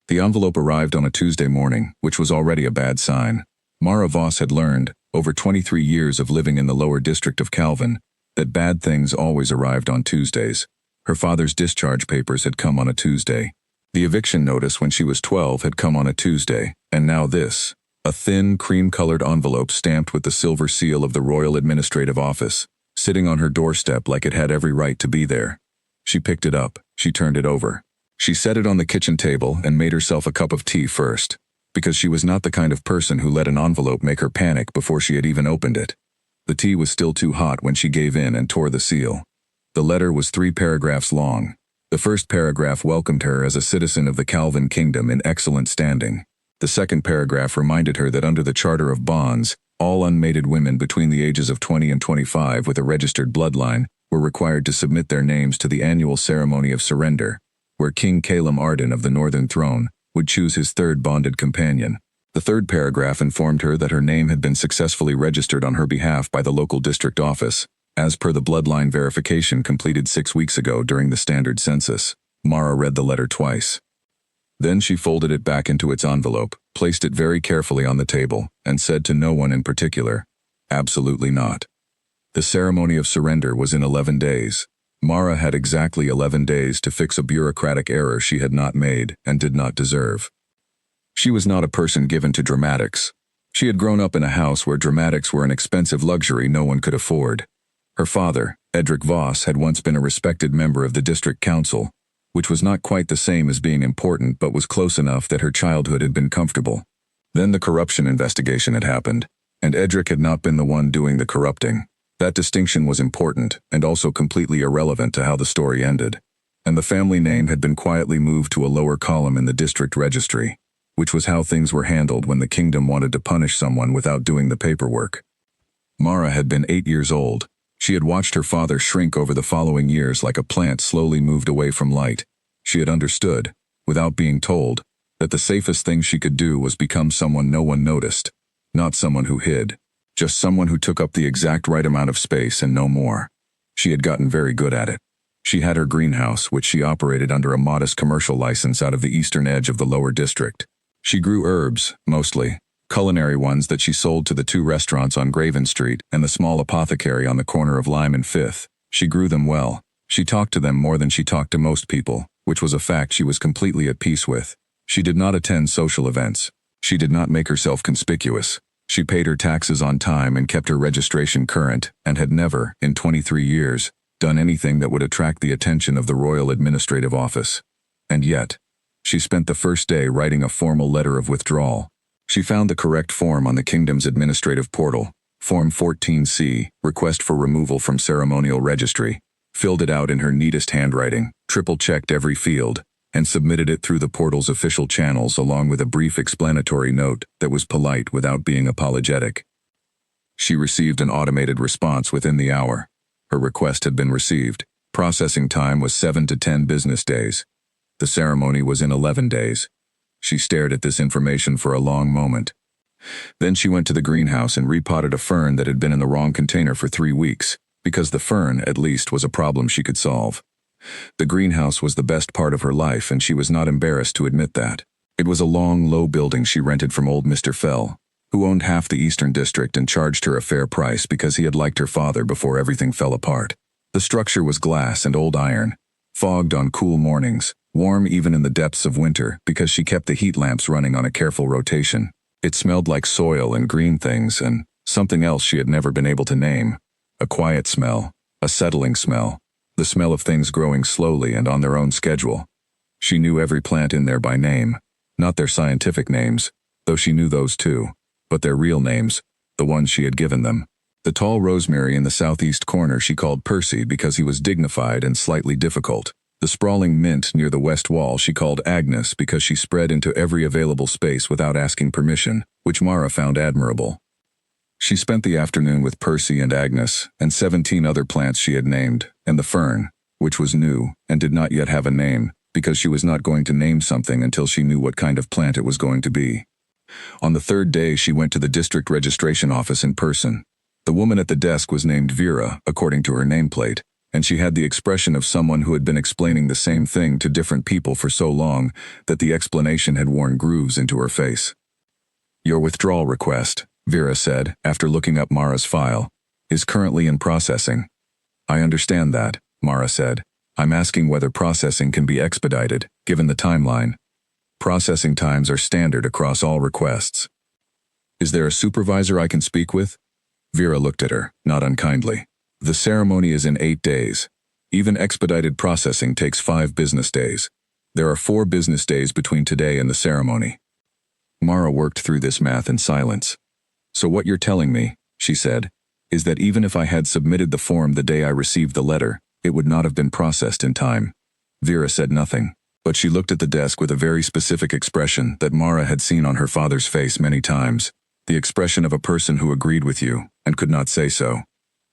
The envelope arrived on a Tuesday morning, which was already a bad sign. Mara Voss had learned, over 23 years of living in the lower district of Calvin, that bad things always arrived on Tuesdays. Her father's discharge papers had come on a Tuesday. The eviction notice when she was 12 had come on a Tuesday, and now this. A thin, cream-colored envelope stamped with the silver seal of the Royal Administrative Office, sitting on her doorstep like it had every right to be there. She picked it up. She turned it over. She set it on the kitchen table and made herself a cup of tea first, because she was not the kind of person who let an envelope make her panic before she had even opened it. The tea was still too hot when she gave in and tore the seal. The letter was 3 paragraphs long. The first paragraph welcomed her as a citizen of the Calvin Kingdom in excellent standing. The second paragraph reminded her that under the Charter of Bonds, all unmated women between the ages of 20 and 25 with a registered bloodline were required to submit their names to the annual ceremony of surrender, where King Calum Arden of the Northern Throne would choose his third bonded companion. The third paragraph informed her that her name had been successfully registered on her behalf by the local district office, as per the bloodline verification completed 6 weeks ago during the standard census. Mara read the letter twice. Then she folded it back into its envelope, placed it very carefully on the table, and said to no one in particular, "Absolutely not." The ceremony of surrender was in 11 days. Mara had exactly 11 days to fix a bureaucratic error she had not made and did not deserve. She was not a person given to dramatics. She had grown up in a house where dramatics were an expensive luxury no one could afford. Her father, Edric Voss, had once been a respected member of the district council, which was not quite the same as being important but was close enough that her childhood had been comfortable. Then the corruption investigation had happened, and Edric had not been the one doing the corrupting. That distinction was important and also completely irrelevant to how the story ended, and the family name had been quietly moved to a lower column in the district registry, which was how things were handled when the kingdom wanted to punish someone without doing the paperwork. Mara had been 8 years old. She had watched her father shrink over the following years like a plant slowly moved away from light. She had understood, without being told, that the safest thing she could do was become someone no one noticed, not someone who hid. Just someone who took up the exact right amount of space and no more. She had gotten very good at it. She had her greenhouse, which she operated under a modest commercial license out of the eastern edge of the lower district. She grew herbs, mostly, culinary ones that she sold to the 2 restaurants on Graven Street and the small apothecary on the corner of Lime and Fifth. She grew them well. She talked to them more than she talked to most people, which was a fact she was completely at peace with. She did not attend social events. She did not make herself conspicuous. She paid her taxes on time and kept her registration current, and had never, in 23 years, done anything that would attract the attention of the Royal Administrative Office. And yet, she spent the first day writing a formal letter of withdrawal. She found the correct form on the kingdom's administrative portal, Form 14C, Request for Removal from Ceremonial Registry, filled it out in her neatest handwriting, triple-checked every field, and submitted it through the portal's official channels along with a brief explanatory note that was polite without being apologetic. She received an automated response within the hour. Her request had been received. Processing time was 7 to 10 business days. The ceremony was in 11 days. She stared at this information for a long moment. Then she went to the greenhouse and repotted a fern that had been in the wrong container for 3 weeks, because the fern, at least, was a problem she could solve. The greenhouse was the best part of her life, and she was not embarrassed to admit that. It was a long, low building she rented from old Mr. Fell, who owned half the Eastern District and charged her a fair price because he had liked her father before everything fell apart. The structure was glass and old iron, fogged on cool mornings, warm even in the depths of winter because she kept the heat lamps running on a careful rotation. It smelled like soil and green things and something else she had never been able to name. A quiet smell, a settling smell. The smell of things growing slowly and on their own schedule. She knew every plant in there by name, not their scientific names, though she knew those too, but their real names, the ones she had given them. The tall rosemary in the southeast corner she called Percy because he was dignified and slightly difficult. The sprawling mint near the west wall she called Agnes because she spread into every available space without asking permission, which Mara found admirable. She spent the afternoon with Percy and Agnes, and 17 other plants she had named, and the fern, which was new and did not yet have a name, because she was not going to name something until she knew what kind of plant it was going to be. On the 3rd day she went to the district registration office in person. The woman at the desk was named Vera, according to her nameplate, and she had the expression of someone who had been explaining the same thing to different people for so long that the explanation had worn grooves into her face. "Your withdrawal request," Vera said, after looking up Mara's file, "is currently in processing." "I understand that," Mara said. "I'm asking whether processing can be expedited, given the timeline." "Processing times are standard across all requests." "Is there a supervisor I can speak with?" Vera looked at her, not unkindly. "The ceremony is in 8 days. Even expedited processing takes 5 business days. There are 4 business days between today and the ceremony." Mara worked through this math in silence. "So what you're telling me," she said, "is that even if I had submitted the form the day I received the letter, it would not have been processed in time." Vera said nothing, but she looked at the desk with a very specific expression that Mara had seen on her father's face many times, the expression of a person who agreed with you and could not say so.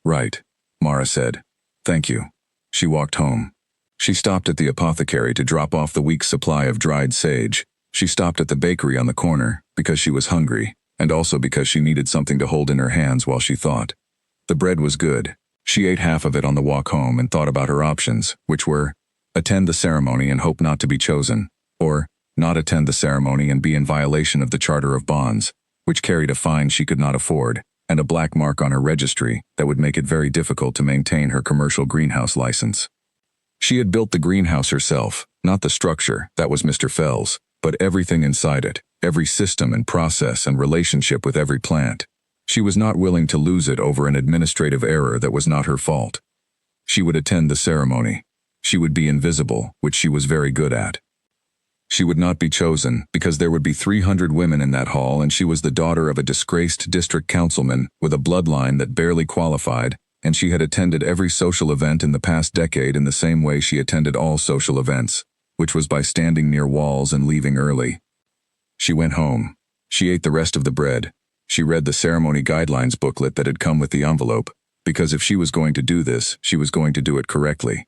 "Right," Mara said. "Thank you." She walked home. She stopped at the apothecary to drop off the week's supply of dried sage. She stopped at the bakery on the corner because she was hungry, and also because she needed something to hold in her hands while she thought. The bread was good. She ate half of it on the walk home and thought about her options, which were, attend the ceremony and hope not to be chosen, or not attend the ceremony and be in violation of the Charter of Bonds, which carried a fine she could not afford, and a black mark on her registry that would make it very difficult to maintain her commercial greenhouse license. She had built the greenhouse herself, not the structure, that was Mr. Fell's, but everything inside it, every system and process and relationship with every plant. She was not willing to lose it over an administrative error that was not her fault. She would attend the ceremony. She would be invisible, which she was very good at. She would not be chosen because there would be 300 women in that hall, and she was the daughter of a disgraced district councilman with a bloodline that barely qualified, and she had attended every social event in the past decade in the same way she attended all social events, which was by standing near walls and leaving early. She went home. She ate the rest of the bread. She read the ceremony guidelines booklet that had come with the envelope, because if she was going to do this, she was going to do it correctly.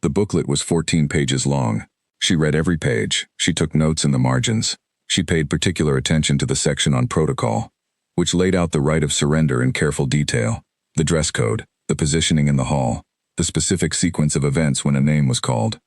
The booklet was 14 pages long. She read every page. She took notes in the margins. She paid particular attention to the section on protocol, which laid out the right of surrender in careful detail, the dress code, the positioning in the hall, the specific sequence of events when a name was called.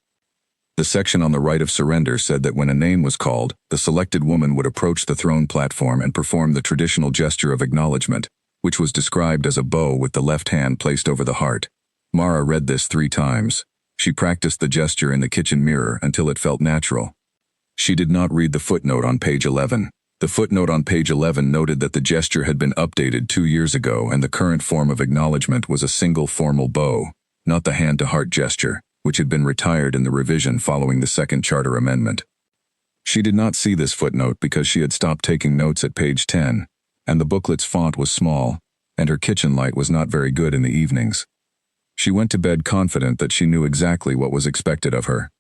The section on the right of surrender said that when a name was called, the selected woman would approach the throne platform and perform the traditional gesture of acknowledgement, which was described as a bow with the left hand placed over the heart. Mara read this 3 times. She practiced the gesture in the kitchen mirror until it felt natural. She did not read the footnote on page 11. The footnote on page 11 noted that the gesture had been updated 2 years ago and the current form of acknowledgement was a single formal bow, not the hand-to-heart gesture, which had been retired in the revision following the second charter amendment. She did not see this footnote because she had stopped taking notes at page 10, and the booklet's font was small, and her kitchen light was not very good in the evenings. She went to bed confident that she knew exactly what was expected of her.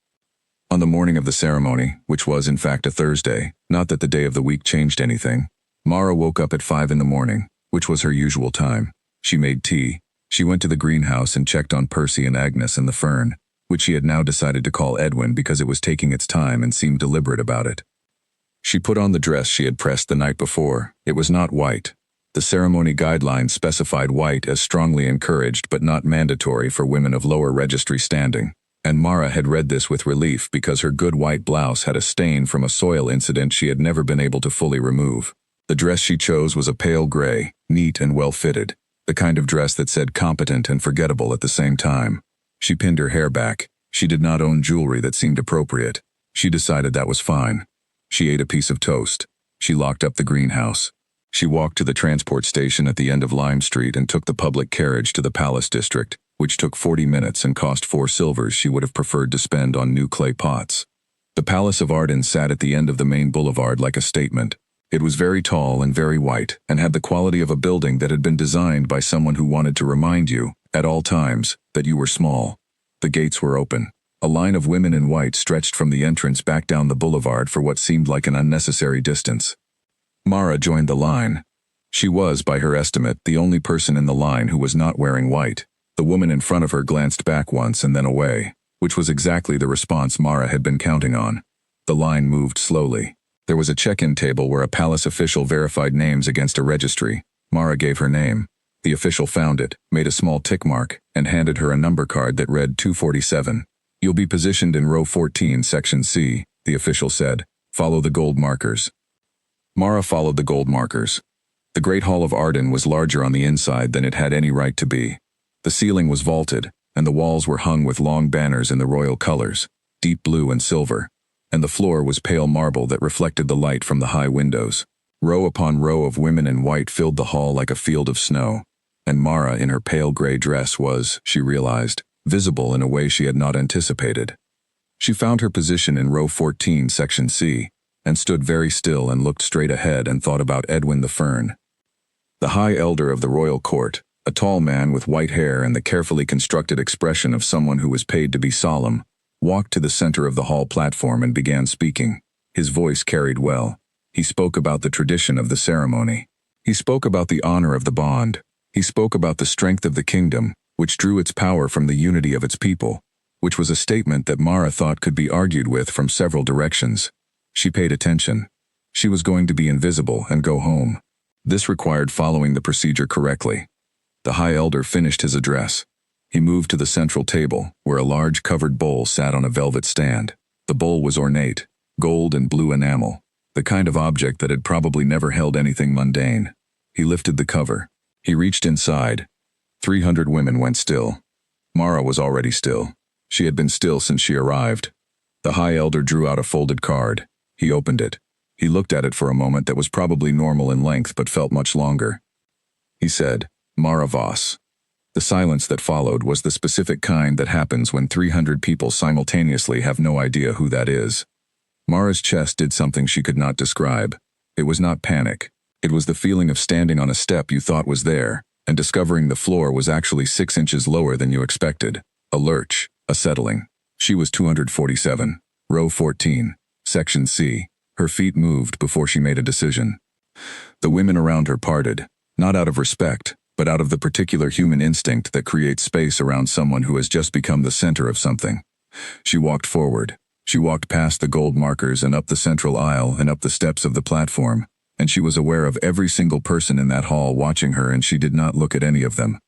On the morning of the ceremony, which was in fact a Thursday, not that the day of the week changed anything, Mara woke up at 5 in the morning, which was her usual time. She made tea. She went to the greenhouse and checked on Percy and Agnes and the fern, which she had now decided to call Edwin because it was taking its time and seemed deliberate about it. She put on the dress she had pressed the night before. It was not white. The ceremony guidelines specified white as strongly encouraged but not mandatory for women of lower registry standing, and Mara had read this with relief because her good white blouse had a stain from a soil incident she had never been able to fully remove. The dress she chose was a pale gray, neat and well-fitted, the kind of dress that said competent and forgettable at the same time. She pinned her hair back. She did not own jewelry that seemed appropriate. She decided that was fine. She ate a piece of toast. She locked up the greenhouse. She walked to the transport station at the end of Lime Street and took the public carriage to the Palace District, which took 40 minutes and cost 4 silvers she would have preferred to spend on new clay pots. The Palace of Arden sat at the end of the main boulevard like a statement. It was very tall and very white, and had the quality of a building that had been designed by someone who wanted to remind you, at all times, that you were small. The gates were open. A line of women in white stretched from the entrance back down the boulevard for what seemed like an unnecessary distance. Mara joined the line. She was, by her estimate, the only person in the line who was not wearing white. The woman in front of her glanced back once and then away, which was exactly the response Mara had been counting on. The line moved slowly. There was a check-in table where a palace official verified names against a registry. Mara gave her name. The official found it, made a small tick mark, and handed her a number card that read 247. You'll be positioned in row 14, section C, the official said. Follow the gold markers. Mara followed the gold markers. The Great Hall of Arden was larger on the inside than it had any right to be. The ceiling was vaulted, and the walls were hung with long banners in the royal colors, deep blue and silver, and the floor was pale marble that reflected the light from the high windows. Row upon row of women in white filled the hall like a field of snow, and Mara in her pale gray dress was, she realized, visible in a way she had not anticipated. She found her position in row 14, section C, and stood very still and looked straight ahead and thought about Edwin the Fern. The High Elder of the royal court, a tall man with white hair and the carefully constructed expression of someone who was paid to be solemn, walked to the center of the hall platform and began speaking. His voice carried well. He spoke about the tradition of the ceremony. He spoke about the honor of the bond. He spoke about the strength of the kingdom, which drew its power from the unity of its people, which was a statement that Mara thought could be argued with from several directions. She paid attention. She was going to be invisible and go home. This required following the procedure correctly. The High Elder finished his address. He moved to the central table, where a large covered bowl sat on a velvet stand. The bowl was ornate, gold and blue enamel, the kind of object that had probably never held anything mundane. He lifted the cover. He reached inside. 300 women went still. Mara was already still. She had been still since she arrived. The High Elder drew out a folded card. He opened it. He looked at it for a moment that was probably normal in length but felt much longer. He said, Mara Voss. The silence that followed was the specific kind that happens when 300 people simultaneously have no idea who that is. Mara's chest did something she could not describe. It was not panic. It was the feeling of standing on a step you thought was there, and discovering the floor was actually 6 inches lower than you expected. A lurch, a settling. She was 247, row 14, section C. Her feet moved before she made a decision. The women around her parted, not out of respect, but out of the particular human instinct that creates space around someone who has just become the center of something. She walked forward. She walked past the gold markers and up the central aisle and up the steps of the platform, and she was aware of every single person in that hall watching her, and she did not look at any of them.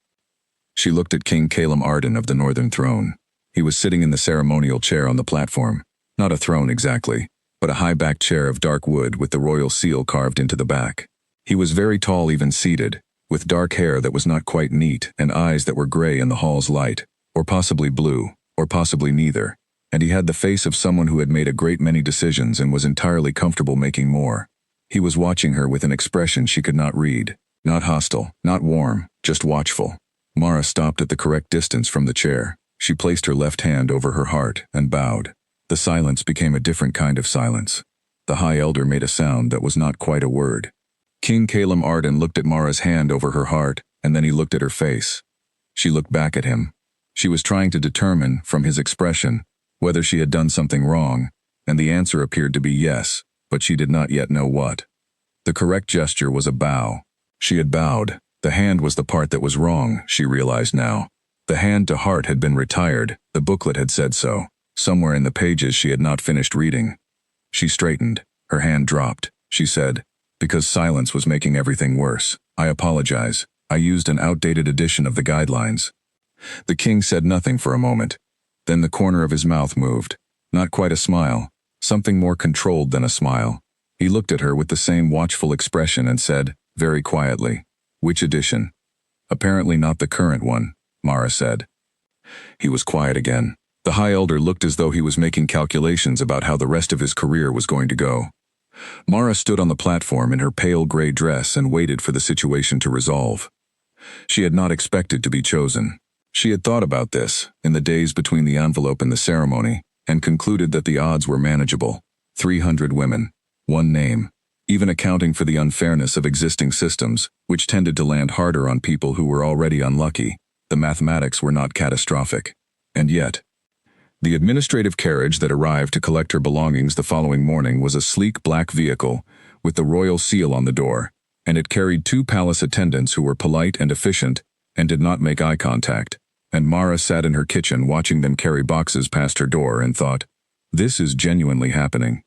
She looked at King Calum Arden of the Northern Throne. He was sitting in the ceremonial chair on the platform. Not a throne exactly, but a high-backed chair of dark wood with the royal seal carved into the back. He was very tall even seated, with dark hair that was not quite neat and eyes that were gray in the hall's light, or possibly blue, or possibly neither, and he had the face of someone who had made a great many decisions and was entirely comfortable making more. He was watching her with an expression she could not read, not hostile, not warm, just watchful. Mara stopped at the correct distance from the chair. She placed her left hand over her heart and bowed. The silence became a different kind of silence. The High Elder made a sound that was not quite a word. King Calum Arden looked at Mara's hand over her heart, and then he looked at her face. She looked back at him. She was trying to determine, from his expression, whether she had done something wrong, and the answer appeared to be yes, but she did not yet know what. The correct gesture was a bow. She had bowed. The hand was the part that was wrong, she realized now. The hand to heart had been retired. The booklet had said so. Somewhere in the pages she had not finished reading. She straightened. Her hand dropped. She said, because silence was making everything worse. I apologize. I used an outdated edition of the guidelines. The king said nothing for a moment. Then the corner of his mouth moved. Not quite a smile. Something more controlled than a smile. He looked at her with the same watchful expression and said, very quietly, which edition? Apparently not the current one, Mara said. He was quiet again. The High Elder looked as though he was making calculations about how the rest of his career was going to go. Mara stood on the platform in her pale gray dress and waited for the situation to resolve. She had not expected to be chosen. She had thought about this, in the days between the envelope and the ceremony, and concluded that the odds were manageable. 300 women. One name. Even accounting for the unfairness of existing systems, which tended to land harder on people who were already unlucky, the mathematics were not catastrophic. And yet, the administrative carriage that arrived to collect her belongings the following morning was a sleek black vehicle with the royal seal on the door, and it carried 2 palace attendants who were polite and efficient and did not make eye contact, and Mara sat in her kitchen watching them carry boxes past her door and thought, this is genuinely happening.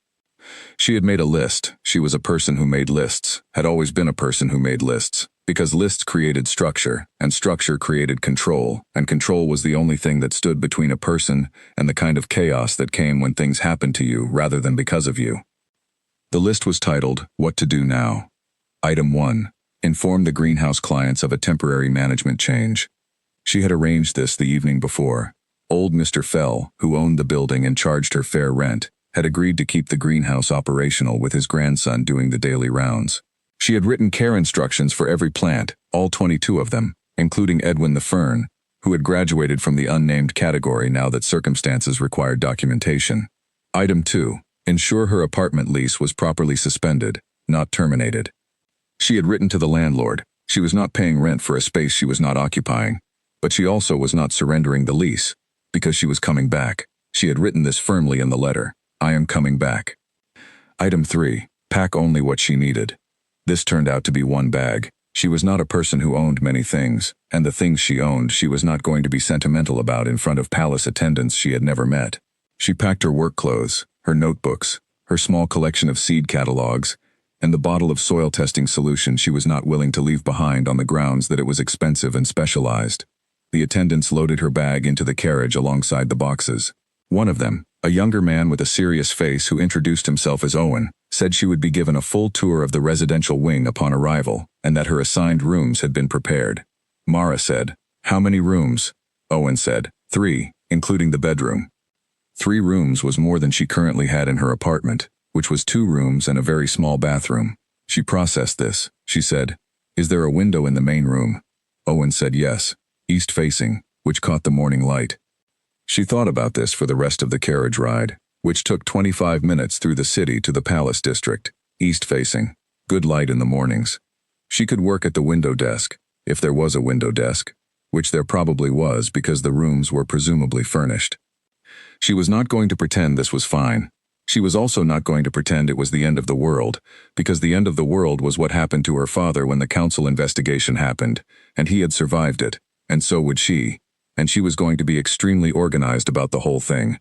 She had made a list. She was a person who made lists, had always been a person who made lists. Because lists created structure, and structure created control, and control was the only thing that stood between a person and the kind of chaos that came when things happened to you rather than because of you. The list was titled, What to Do Now. Item 1. Inform the greenhouse clients of a temporary management change. She had arranged this the evening before. Old Mr. Fell, who owned the building and charged her fair rent, had agreed to keep the greenhouse operational with his grandson doing the daily rounds. She had written care instructions for every plant, all 22 of them, including Edwin the Fern, who had graduated from the unnamed category now that circumstances required documentation. Item 2. Ensure her apartment lease was properly suspended, not terminated. She had written to the landlord. She was not paying rent for a space she was not occupying, but she also was not surrendering the lease, because she was coming back. She had written this firmly in the letter. I am coming back. Item 3. Pack only what she needed. This turned out to be one bag. She was not a person who owned many things, and the things she owned she was not going to be sentimental about in front of palace attendants she had never met. She packed her work clothes, her notebooks, her small collection of seed catalogs, and the bottle of soil testing solution she was not willing to leave behind on the grounds that it was expensive and specialized. The attendants loaded her bag into the carriage alongside the boxes. One of them, a younger man with a serious face who introduced himself as Owen, said she would be given a full tour of the residential wing upon arrival, and that her assigned rooms had been prepared. Mara said, How many rooms? Owen said, 3, including the bedroom. 3 rooms was more than she currently had in her apartment, which was 2 rooms and a very small bathroom. She processed this. She said, Is there a window in the main room? Owen said yes, east-facing, which caught the morning light. She thought about this for the rest of the carriage ride, which took 25 minutes through the city to the Palace District, east-facing, good light in the mornings. She could work at the window desk, if there was a window desk, which there probably was because the rooms were presumably furnished. She was not going to pretend this was fine. She was also not going to pretend it was the end of the world, because the end of the world was what happened to her father when the council investigation happened, and he had survived it, and so would she, and she was going to be extremely organized about the whole thing.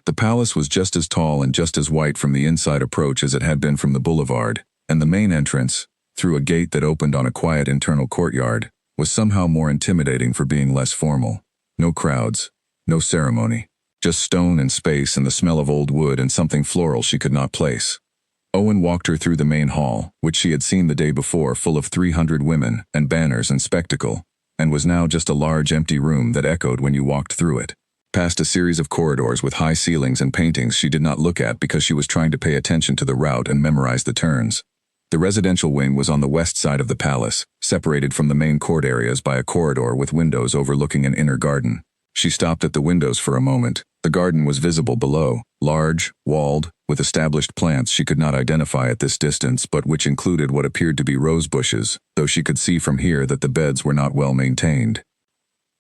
The palace was just as tall and just as white from the inside approach as it had been from the boulevard, and the main entrance, through a gate that opened on a quiet internal courtyard, was somehow more intimidating for being less formal. No crowds, no ceremony. Just stone and space and the smell of old wood and something floral she could not place. Owen walked her through the main hall, which she had seen the day before full of 300 women and banners and spectacle, and was now just a large empty room that echoed when you walked through it. Past a series of corridors with high ceilings and paintings she did not look at because she was trying to pay attention to the route and memorize the turns. The residential wing was on the west side of the palace, separated from the main court areas by a corridor with windows overlooking an inner garden. She stopped at the windows for a moment. The garden was visible below, large, walled, with established plants she could not identify at this distance but which included what appeared to be rose bushes, though she could see from here that the beds were not well maintained.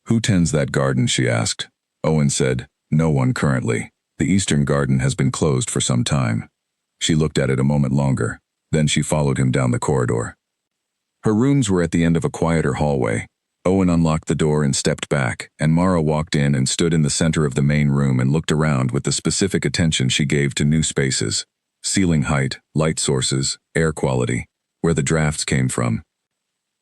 Who tends that garden, she asked. Owen said, No one currently. The eastern garden has been closed for some time. She looked at it a moment longer. Then she followed him down the corridor. Her rooms were at the end of a quieter hallway. Owen unlocked the door and stepped back, and Mara walked in and stood in the center of the main room and looked around with the specific attention she gave to new spaces. Ceiling height, light sources, air quality, where the drafts came from.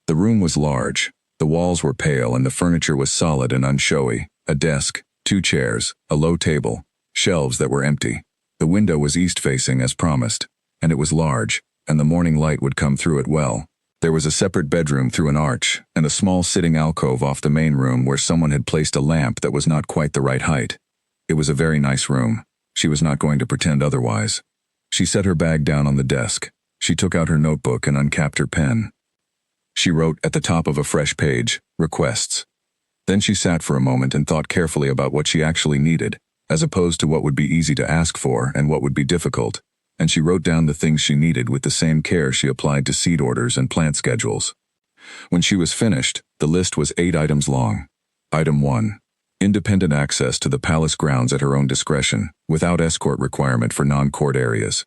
The room was large. The walls were pale and the furniture was solid and unshowy. A desk, 2 chairs, a low table, shelves that were empty. The window was east-facing as promised, and it was large, and the morning light would come through it well. There was a separate bedroom through an arch, and a small sitting alcove off the main room where someone had placed a lamp that was not quite the right height. It was a very nice room. She was not going to pretend otherwise. She set her bag down on the desk. She took out her notebook and uncapped her pen. She wrote at the top of a fresh page, Requests. Then she sat for a moment and thought carefully about what she actually needed, as opposed to what would be easy to ask for and what would be difficult. And she wrote down the things she needed with the same care she applied to seed orders and plant schedules. When she was finished, the list was 8 items long. Item 1. Independent access to the palace grounds at her own discretion, without escort requirement for non-court areas.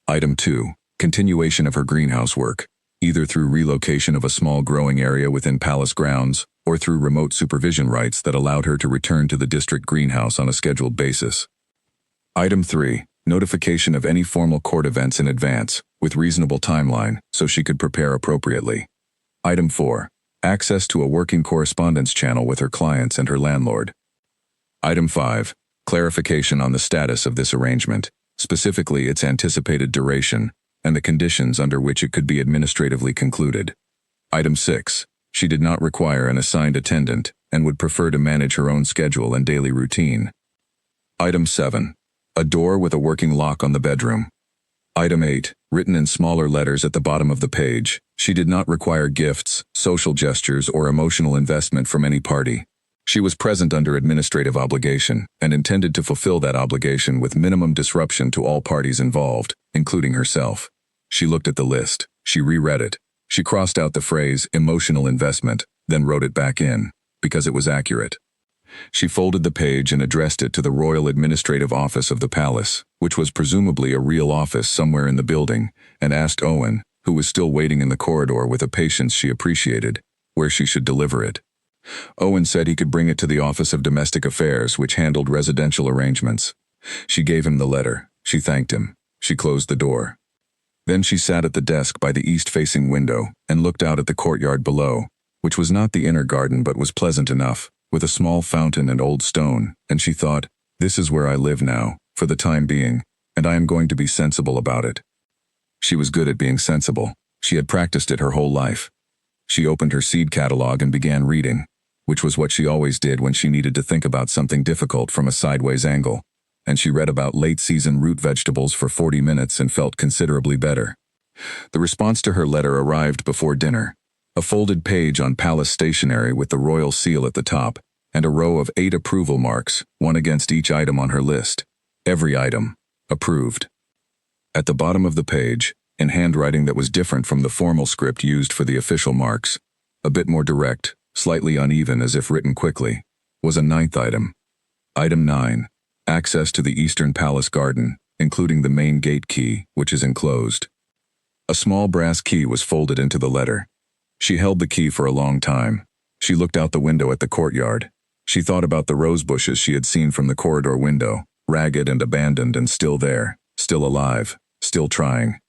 Item 2. Continuation of her greenhouse work, either through relocation of a small growing area within palace grounds, or through remote supervision rights that allowed her to return to the district greenhouse on a scheduled basis. Item 3. Notification of any formal court events in advance, with reasonable timeline, so she could prepare appropriately. Item 4. Access to a working correspondence channel with her clients and her landlord. Item 5. Clarification on the status of this arrangement, specifically its anticipated duration, and the conditions under which it could be administratively concluded. Item 6. She did not require an assigned attendant and would prefer to manage her own schedule and daily routine. Item 7. A door with a working lock on the bedroom. Item 8. Written in smaller letters at the bottom of the page, she did not require gifts, social gestures, or emotional investment from any party. She was present under administrative obligation and intended to fulfill that obligation with minimum disruption to all parties involved, including herself. She looked at the list. She reread it. She crossed out the phrase emotional investment, then wrote it back in, because it was accurate. She folded the page and addressed it to the Royal Administrative Office of the Palace, which was presumably a real office somewhere in the building, and asked Owen, who was still waiting in the corridor with a patience she appreciated, where she should deliver it. Owen said he could bring it to the Office of Domestic Affairs, which handled residential arrangements. She gave him the letter. She thanked him. She closed the door. Then she sat at the desk by the east-facing window and looked out at the courtyard below, which was not the inner garden but was pleasant enough, with a small fountain and old stone, and she thought, "This is where I live now, for the time being, and I am going to be sensible about it." She was good at being sensible. She had practiced it her whole life. She opened her seed catalog and began reading, which was what she always did when she needed to think about something difficult from a sideways angle, and she read about late-season root vegetables for 40 minutes and felt considerably better. The response to her letter arrived before dinner. A folded page on palace stationery with the royal seal at the top, and a row of 8 approval marks, one against each item on her list. Every item. Approved. At the bottom of the page, in handwriting that was different from the formal script used for the official marks, a bit more direct, slightly uneven as if written quickly, was a 9th item. Item 9. Access to the Eastern Palace Garden, including the main gate key, which is enclosed. A small brass key was folded into the letter. She held the key for a long time. She looked out the window at the courtyard. She thought about the rose bushes she had seen from the corridor window, ragged and abandoned and still there, still alive, still trying.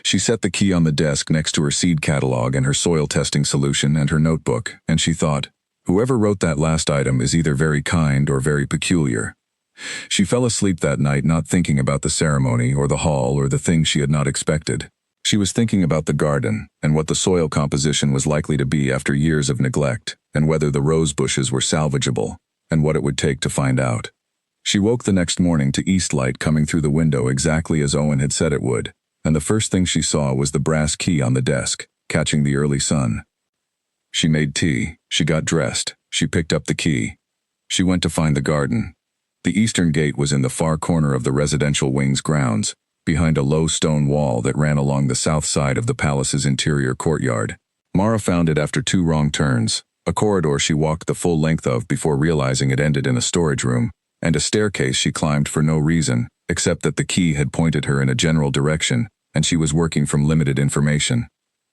She set the key on the desk next to her seed catalog and her soil testing solution and her notebook, and she thought, whoever wrote that last item is either very kind or very peculiar. She fell asleep that night not thinking about the ceremony or the hall or the things she had not expected. She was thinking about the garden and what the soil composition was likely to be after years of neglect, and whether the rose bushes were salvageable, and what it would take to find out. She woke the next morning to east light coming through the window exactly as Owen had said it would, and the first thing she saw was the brass key on the desk, catching the early sun. She made tea, she got dressed, she picked up the key. She went to find the garden. The eastern gate was in the far corner of the residential wing's grounds, behind a low stone wall that ran along the south side of the palace's interior courtyard. Mara found it after 2 wrong turns, a corridor she walked the full length of before realizing it ended in a storage room, and a staircase she climbed for no reason, except that the key had pointed her in a general direction, and she was working from limited information.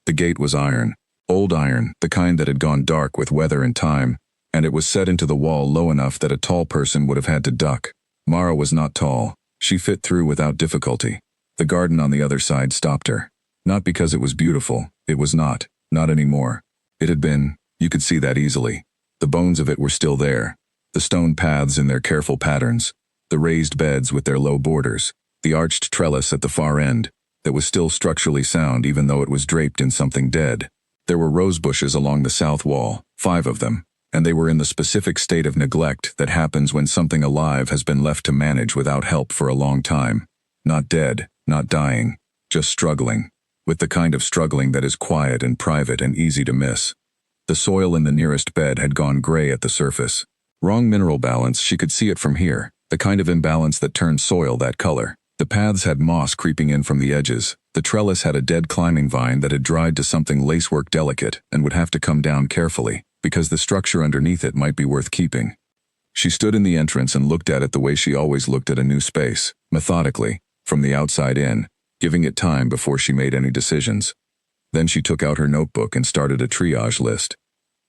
The gate was iron, old iron, the kind that had gone dark with weather and time, and it was set into the wall low enough that a tall person would have had to duck. Mara was not tall. She fit through without difficulty. The garden on the other side stopped her. Not because it was beautiful. It was not anymore. It had been, you could see that easily. The bones of it were still there. The stone paths in their careful patterns, the raised beds with their low borders, the arched trellis at the far end, that was still structurally sound even though it was draped in something dead. There were rose bushes along the south wall, 5 of them, and they were in the specific state of neglect that happens when something alive has been left to manage without help for a long time. Not dead, not dying, just struggling, with the kind of struggling that is quiet and private and easy to miss. The soil in the nearest bed had gone gray at the surface. Wrong mineral balance, she could see it from here, the kind of imbalance that turned soil that color. The paths had moss creeping in from the edges. The trellis had a dead climbing vine that had dried to something lacework delicate and would have to come down carefully, because the structure underneath it might be worth keeping. She stood in the entrance and looked at it the way she always looked at a new space, methodically, from the outside in, giving it time before she made any decisions. Then she took out her notebook and started a triage list.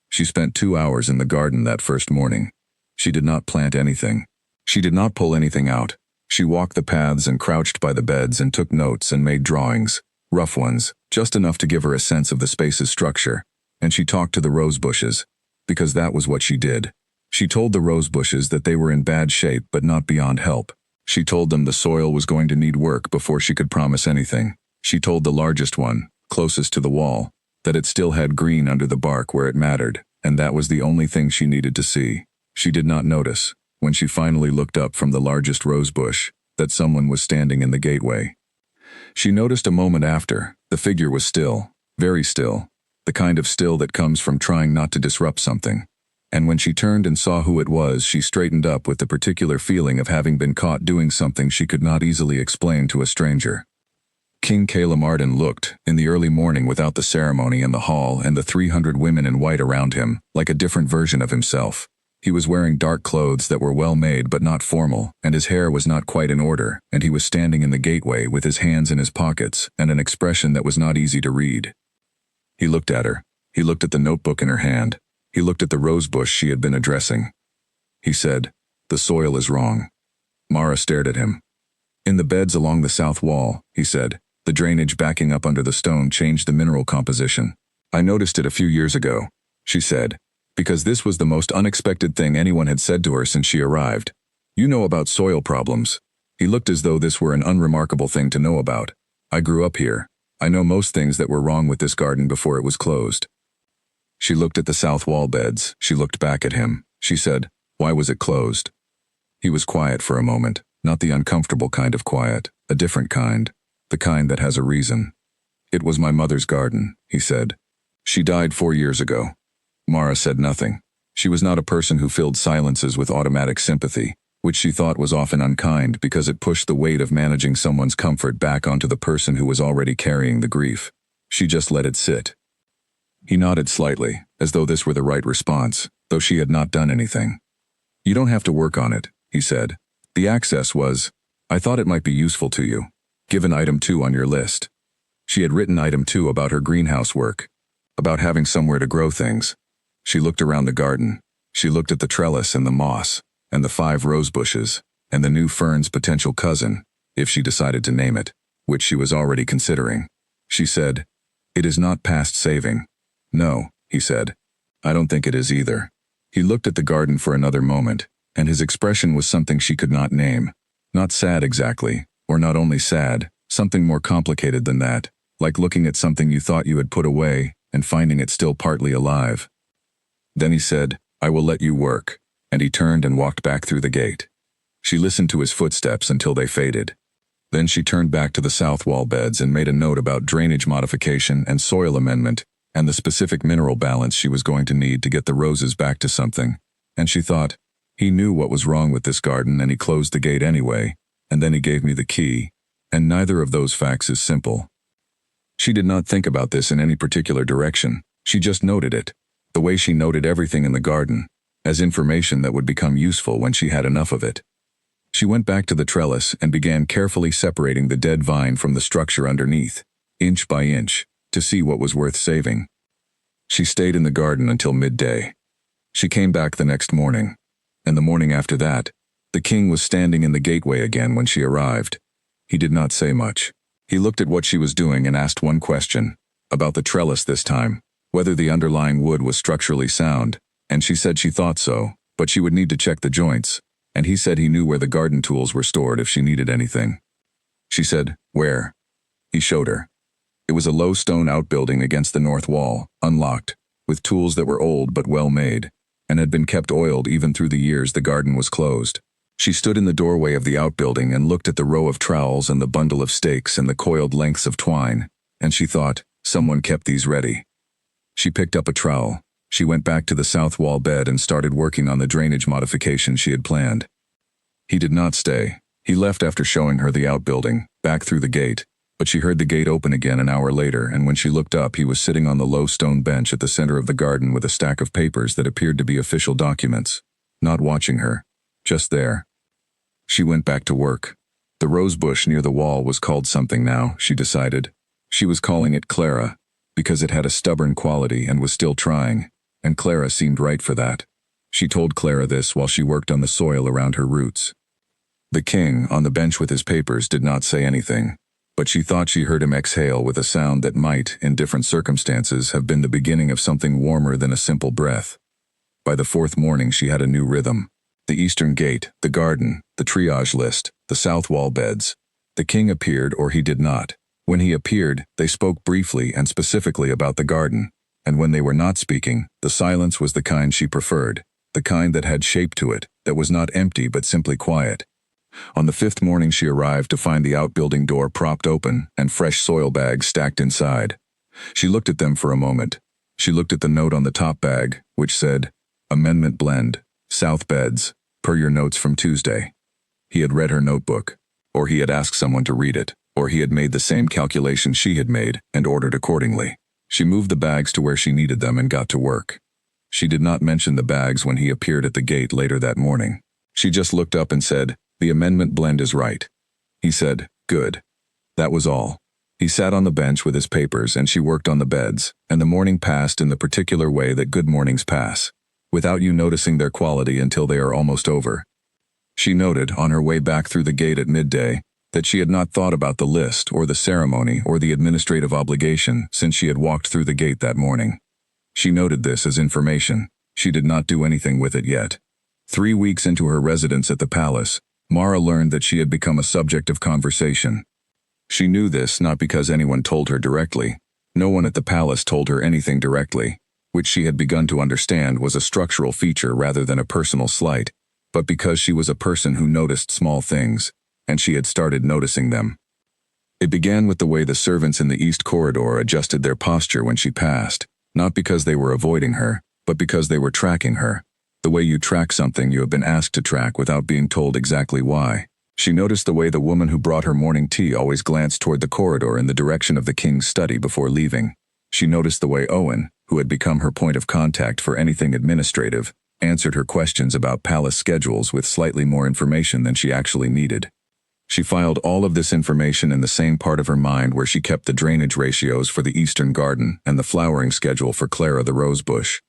She spent 2 hours in the garden that first morning. She did not plant anything. She did not pull anything out. She walked the paths and crouched by the beds and took notes and made drawings, rough ones, just enough to give her a sense of the space's structure. and she talked to the rose bushes, because that was what she did. She told the rose bushes that they were in bad shape but not beyond help. She told them the soil was going to need work before she could promise anything. She told the largest one, closest to the wall, that it still had green under the bark where it mattered, and that was the only thing she needed to see. She did not notice, when she finally looked up from the largest rose bush, that someone was standing in the gateway. She noticed a moment after, the figure was still, very still, the kind of still that comes from trying not to disrupt something. And when she turned and saw who it was, she straightened up with the particular feeling of having been caught doing something she could not easily explain to a stranger. King Calamardan looked, in the early morning without the ceremony in the hall and the 300 women in white around him, like a different version of himself. He was wearing dark clothes that were well made but not formal, and his hair was not quite in order, and he was standing in the gateway with his hands in his pockets and an expression that was not easy to read. He looked at her. He looked at the notebook in her hand. He looked at the rose bush she had been addressing. He said, "The soil is wrong." Mara stared at him. "In the beds along the south wall," he said, "the drainage backing up under the stone changed the mineral composition. I noticed it a few years ago," she said, because this was the most unexpected thing anyone had said to her since she arrived. "You know about soil problems." He looked as though this were an unremarkable thing to know about. "I grew up here. I know most things that were wrong with this garden before it was closed." She looked at the south wall beds. She looked back at him. She said, "Why was it closed?" He was quiet for a moment, not the uncomfortable kind of quiet, a different kind, the kind that has a reason. "It was my mother's garden," he said. "She died 4 years ago." Mara said nothing. She was not a person who filled silences with automatic sympathy, which she thought was often unkind because it pushed the weight of managing someone's comfort back onto the person who was already carrying the grief. She just let it sit. He nodded slightly, as though this were the right response, though she had not done anything. "You don't have to work on it," he said. "The access was, I thought it might be useful to you. Given item 2 on your list." She had written item 2 about her greenhouse work, about having somewhere to grow things. She looked around the garden. She looked at the trellis and the moss, and the 5 rose bushes, and the new fern's potential cousin, if she decided to name it, which she was already considering. She said, "It is not past saving." "No," he said. "I don't think it is either." He looked at the garden for another moment, and his expression was something she could not name. Not sad exactly, or not only sad, something more complicated than that, like looking at something you thought you had put away and finding it still partly alive. Then he said, "I will let you work," and he turned and walked back through the gate. She listened to his footsteps until they faded. Then she turned back to the south wall beds and made a note about drainage modification and soil amendment, and the specific mineral balance she was going to need to get the roses back to something. And she thought, he knew what was wrong with this garden and he closed the gate anyway, and then he gave me the key, and neither of those facts is simple. She did not think about this in any particular direction. She just noted it, the way she noted everything in the garden, as information that would become useful when she had enough of it. She went back to the trellis and began carefully separating the dead vine from the structure underneath, inch by inch, to see what was worth saving. She stayed in the garden until midday. She came back the next morning, and the morning after that, the king was standing in the gateway again when she arrived. He did not say much. He looked at what she was doing and asked one question, about the trellis this time, whether the underlying wood was structurally sound, and she said she thought so, but she would need to check the joints, and he said he knew where the garden tools were stored if she needed anything. She said, "Where?" He showed her. It was a low stone outbuilding against the north wall, unlocked, with tools that were old but well made, and had been kept oiled even through the years the garden was closed. She stood in the doorway of the outbuilding and looked at the row of trowels and the bundle of stakes and the coiled lengths of twine, and she thought, someone kept these ready. She picked up a trowel. She went back to the south wall bed and started working on the drainage modification she had planned. He did not stay. He left after showing her the outbuilding, back through the gate, but she heard the gate open again an hour later, and when she looked up he was sitting on the low stone bench at the center of the garden with a stack of papers that appeared to be official documents, not watching her, just there. She went back to work. The rose bush near the wall was called something now, she decided. She was calling it Clara, because it had a stubborn quality and was still trying, and Clara seemed right for that. She told Clara this while she worked on the soil around her roots. The king, on the bench with his papers, did not say anything, but she thought she heard him exhale with a sound that might, in different circumstances, have been the beginning of something warmer than a simple breath. By the fourth morning she had a new rhythm. The eastern gate, the garden, the triage list, the south wall beds. The king appeared or he did not. When he appeared, they spoke briefly and specifically about the garden, and when they were not speaking, the silence was the kind she preferred, the kind that had shape to it, that was not empty but simply quiet. On the fifth morning she arrived to find the outbuilding door propped open and fresh soil bags stacked inside. She looked at them for a moment. She looked at the note on the top bag, which said, "Amendment Blend, South Beds, per your notes from Tuesday." He had read her notebook, or he had asked someone to read it, or he had made the same calculation she had made and ordered accordingly. She moved the bags to where she needed them and got to work. She did not mention the bags when he appeared at the gate later that morning. She just looked up and said, "The amendment blend is right." He said, "Good." That was all. He sat on the bench with his papers and she worked on the beds, and the morning passed in the particular way that good mornings pass, without you noticing their quality until they are almost over. She noted, on her way back through the gate at midday, that she had not thought about the list or the ceremony or the administrative obligation since she had walked through the gate that morning. She noted this as information. She did not do anything with it yet. 3 weeks into her residence at the palace, Mara learned that she had become a subject of conversation. She knew this not because anyone told her directly. No one at the palace told her anything directly, which she had begun to understand was a structural feature rather than a personal slight, but because she was a person who noticed small things, and she had started noticing them. It began with the way the servants in the East Corridor adjusted their posture when she passed, not because they were avoiding her, but because they were tracking her. The way you track something you have been asked to track without being told exactly why. She noticed the way the woman who brought her morning tea always glanced toward the corridor in the direction of the king's study before leaving. She noticed the way Owen, who had become her point of contact for anything administrative, answered her questions about palace schedules with slightly more information than she actually needed. She filed all of this information in the same part of her mind where she kept the drainage ratios for the eastern garden and the flowering schedule for Clara the rosebush.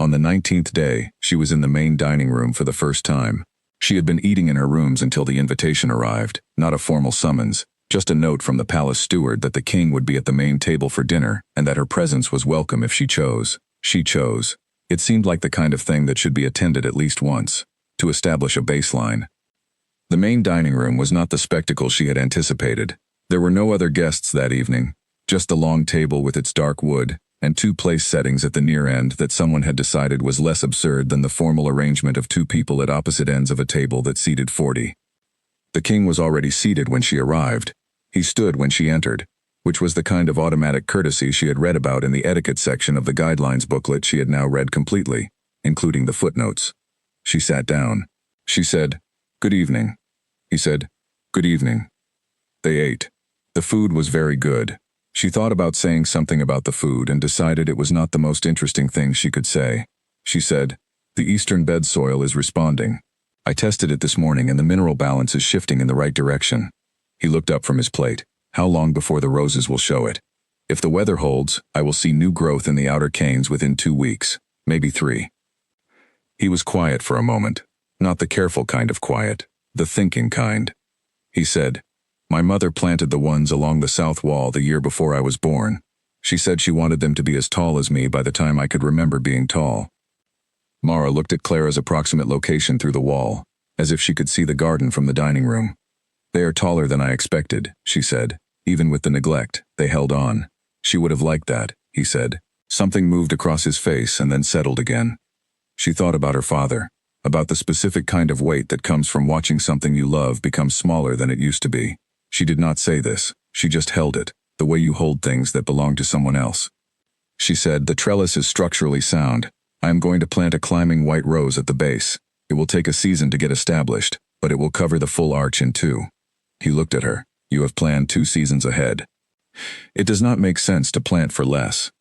On the 19th day, she was in the main dining room for the first time. She had been eating in her rooms until the invitation arrived, not a formal summons, just a note from the palace steward that the king would be at the main table for dinner and that her presence was welcome if she chose. She chose. It seemed like the kind of thing that should be attended at least once, to establish a baseline. The main dining room was not the spectacle she had anticipated. There were no other guests that evening, just the long table with its dark wood, and 2 place settings at the near end that someone had decided was less absurd than the formal arrangement of 2 people at opposite ends of a table that seated 40. The king was already seated when she arrived. He stood when she entered, which was the kind of automatic courtesy she had read about in the etiquette section of the guidelines booklet she had now read completely, including the footnotes. She sat down. She said, "Good evening." He said, "Good evening." They ate. The food was very good. She thought about saying something about the food and decided it was not the most interesting thing she could say. She said, "The eastern bed soil is responding. I tested it this morning and the mineral balance is shifting in the right direction." He looked up from his plate. "How long before the roses will show it? If the weather holds, I will see new growth in the outer canes within 2 weeks, maybe 3. He was quiet for a moment. Not the careful kind of quiet, the thinking kind. He said, "My mother planted the ones along the south wall the year before I was born. She said she wanted them to be as tall as me by the time I could remember being tall." Mara looked at Clara's approximate location through the wall, as if she could see the garden from the dining room. "They are taller than I expected," she said. Even with the neglect, they held on. She would have liked that, he said. Something moved across his face and then settled again. She thought about her father, about the specific kind of weight that comes from watching something you love become smaller than it used to be. She did not say this, she just held it, the way you hold things that belong to someone else. She said, "The trellis is structurally sound. I am going to plant a climbing white rose at the base. It will take a season to get established, but it will cover the full arch in 2. He looked at her. "You have planned 2 seasons ahead. It does not make sense to plant for less."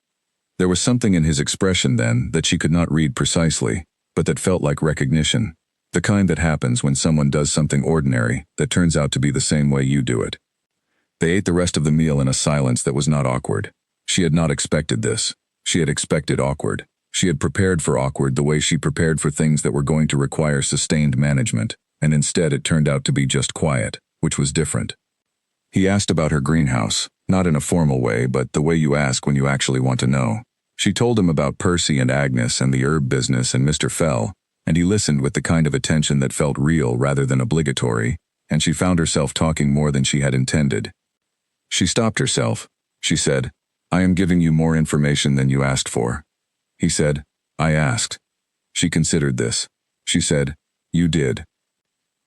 There was something in his expression then that she could not read precisely, but that felt like recognition. The kind that happens when someone does something ordinary that turns out to be the same way you do it. They ate the rest of the meal in a silence that was not awkward. She had not expected this. She had expected awkward. She had prepared for awkward the way she prepared for things that were going to require sustained management, and instead it turned out to be just quiet, which was different. He asked about her greenhouse, not in a formal way, but the way you ask when you actually want to know. She told him about Percy and Agnes and the herb business and Mr. Fell, and he listened with the kind of attention that felt real rather than obligatory, and she found herself talking more than she had intended. She stopped herself. She said, "I am giving you more information than you asked for." He said, "I asked." She considered this. She said, "You did."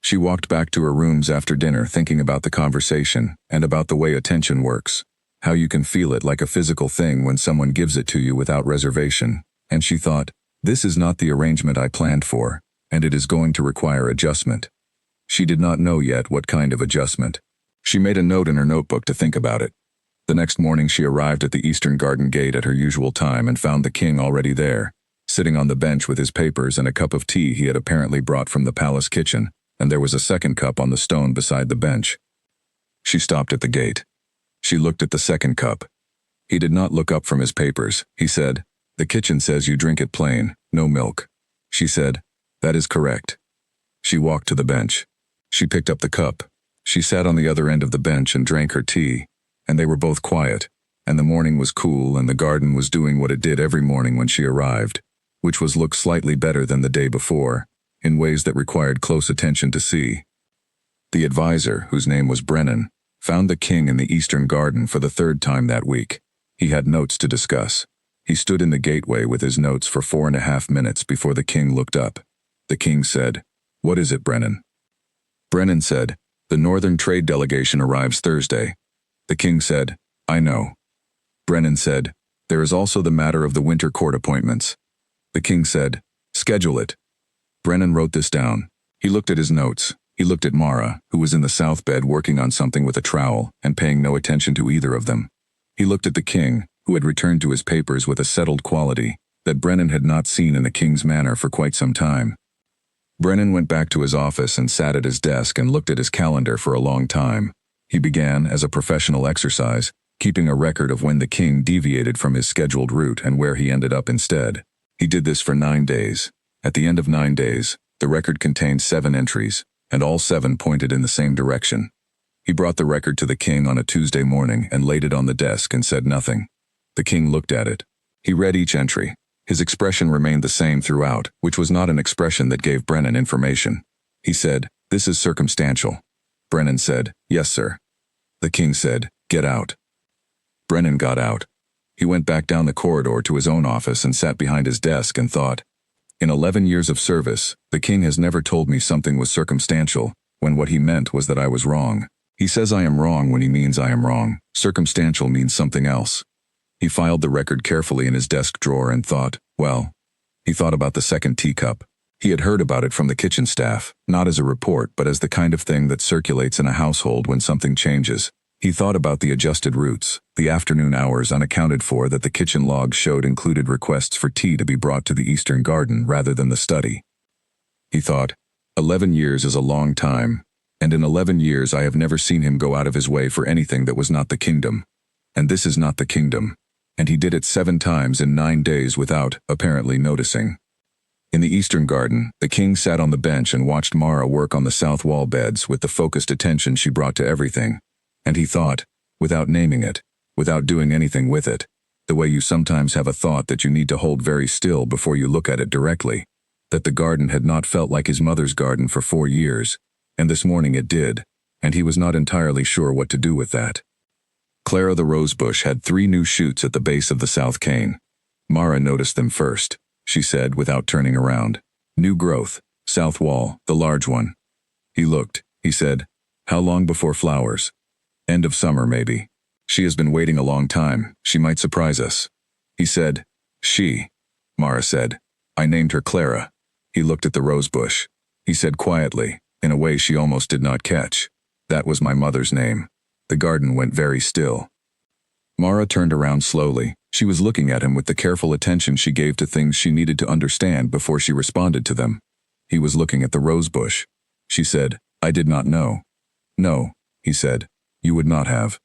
She walked back to her rooms after dinner thinking about the conversation and about the way attention works, how you can feel it like a physical thing when someone gives it to you without reservation, and she thought, this is not the arrangement I planned for, and it is going to require adjustment. She did not know yet what kind of adjustment. She made a note in her notebook to think about it. The next morning she arrived at the Eastern Garden Gate at her usual time and found the king already there, sitting on the bench with his papers and a cup of tea he had apparently brought from the palace kitchen, and there was a second cup on the stone beside the bench. She stopped at the gate. She looked at the second cup. He did not look up from his papers. He said, "The kitchen says you drink it plain, no milk." She said, "That is correct." She walked to the bench. She picked up the cup. She sat on the other end of the bench and drank her tea, and they were both quiet, and the morning was cool and the garden was doing what it did every morning when she arrived, which was look slightly better than the day before, in ways that required close attention to see. The advisor, whose name was Brennan, found the king in the Eastern Garden for the third time that week. He had notes to discuss. He stood in the gateway with his notes for 4.5 minutes before the king looked up. The king said, "What is it, Brennan?" Brennan said, "The Northern Trade Delegation arrives Thursday." The king said, "I know." Brennan said, "There is also the matter of the winter court appointments." The king said, "Schedule it." Brennan wrote this down. He looked at his notes. He looked at Mara, who was in the south bed working on something with a trowel and paying no attention to either of them. He looked at the king, who had returned to his papers with a settled quality that Brennan had not seen in the king's manner for quite some time. Brennan went back to his office and sat at his desk and looked at his calendar for a long time. He began, as a professional exercise, keeping a record of when the king deviated from his scheduled route and where he ended up instead. He did this for 9 days. At the end of 9 days, the record contained 7 entries, and all 7 pointed in the same direction. He brought the record to the king on a Tuesday morning and laid it on the desk and said nothing. The king looked at it. He read each entry. His expression remained the same throughout, which was not an expression that gave Brennan information. He said, "This is circumstantial." Brennan said, "Yes, sir." The king said, "Get out." Brennan got out. He went back down the corridor to his own office and sat behind his desk and thought, in 11 years of service, the king has never told me something was circumstantial, when what he meant was that I was wrong. He says I am wrong when he means I am wrong. Circumstantial means something else. He filed the record carefully in his desk drawer and thought, well, he thought about the second teacup. He had heard about it from the kitchen staff, not as a report but as the kind of thing that circulates in a household when something changes. He thought about the adjusted routes, the afternoon hours unaccounted for that the kitchen logs showed included requests for tea to be brought to the Eastern Garden rather than the study. He thought, 11 years is a long time, and in 11 years I have never seen him go out of his way for anything that was not the kingdom. And this is not the kingdom. And he did it 7 times in 9 days without, apparently, noticing. In the Eastern Garden, the king sat on the bench and watched Mara work on the south wall beds with the focused attention she brought to everything. And he thought, without naming it, without doing anything with it, the way you sometimes have a thought that you need to hold very still before you look at it directly, that the garden had not felt like his mother's garden for 4 years, and this morning it did, and he was not entirely sure what to do with that. Clara the rosebush had 3 new shoots at the base of the south cane. Mara noticed them first. She said, without turning around. New growth, south wall, the large one. He looked. He said, "How long before flowers?" "End of summer, maybe." "She has been waiting a long time. She might surprise us." He said, "She." Mara said, "I named her Clara." He looked at the rosebush. He said quietly, in a way she almost did not catch, "That was my mother's name." The garden went very still. Mara turned around slowly. She was looking at him with the careful attention she gave to things she needed to understand before she responded to them. He was looking at the rosebush. She said, "I did not know." "No," he said, "you would not have."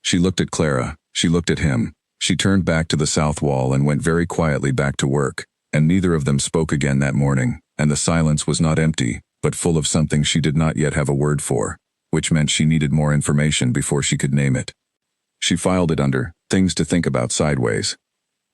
She looked at Clara. She looked at him. She turned back to the south wall and went very quietly back to work, and neither of them spoke again that morning, and the silence was not empty, but full of something she did not yet have a word for. which meant she needed more information before she could name it. She filed it under Things to Think About Sideways.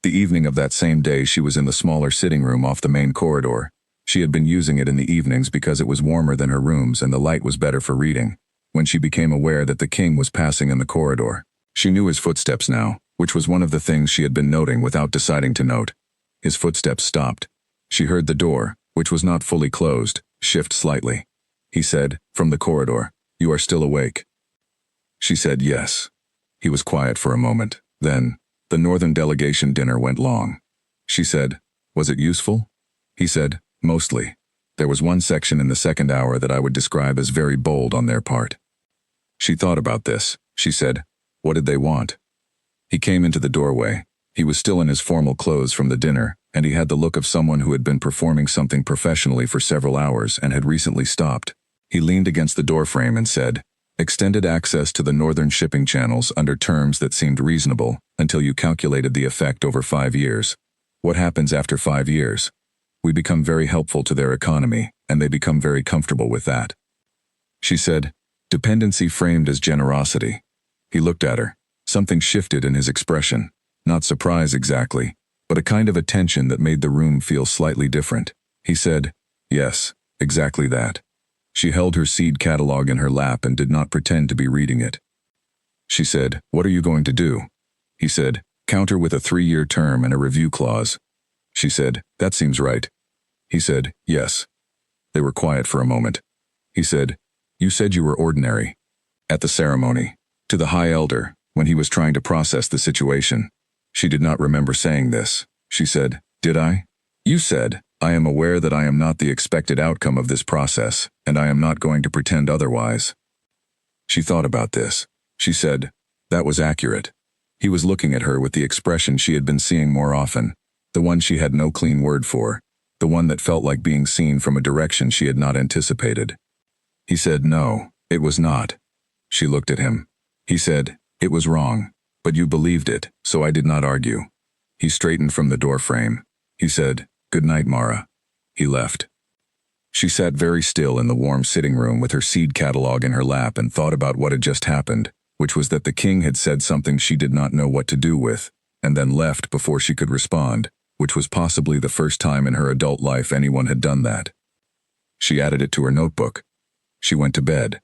The evening of that same day, she was in the smaller sitting room off the main corridor. She had been using it in the evenings because it was warmer than her rooms and the light was better for reading, when she became aware that the king was passing in the corridor. She knew his footsteps now, which was one of the things she had been noting without deciding to note. His footsteps stopped. She heard the door, which was not fully closed, shift slightly. He said, from the corridor, "You are still awake?" She said yes. He was quiet for a moment. Then, the Northern delegation dinner went long. She said, "Was it useful?" He said, "Mostly. There was one section in the second hour that I would describe as very bold on their part." She thought about this. She said, "What did they want?" He came into the doorway. He was still in his formal clothes from the dinner, and he had the look of someone who had been performing something professionally for several hours and had recently stopped. He leaned against the doorframe and said, "Extended access to the Northern shipping channels under terms that seemed reasonable until you calculated the effect over 5 years. What happens after 5 years? We become very helpful to their economy, and they become very comfortable with that." She said, "Dependency framed as generosity." He looked at her. Something shifted in his expression. Not surprise exactly, but a kind of attention that made the room feel slightly different. He said, "Yes, exactly that." She held her seed catalog in her lap and did not pretend to be reading it. She said, "What are you going to do?" He said, "Counter with a 3-year term and a review clause." She said, "That seems right." He said, "Yes." They were quiet for a moment. He said, "You said you were ordinary." At the ceremony, to the High Elder, when he was trying to process the situation. She did not remember saying this. She said, "Did I?" "You said, 'I am aware that I am not the expected outcome of this process, and I am not going to pretend otherwise.'" She thought about this. She said, "That was accurate." He was looking at her with the expression she had been seeing more often, the one she had no clean word for, the one that felt like being seen from a direction she had not anticipated. He said, "No, it was not." She looked at him. He said, "It was wrong, but you believed it, so I did not argue." He straightened from the doorframe. He said, "Good night, Mara." He left. She sat very still in the warm sitting room with her seed catalog in her lap and thought about what had just happened, which was that the king had said something she did not know what to do with, and then left before she could respond, which was possibly the first time in her adult life anyone had done that. She added it to her notebook. She went to bed.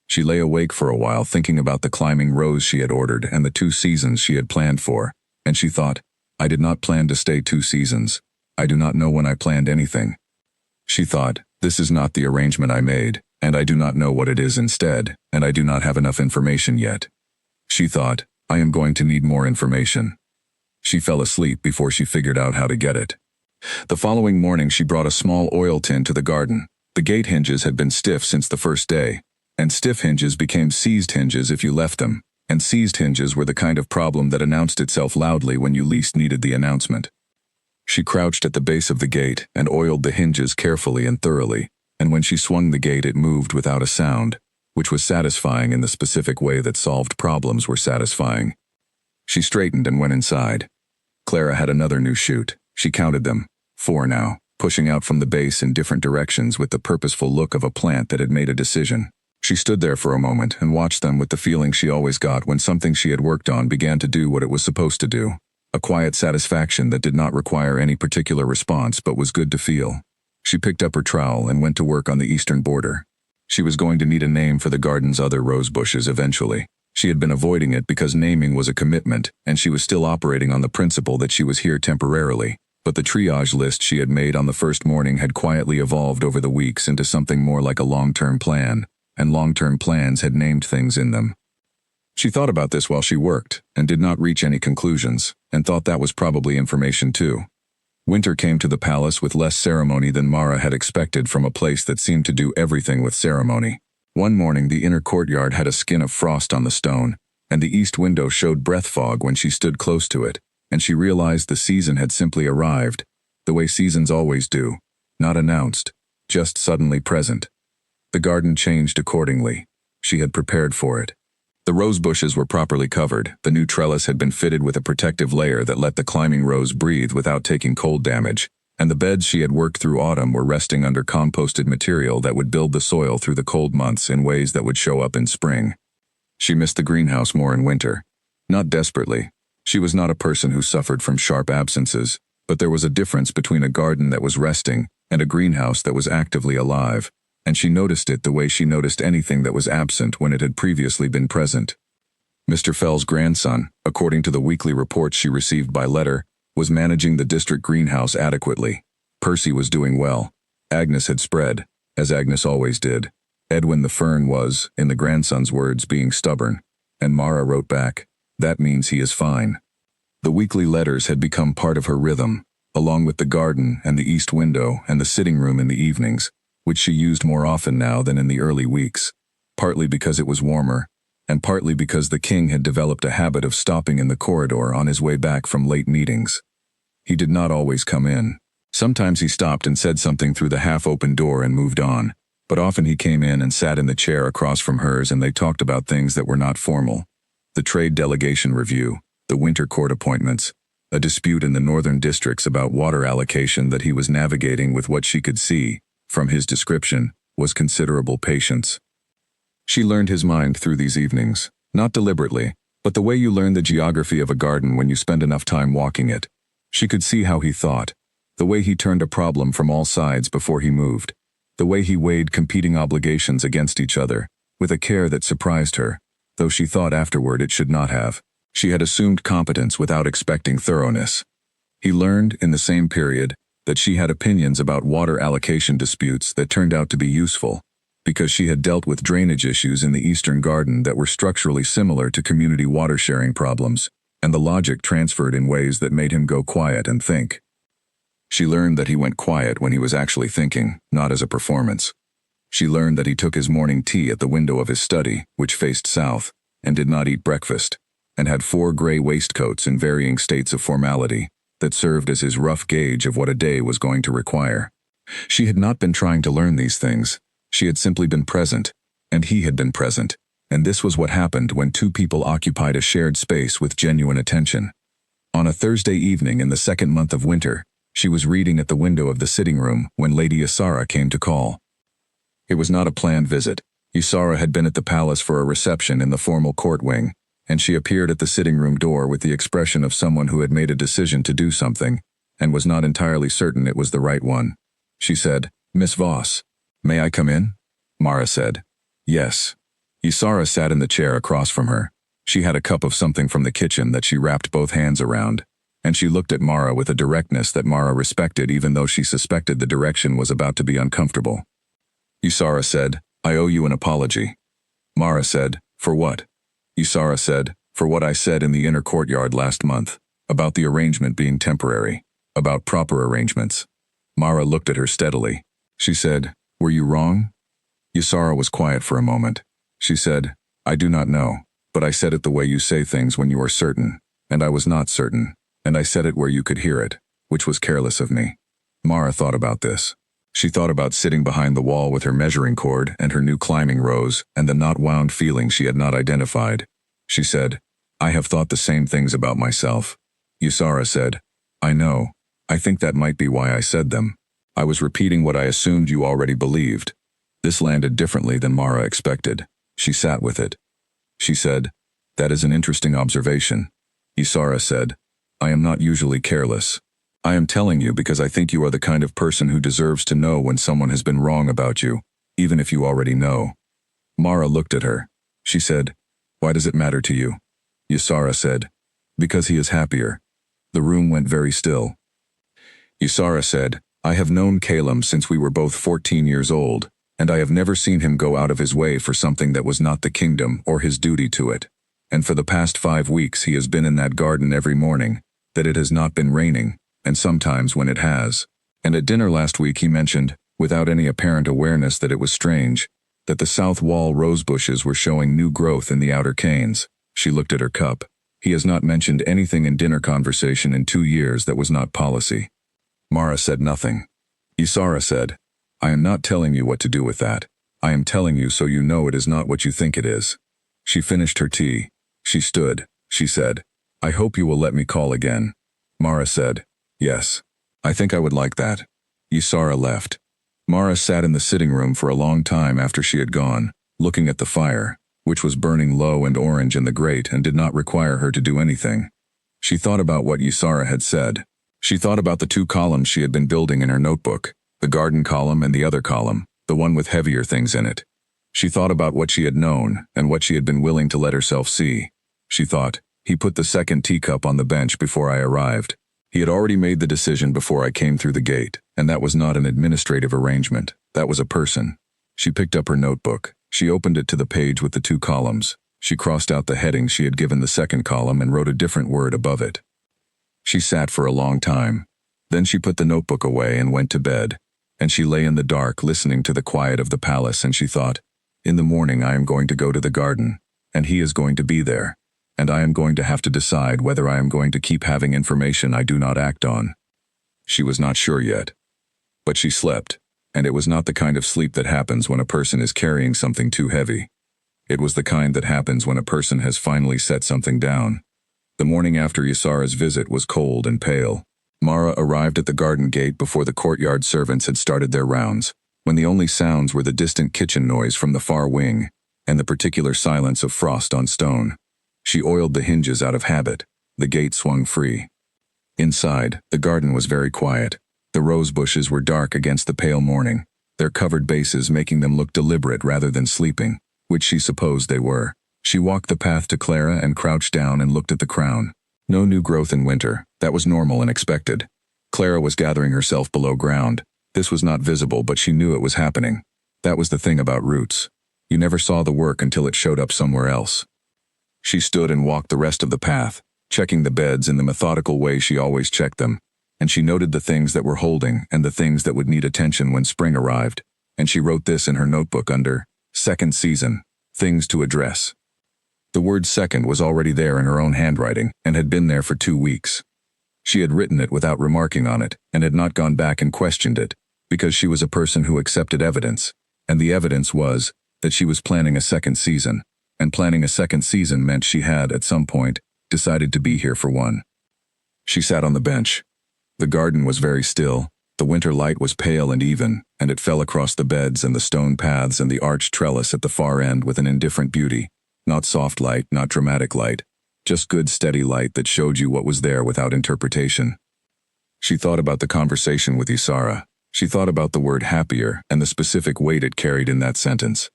She lay awake for a while thinking about the climbing rose she had ordered and the 2 seasons she had planned for, and she thought, "I did not plan to stay 2 seasons. I do not know when I planned anything." She thought, "This is not the arrangement I made, and I do not know what it is instead, and I do not have enough information yet." She thought, "I am going to need more information." She fell asleep before she figured out how to get it. The following morning she brought a small oil tin to the garden. The gate hinges had been stiff since the first day, and stiff hinges became seized hinges if you left them, and seized hinges were the kind of problem that announced itself loudly when you least needed the announcement. She crouched at the base of the gate and oiled the hinges carefully and thoroughly, and when she swung the gate it moved without a sound, which was satisfying in the specific way that solved problems were satisfying. She straightened and went inside. Clara had another new chute. She counted them, 4 now, pushing out from the base in different directions with the purposeful look of a plant that had made a decision. She stood there for a moment and watched them with the feeling she always got when something she had worked on began to do what it was supposed to do. A quiet satisfaction that did not require any particular response but was good to feel. She picked up her trowel and went to work on the eastern border. She was going to need a name for the garden's other rose bushes eventually. She had been avoiding it because naming was a commitment, and she was still operating on the principle that she was here temporarily. But the triage list she had made on the first morning had quietly evolved over the weeks into something more like a long-term plan, and long-term plans had named things in them. She thought about this while she worked, and did not reach any conclusions, and thought that was probably information too. Winter came to the palace with less ceremony than Mara had expected from a place that seemed to do everything with ceremony. One morning the inner courtyard had a skin of frost on the stone, and the east window showed breath fog when she stood close to it, and she realized the season had simply arrived, the way seasons always do, not announced, just suddenly present. The garden changed accordingly. She had prepared for it. The rose bushes were properly covered. The new trellis had been fitted with a protective layer that let the climbing rose breathe without taking cold damage, and the beds she had worked through autumn were resting under composted material that would build the soil through the cold months in ways that would show up in spring. She missed the greenhouse more in winter. Not desperately. She was not a person who suffered from sharp absences, but there was a difference between a garden that was resting and a greenhouse that was actively alive, and she noticed it the way she noticed anything that was absent when it had previously been present. Mr. Fell's grandson, according to the weekly reports she received by letter, was managing the district greenhouse adequately. Percy was doing well. Agnes had spread, as Agnes always did. Edwin the fern was, in the grandson's words, being stubborn. And Mara wrote back, "That means he is fine." The weekly letters had become part of her rhythm, along with the garden and the east window and the sitting room in the evenings, which she used more often now than in the early weeks, partly because it was warmer, and partly because the king had developed a habit of stopping in the corridor on his way back from late meetings. He did not always come in. Sometimes he stopped and said something through the half-open door and moved on, but often he came in and sat in the chair across from hers and they talked about things that were not formal. The trade delegation review, the winter court appointments, a dispute in the northern districts about water allocation that he was navigating with what she could see, from his description, was considerable patience. She learned his mind through these evenings, not deliberately, but the way you learn the geography of a garden when you spend enough time walking it. She could see how he thought, the way he turned a problem from all sides before he moved, the way he weighed competing obligations against each other, with a care that surprised her, though she thought afterward it should not have. She had assumed competence without expecting thoroughness. He learned, in the same period, that she had opinions about water allocation disputes that turned out to be useful, because she had dealt with drainage issues in the Eastern Garden that were structurally similar to community water sharing problems, and the logic transferred in ways that made him go quiet and think. She learned that he went quiet when he was actually thinking, not as a performance. She learned that he took his morning tea at the window of his study, which faced south, and did not eat breakfast, and had 4 gray waistcoats in varying states of formality that served as his rough gauge of what a day was going to require. She had not been trying to learn these things. She had simply been present, and he had been present, and this was what happened when two people occupied a shared space with genuine attention. On a Thursday evening in the second month of winter, she was reading at the window of the sitting room when Lady Isara came to call. It was not a planned visit. Isara had been at the palace for a reception in the formal court wing, and she appeared at the sitting room door with the expression of someone who had made a decision to do something, and was not entirely certain it was the right one. She said, "Miss Voss, may I come in?" Mara said, "Yes." Isara sat in the chair across from her. She had a cup of something from the kitchen that she wrapped both hands around, and she looked at Mara with a directness that Mara respected even though she suspected the direction was about to be uncomfortable. Isara said, "I owe you an apology." Mara said, "For what?" Isara said, "For what I said in the inner courtyard last month, about the arrangement being temporary, about proper arrangements." Mara looked at her steadily. She said, "Were you wrong?" Isara was quiet for a moment. She said, "I do not know, but I said it the way you say things when you are certain, and I was not certain, and I said it where you could hear it, which was careless of me." Mara thought about this. She thought about sitting behind the wall with her measuring cord and her new climbing rose and the not-wound feeling she had not identified. She said, "I have thought the same things about myself." Isara said, "I know. I think that might be why I said them. I was repeating what I assumed you already believed." This landed differently than Mara expected. She sat with it. She said, "That is an interesting observation." Isara said, "I am not usually careless. I am telling you because I think you are the kind of person who deserves to know when someone has been wrong about you, even if you already know." Mara looked at her. She said, "Why does it matter to you?" Isara said, "Because he is happier." The room went very still. Isara said, "I have known Calum since we were both 14 years old, and I have never seen him go out of his way for something that was not the kingdom or his duty to it. And for the past 5 weeks he has been in that garden every morning, that it has not been raining, and sometimes when it has. And at dinner last week he mentioned, without any apparent awareness that it was strange, that the south wall rose bushes were showing new growth in the outer canes." She looked at her cup. "He has not mentioned anything in dinner conversation in 2 years that was not policy." Mara said nothing. Isara said, "I am not telling you what to do with that. I am telling you so you know it is not what you think it is." She finished her tea. She stood. She said, "I hope you will let me call again." Mara said, "Yes. I think I would like that. Ysara left. Mara sat in the sitting room for a long time after she had gone, looking at the fire, which was burning low and orange in the grate and did not require her to do anything. She thought about what Ysara had said. She thought about the 2 columns she had been building in her notebook, the garden column and the other column, the one with heavier things in it. She thought about what she had known and what she had been willing to let herself see. She thought, he put the second teacup on the bench before I arrived. He had already made the decision before I came through the gate, and that was not an administrative arrangement. That was a person. She picked up her notebook. She opened it to the page with the 2 columns. She crossed out the heading she had given the second column and wrote a different word above it. She sat for a long time. Then she put the notebook away and went to bed, and she lay in the dark listening to the quiet of the palace, and she thought, in the morning I am going to go to the garden, and he is going to be there, and I am going to have to decide whether I am going to keep having information I do not act on. She was not sure yet. But she slept, and it was not the kind of sleep that happens when a person is carrying something too heavy. It was the kind that happens when a person has finally set something down. The morning after Ysara's visit was cold and pale. Mara arrived at the garden gate before the courtyard servants had started their rounds, when the only sounds were the distant kitchen noise from the far wing, and the particular silence of frost on stone. She oiled the hinges out of habit. The gate swung free. Inside, the garden was very quiet. The rose bushes were dark against the pale morning, their covered bases making them look deliberate rather than sleeping, which she supposed they were. She walked the path to Clara and crouched down and looked at the crown. No new growth in winter. That was normal and expected. Clara was gathering herself below ground. This was not visible, but she knew it was happening. That was the thing about roots. You never saw the work until it showed up somewhere else. She stood and walked the rest of the path, checking the beds in the methodical way she always checked them, and she noted the things that were holding and the things that would need attention when spring arrived, and she wrote this in her notebook under Second Season, Things to Address. The word second was already there in her own handwriting and had been there for 2 weeks. She had written it without remarking on it and had not gone back and questioned it, because she was a person who accepted evidence, and the evidence was that she was planning a second season. And planning a second season meant she had, at some point, decided to be here for one. She sat on the bench. The garden was very still. The winter light was pale and even, and it fell across the beds and the stone paths and the arched trellis at the far end with an indifferent beauty. Not soft light, not dramatic light, just good steady light that showed you what was there without interpretation. She thought about the conversation with Ysara. She thought about the word happier and the specific weight it carried in that sentence.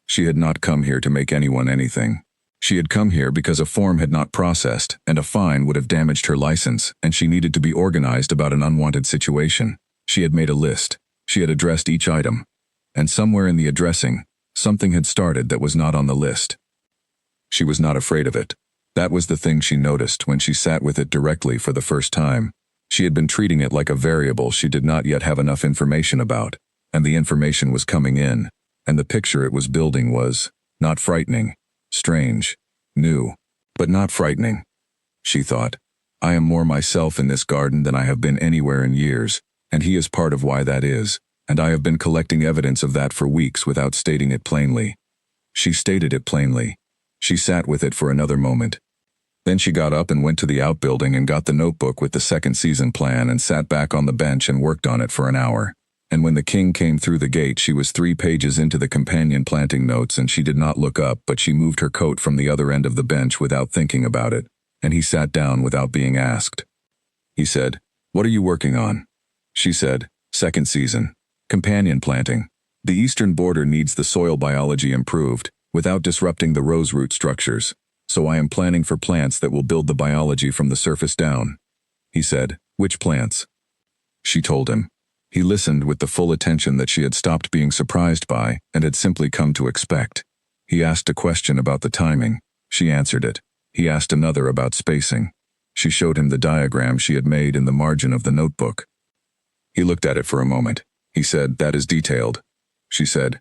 She had not come here to make anyone anything. She had come here because a form had not processed, and a fine would have damaged her license, and she needed to be organized about an unwanted situation. She had made a list. She had addressed each item. And somewhere in the addressing, something had started that was not on the list. She was not afraid of it. That was the thing she noticed when she sat with it directly for the first time. She had been treating it like a variable she did not yet have enough information about, and the information was coming in. And the picture it was building was not frightening, strange, new, but not frightening. She thought, I am more myself in this garden than I have been anywhere in years, and he is part of why that is, and I have been collecting evidence of that for weeks without stating it plainly. She stated it plainly. She sat with it for another moment. Then she got up and went to the outbuilding and got the notebook with the second season plan and sat back on the bench and worked on it for an hour. And when the king came through the gate, she was 3 pages into the companion planting notes, and she did not look up, but she moved her coat from the other end of the bench without thinking about it, and he sat down without being asked. He said, What are you working on? She said, Second season. Companion planting. The eastern border needs the soil biology improved, without disrupting the rose root structures, so I am planning for plants that will build the biology from the surface down. He said, Which plants? She told him. He listened with the full attention that she had stopped being surprised by and had simply come to expect. He asked a question about the timing. She answered it. He asked another about spacing. She showed him the diagram she had made in the margin of the notebook. He looked at it for a moment. He said, That is detailed. She said,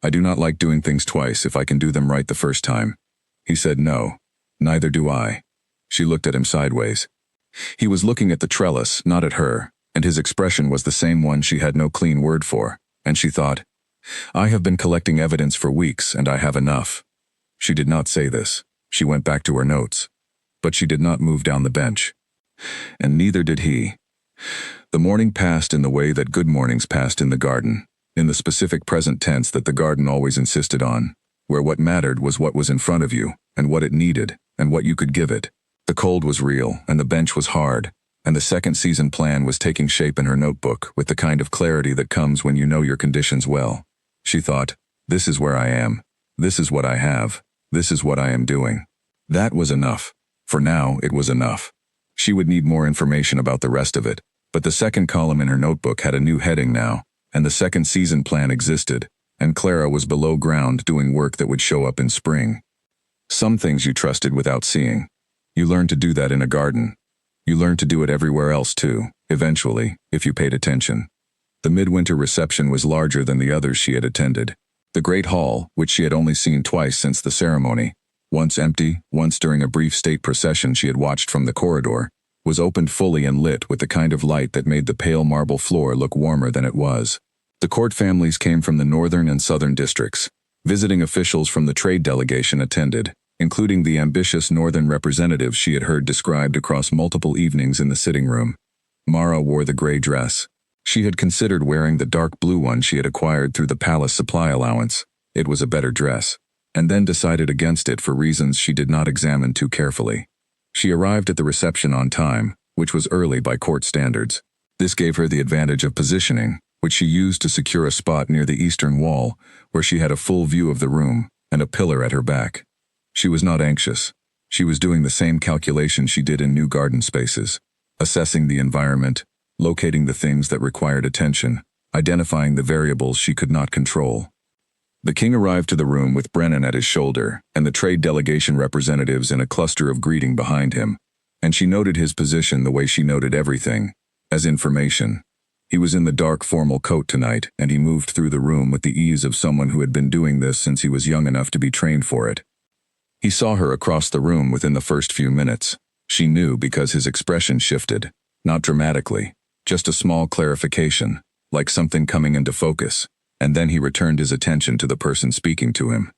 I do not like doing things twice if I can do them right the first time. He said, No, neither do I. She looked at him sideways. He was looking at the trellis, not at her, and his expression was the same one she had no clean word for, and she thought, I have been collecting evidence for weeks, and I have enough. She did not say this. She went back to her notes. But she did not move down the bench. And neither did he. The morning passed in the way that good mornings passed in the garden, in the specific present tense that the garden always insisted on, where what mattered was what was in front of you, and what it needed, and what you could give it. The cold was real, and the bench was hard, and the second season plan was taking shape in her notebook with the kind of clarity that comes when you know your conditions well. She thought, this is where I am. This is what I have. This is what I am doing. That was enough. For now, it was enough. She would need more information about the rest of it, but the second column in her notebook had a new heading now, and the second season plan existed, and Clara was below ground doing work that would show up in spring. Some things you trusted without seeing. You learned to do that in a garden. You learned to do it everywhere else too, eventually, if you paid attention. The midwinter reception was larger than the others she had attended. The great hall, which she had only seen twice since the ceremony, once empty, once during a brief state procession she had watched from the corridor, was opened fully and lit with the kind of light that made the pale marble floor look warmer than it was. The court families came from the northern and southern districts. Visiting officials from the trade delegation attended, including the ambitious northern representatives she had heard described across multiple evenings in the sitting room. Mara wore the gray dress. She had considered wearing the dark blue one she had acquired through the palace supply allowance. It was a better dress, and then decided against it for reasons she did not examine too carefully. She arrived at the reception on time, which was early by court standards. This gave her the advantage of positioning, which she used to secure a spot near the eastern wall, where she had a full view of the room and a pillar at her back. She was not anxious. She was doing the same calculation she did in new garden spaces, assessing the environment, locating the things that required attention, identifying the variables she could not control. The king arrived to the room with Brennan at his shoulder and the trade delegation representatives in a cluster of greeting behind him, and she noted his position the way she noted everything, as information. He was in the dark formal coat tonight, and he moved through the room with the ease of someone who had been doing this since he was young enough to be trained for it. He saw her across the room within the first few minutes. She knew because his expression shifted, not dramatically, just a small clarification, like something coming into focus, and then he returned his attention to the person speaking to him.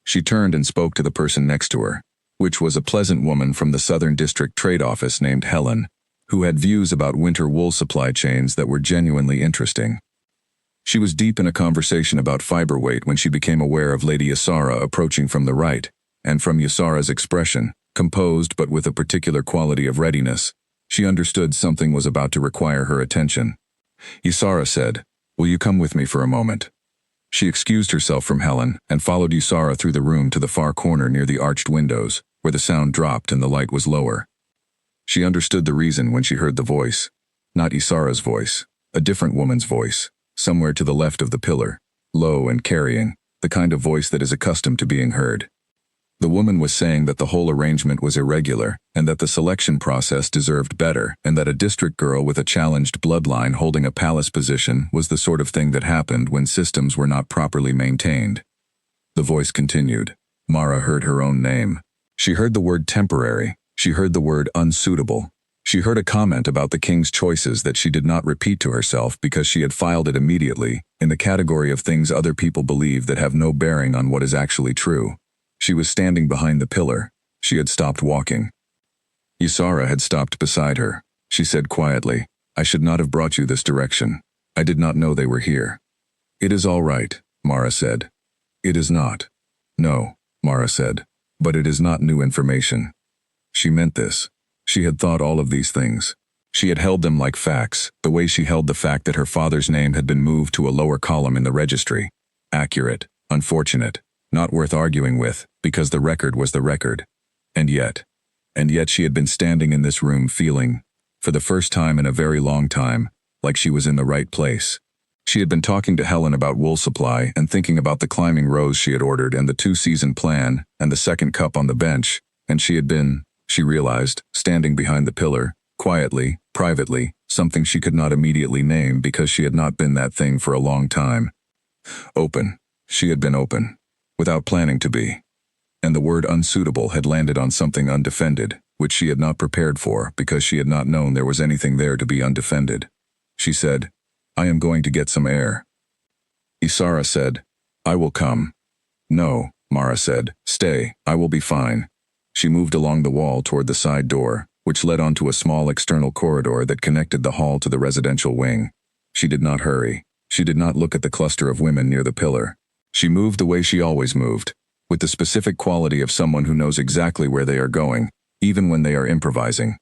She turned and spoke to the person next to her, which was a pleasant woman from the Southern District Trade Office named Helen, who had views about winter wool supply chains that were genuinely interesting. She was deep in a conversation about fiber weight when she became aware of Lady Ysara approaching from the right, and from Ysara's expression, composed but with a particular quality of readiness, she understood something was about to require her attention. Ysara said, "Will you come with me for a moment?" She excused herself from Helen and followed Ysara through the room to the far corner near the arched windows, where the sound dropped and the light was lower. She understood the reason when she heard the voice. Not Ysara's voice, a different woman's voice, somewhere to the left of the pillar, low and carrying, the kind of voice that is accustomed to being heard. The woman was saying that the whole arrangement was irregular, and that the selection process deserved better, and that a district girl with a challenged bloodline holding a palace position was the sort of thing that happened when systems were not properly maintained. The voice continued. Mara heard her own name. She heard the word temporary. She heard the word unsuitable. She heard a comment about the king's choices that she did not repeat to herself because she had filed it immediately, in the category of things other people believe that have no bearing on what is actually true. She was standing behind the pillar. She had stopped walking. Ysara had stopped beside her. She said quietly, "I should not have brought you this direction. I did not know they were here." "It is all right," Mara said. "It is not." "No," Mara said. "But it is not new information." She meant this. She had thought all of these things. She had held them like facts, the way she held the fact that her father's name had been moved to a lower column in the registry. Accurate, unfortunate, not worth arguing with, because the record was the record. And yet she had been standing in this room feeling, for the first time in a very long time, like she was in the right place. She had been talking to Helen about wool supply and thinking about the climbing rows she had ordered and the two-season plan and the second cup on the bench, and she had been, she realized, standing behind the pillar, quietly, privately, something she could not immediately name because she had not been that thing for a long time. Open. She had been open. Without planning to be. And the word unsuitable had landed on something undefended, which she had not prepared for because she had not known there was anything there to be undefended. She said, "I am going to get some air." Ysara said, "I will come." "No," Mara said, "stay, I will be fine." She moved along the wall toward the side door, which led onto a small external corridor that connected the hall to the residential wing. She did not hurry. She did not look at the cluster of women near the pillar. She moved the way she always moved, with the specific quality of someone who knows exactly where they are going, even when they are improvising.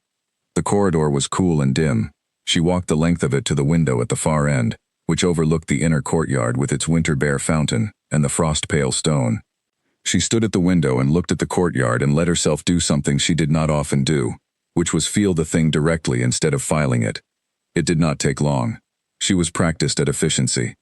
The corridor was cool and dim. She walked the length of it to the window at the far end, which overlooked the inner courtyard with its winter bare fountain and the frost-pale stone. She stood at the window and looked at the courtyard and let herself do something she did not often do, which was feel the thing directly instead of filing it. It did not take long. She was practiced at efficiency.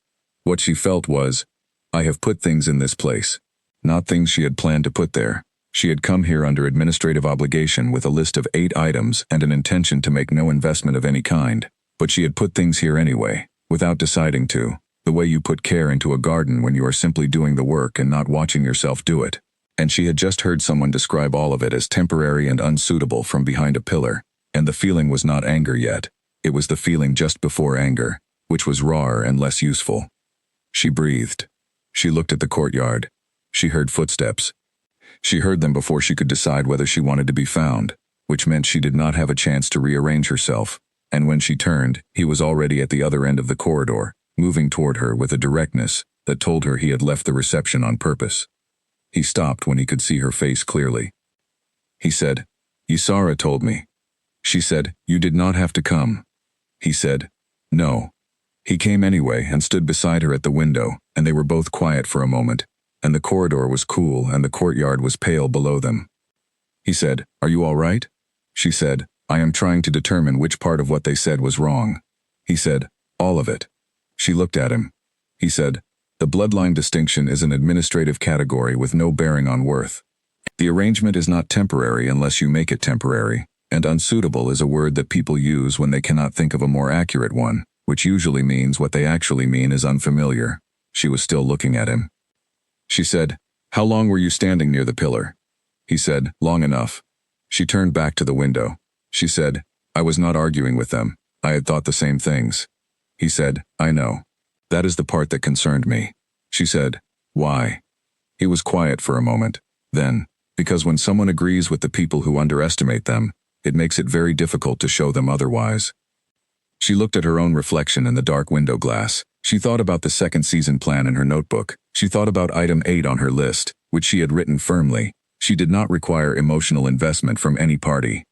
What she felt was, I have put things in this place. Not things she had planned to put there. She had come here under administrative obligation with a list of 8 items and an intention to make no investment of any kind, but she had put things here anyway, without deciding to, the way you put care into a garden when you are simply doing the work and not watching yourself do it. And she had just heard someone describe all of it as temporary and unsuitable from behind a pillar, and the feeling was not anger yet. It was the feeling just before anger, which was rawer and less useful. She breathed. She looked at the courtyard. She heard footsteps. She heard them before she could decide whether she wanted to be found, which meant she did not have a chance to rearrange herself, and when she turned, he was already at the other end of the corridor, moving toward her with a directness that told her he had left the reception on purpose. He stopped when he could see her face clearly. He said, Ysara told me. She said, you did not have to come. He said, no. He came anyway and stood beside her at the window, and they were both quiet for a moment, and the corridor was cool and the courtyard was pale below them. He said, are you all right? She said, I am trying to determine which part of what they said was wrong. He said, all of it. She looked at him. He said, the bloodline distinction is an administrative category with no bearing on worth. The arrangement is not temporary unless you make it temporary, and unsuitable is a word that people use when they cannot think of a more accurate one, which usually means what they actually mean is unfamiliar. She was still looking at him. She said, how long were you standing near the pillar? He said, long enough. She turned back to the window. She said, I was not arguing with them. I had thought the same things. He said, I know. That is the part that concerned me. She said, why? He was quiet for a moment. Then, because when someone agrees with the people who underestimate them, it makes it very difficult to show them otherwise. She looked at her own reflection in the dark window glass. She thought about the second season plan in her notebook. She thought about item 8 on her list, which she had written firmly. She did not require emotional investment from any party.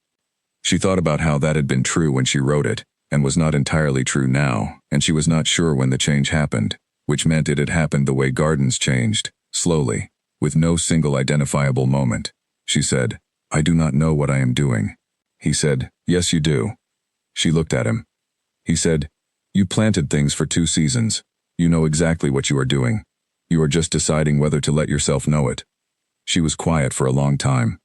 She thought about how that had been true when she wrote it, and was not entirely true now, and she was not sure when the change happened, which meant it had happened the way gardens changed, slowly, with no single identifiable moment. She said, I do not know what I am doing. He said, yes you do. She looked at him. He said, you planted things for 2 seasons. You know exactly what you are doing. You are just deciding whether to let yourself know it. She was quiet for a long time.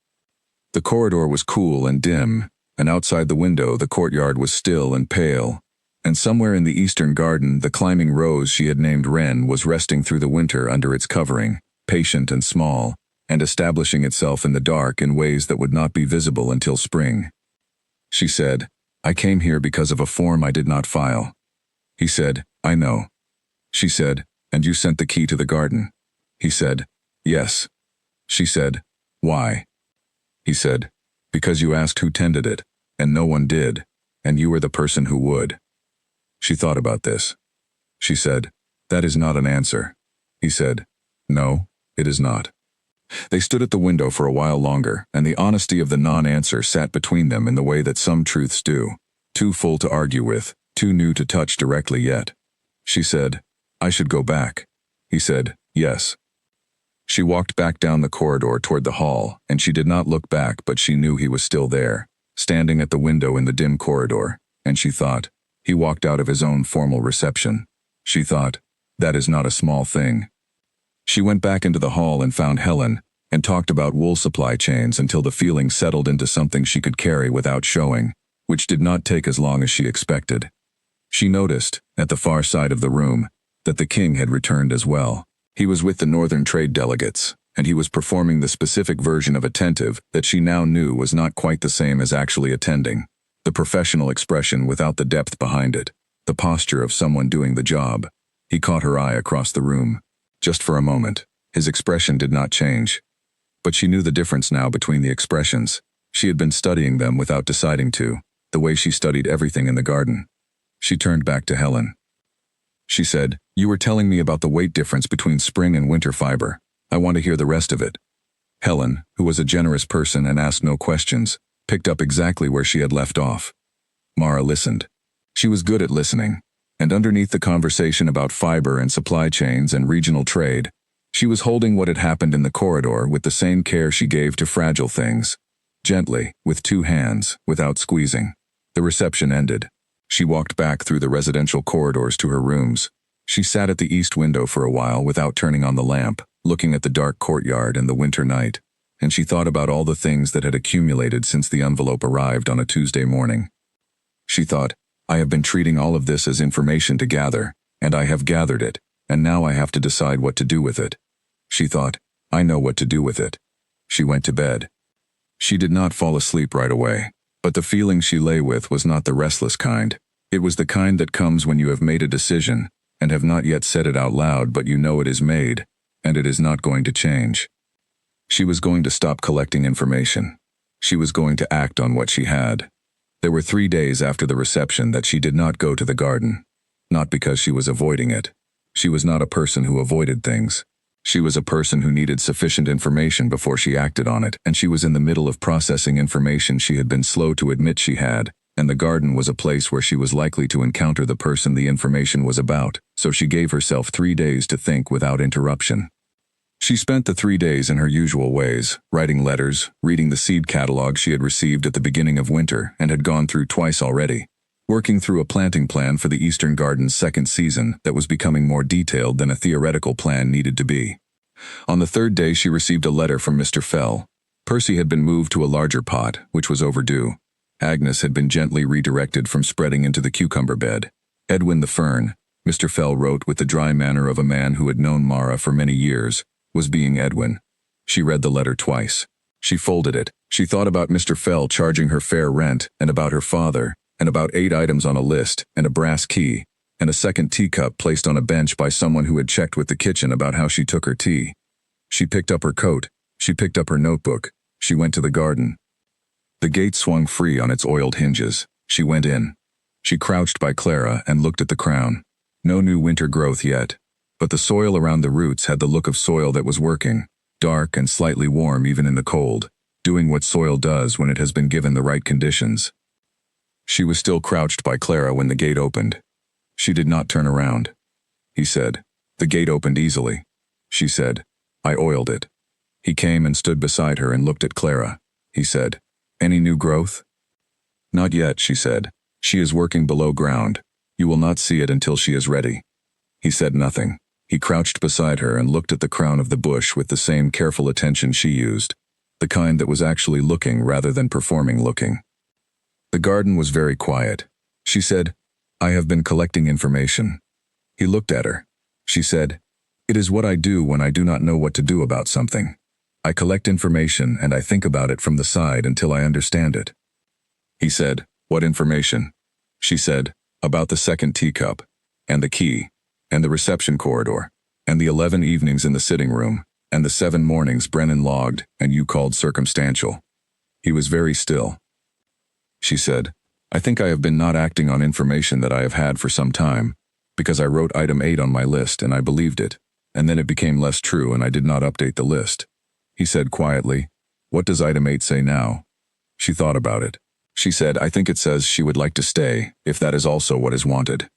The corridor was cool and dim, and outside the window the courtyard was still and pale, and somewhere in the eastern garden the climbing rose she had named Wren was resting through the winter under its covering, patient and small, and establishing itself in the dark in ways that would not be visible until spring. She said, I came here because of a form I did not file. He said, I know. She said, and you sent the key to the garden. He said, yes. She said, why? He said, because you asked who tended it, and no one did, and you were the person who would. She thought about this. She said, that is not an answer. He said, no, it is not. They stood at the window for a while longer, and the honesty of the non-answer sat between them in the way that some truths do, too full to argue with, too new to touch directly yet. She said, I should go back. He said, yes. She walked back down the corridor toward the hall, and she did not look back, but she knew he was still there, standing at the window in the dim corridor, and she thought, he walked out of his own formal reception. She thought, that is not a small thing. She went back into the hall and found Helen, and talked about wool supply chains until the feeling settled into something she could carry without showing, which did not take as long as she expected. She noticed, at the far side of the room, that the king had returned as well. He was with the Northern trade delegates, and he was performing the specific version of attentive that she now knew was not quite the same as actually attending. The professional expression without the depth behind it, the posture of someone doing the job. He caught her eye across the room. Just for a moment, his expression did not change. But she knew the difference now between the expressions. She had been studying them without deciding to, the way she studied everything in the garden. She turned back to Helen. She said, "You were telling me about the weight difference between spring and winter fiber. I want to hear the rest of it." Helen, who was a generous person and asked no questions, picked up exactly where she had left off. Mara listened. She was good at listening, and underneath the conversation about fiber and supply chains and regional trade, she was holding what had happened in the corridor with the same care she gave to fragile things. Gently, with 2 hands, without squeezing. The reception ended. She walked back through the residential corridors to her rooms. She sat at the east window for a while without turning on the lamp, looking at the dark courtyard and the winter night, and she thought about all the things that had accumulated since the envelope arrived on a Tuesday morning. She thought, "I have been treating all of this as information to gather, and I have gathered it, and now I have to decide what to do with it." She thought, "I know what to do with it." She went to bed. She did not fall asleep right away, but the feeling she lay with was not the restless kind. It was the kind that comes when you have made a decision, and have not yet said it out loud, but you know it is made, and it is not going to change. She was going to stop collecting information. She was going to act on what she had. There were 3 days after the reception that she did not go to the garden. Not because she was avoiding it. She was not a person who avoided things. She was a person who needed sufficient information before she acted on it, and she was in the middle of processing information she had been slow to admit she had, and the garden was a place where she was likely to encounter the person the information was about, so she gave herself 3 days to think without interruption. She spent the 3 days in her usual ways, writing letters, reading the seed catalog she had received at the beginning of winter and had gone through twice already, working through a planting plan for the Eastern Garden's second season that was becoming more detailed than a theoretical plan needed to be. On the 3rd day she received a letter from Mr. Fell. Percy had been moved to a larger pot, which was overdue. Agnes had been gently redirected from spreading into the cucumber bed. Edwin the fern, Mr. Fell wrote with the dry manner of a man who had known Mara for many years, was being Edwin. She read the letter twice. She folded it. She thought about Mr. Fell charging her fair rent, and about her father, and about 8 items on a list, and a brass key, and a second teacup placed on a bench by someone who had checked with the kitchen about how she took her tea. She picked up her coat. She picked up her notebook. She went to the garden. The gate swung free on its oiled hinges. She went in. She crouched by Clara and looked at the crown. No new winter growth yet, but the soil around the roots had the look of soil that was working, dark and slightly warm even in the cold, doing what soil does when it has been given the right conditions. She was still crouched by Clara when the gate opened. She did not turn around. He said, "The gate opened easily." She said, "I oiled it." He came and stood beside her and looked at Clara. He said, "Any new growth?" "Not yet," she said. "She is working below ground. You will not see it until she is ready." He said nothing. He crouched beside her and looked at the crown of the bush with the same careful attention she used, the kind that was actually looking rather than performing looking. The garden was very quiet. She said, "I have been collecting information." He looked at her. She said, "It is what I do when I do not know what to do about something. I collect information and I think about it from the side until I understand it." He said, "What information?" She said, "About the second teacup, and the key, and the reception corridor, and the 11 evenings in the sitting room, and the 7 mornings Brennan logged and you called circumstantial." He was very still. She said, "I think I have been not acting on information that I have had for some time, because I wrote item 8 on my list and I believed it, and then it became less true and I did not update the list." He said quietly, "What does item 8 say now?" She thought about it. She said, "I think it says she would like to stay, if that is also what is wanted."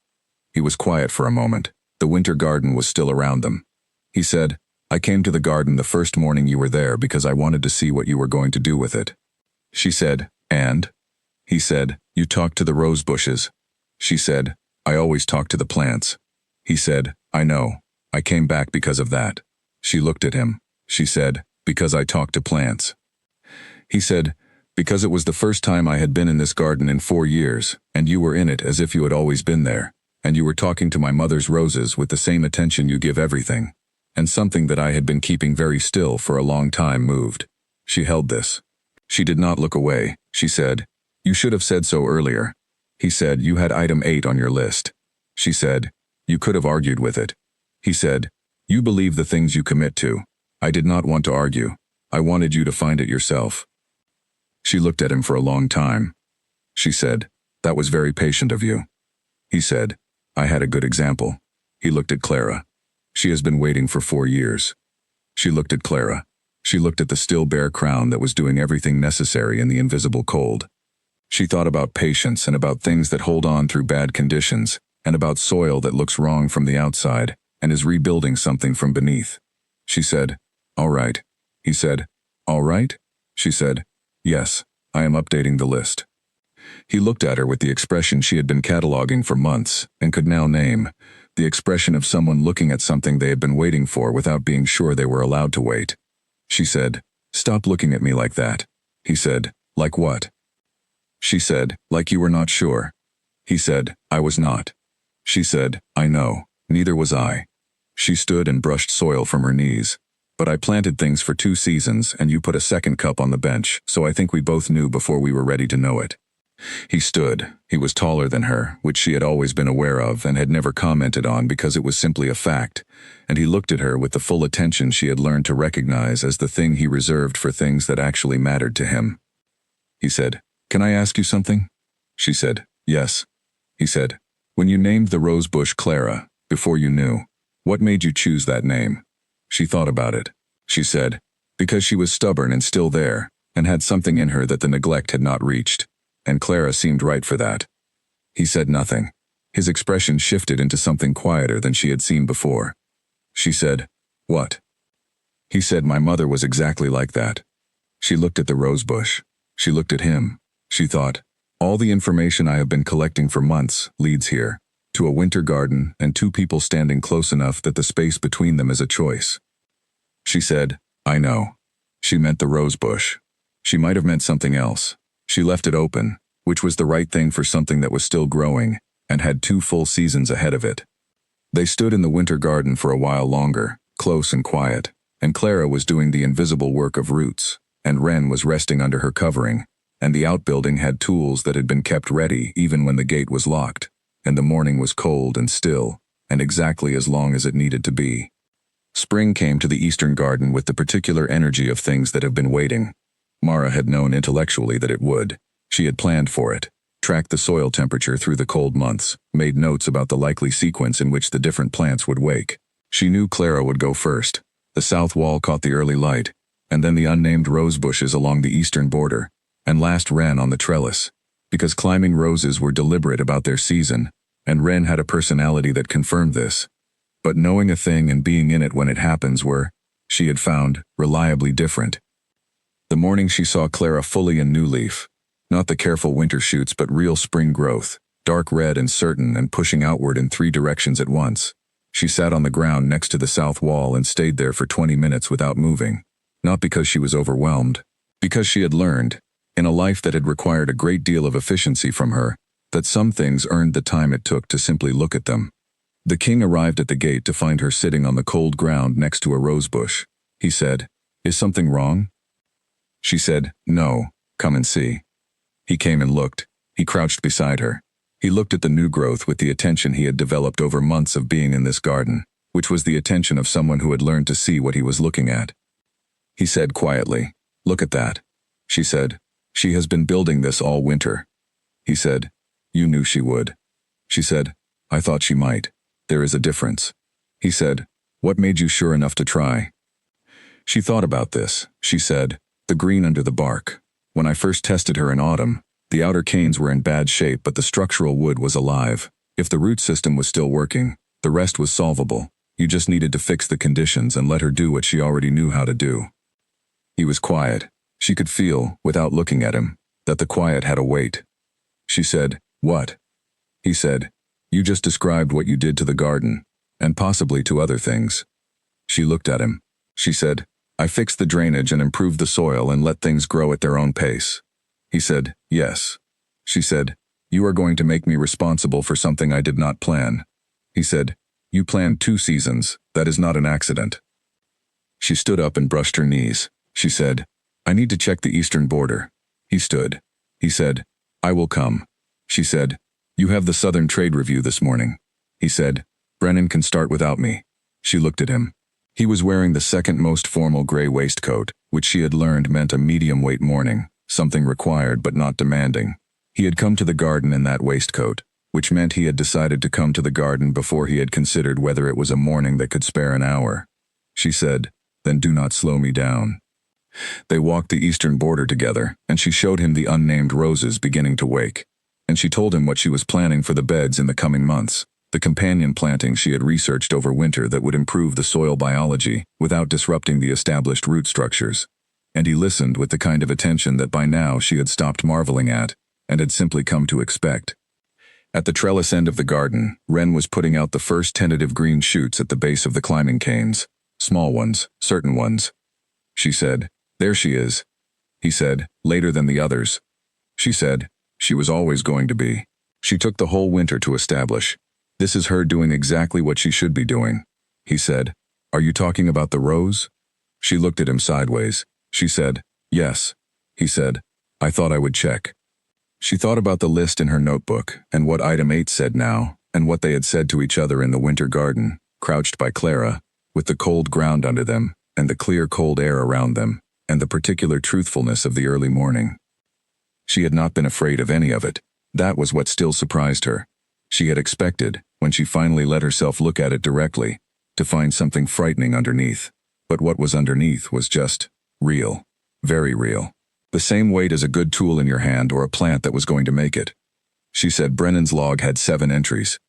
He was quiet for a moment. The winter garden was still around them. He said, "I came to the garden the first morning you were there because I wanted to see what you were going to do with it." She said, "And?" He said, "You talked to the rose bushes." She said, "I always talk to the plants." He said, "I know. I came back because of that." She looked at him. She said, "Because I talk to plants." He said, "Because it was the first time I had been in this garden in 4 years, and you were in it as if you had always been there, and you were talking to my mother's roses with the same attention you give everything, and something that I had been keeping very still for a long time moved." She held this. She did not look away. She said, "You should have said so earlier." He said, "You had item 8 on your list." She said, "You could have argued with it." He said, "You believe the things you commit to. I did not want to argue. I wanted you to find it yourself." She looked at him for a long time. She said, "That was very patient of you." He said, "I had a good example." He looked at Clara. "She has been waiting for 4 years." She looked at Clara. She looked at the still bare crown that was doing everything necessary in the invisible cold. She thought about patience and about things that hold on through bad conditions, and about soil that looks wrong from the outside and is rebuilding something from beneath. She said, "All right." He said, "All right?" She said, "Yes, I am updating the list." He looked at her with the expression she had been cataloging for months and could now name, the expression of someone looking at something they had been waiting for without being sure they were allowed to wait. She said, "Stop looking at me like that." He said, "Like what?" She said, "Like you were not sure." He said, "I was not." She said, "I know, neither was I." She stood and brushed soil from her knees. "But I planted things for 2 seasons and you put a second cup on the bench, so I think we both knew before we were ready to know it." He stood. He was taller than her, which she had always been aware of and had never commented on because it was simply a fact, and he looked at her with the full attention she had learned to recognize as the thing he reserved for things that actually mattered to him. He said, "Can I ask you something?" She said, "Yes." He said, "When you named the rosebush Clara, before you knew, what made you choose that name?" She thought about it. She said, "Because she was stubborn and still there, and had something in her that the neglect had not reached. And Clara seemed right for that." He said nothing. His expression shifted into something quieter than she had seen before. She said, "What?" He said, "My mother was exactly like that." She looked at the rosebush. She looked at him. She thought, "All the information I have been collecting for months leads here, to a winter garden and 2 people standing close enough that the space between them is a choice." She said, "I know." She meant the rosebush. She might have meant something else. She left it open, which was the right thing for something that was still growing and had 2 full seasons ahead of it. They stood in the winter garden for a while longer, close and quiet, and Clara was doing the invisible work of roots, and Wren was resting under her covering, and the outbuilding had tools that had been kept ready even when the gate was locked, and the morning was cold and still, and exactly as long as it needed to be. Spring came to the eastern garden with the particular energy of things that have been waiting. Mara had known intellectually that it would. She had planned for it, tracked the soil temperature through the cold months, made notes about the likely sequence in which the different plants would wake. She knew Clara would go first. The south wall caught the early light, and then the unnamed rose bushes along the eastern border, and last Wren on the trellis, because climbing roses were deliberate about their season, and Wren had a personality that confirmed this. But knowing a thing and being in it when it happens were, she had found, reliably different. The morning she saw Clara fully in New Leaf, not the careful winter shoots but real spring growth, dark red and certain and pushing outward in 3 directions at once. She sat on the ground next to the south wall and stayed there for 20 minutes without moving, not because she was overwhelmed, because she had learned, in a life that had required a great deal of efficiency from her, that some things earned the time it took to simply look at them. The king arrived at the gate to find her sitting on the cold ground next to a rosebush. He said, "Is something wrong?" She said, "No, come and see." He came and looked. He crouched beside her. He looked at the new growth with the attention he had developed over months of being in this garden, which was the attention of someone who had learned to see what he was looking at. He said quietly, "Look at that." She said, "She has been building this all winter." He said, "You knew she would." She said, "I thought she might. There is a difference." He said, "What made you sure enough to try?" She thought about this. She said, "The green under the bark. When I first tested her in autumn, the outer canes were in bad shape but the structural wood was alive. If the root system was still working, the rest was solvable. You just needed to fix the conditions and let her do what she already knew how to do." He was quiet. She could feel, without looking at him, that the quiet had a weight. She said, "What?" He said, "You just described what you did to the garden, and possibly to other things." She looked at him. She said, "I fixed the drainage and improved the soil and let things grow at their own pace." He said, "Yes." She said, "You are going to make me responsible for something I did not plan." He said, "You planned 2 seasons. That is not an accident." She stood up and brushed her knees. She said, "I need to check the eastern border." He stood. He said, "I will come." She said, "You have the Southern Trade Review this morning." He said, "Brennan can start without me." She looked at him. He was wearing the second most formal gray waistcoat, which she had learned meant a medium-weight morning, something required but not demanding. He had come to the garden in that waistcoat, which meant he had decided to come to the garden before he had considered whether it was a morning that could spare an hour. She said, "Then do not slow me down." They walked the eastern border together, and she showed him the unnamed roses beginning to wake. And she told him what she was planning for the beds in the coming months, the companion planting she had researched over winter that would improve the soil biology without disrupting the established root structures. And he listened with the kind of attention that by now she had stopped marveling at, and had simply come to expect. At the trellis end of the garden, Wren was putting out the first tentative green shoots at the base of the climbing canes. Small ones, certain ones. She said, "There she is." He said, "Later than the others." She said, "She was always going to be." She took the whole winter to establish. "This is her doing exactly what she should be doing." He said, "Are you talking about the rose?" She looked at him sideways. She said, "Yes." He said, "I thought I would check." She thought about the list in her notebook, and what item 8 said now, and what they had said to each other in the winter garden, crouched by Clara, with the cold ground under them, and the clear cold air around them, and the particular truthfulness of the early morning. She had not been afraid of any of it. That was what still surprised her. She had expected, when she finally let herself look at it directly, to find something frightening underneath. But what was underneath was just real. Very real. The same weight as a good tool in your hand or a plant that was going to make it. She said Brennan's log had 7 entries.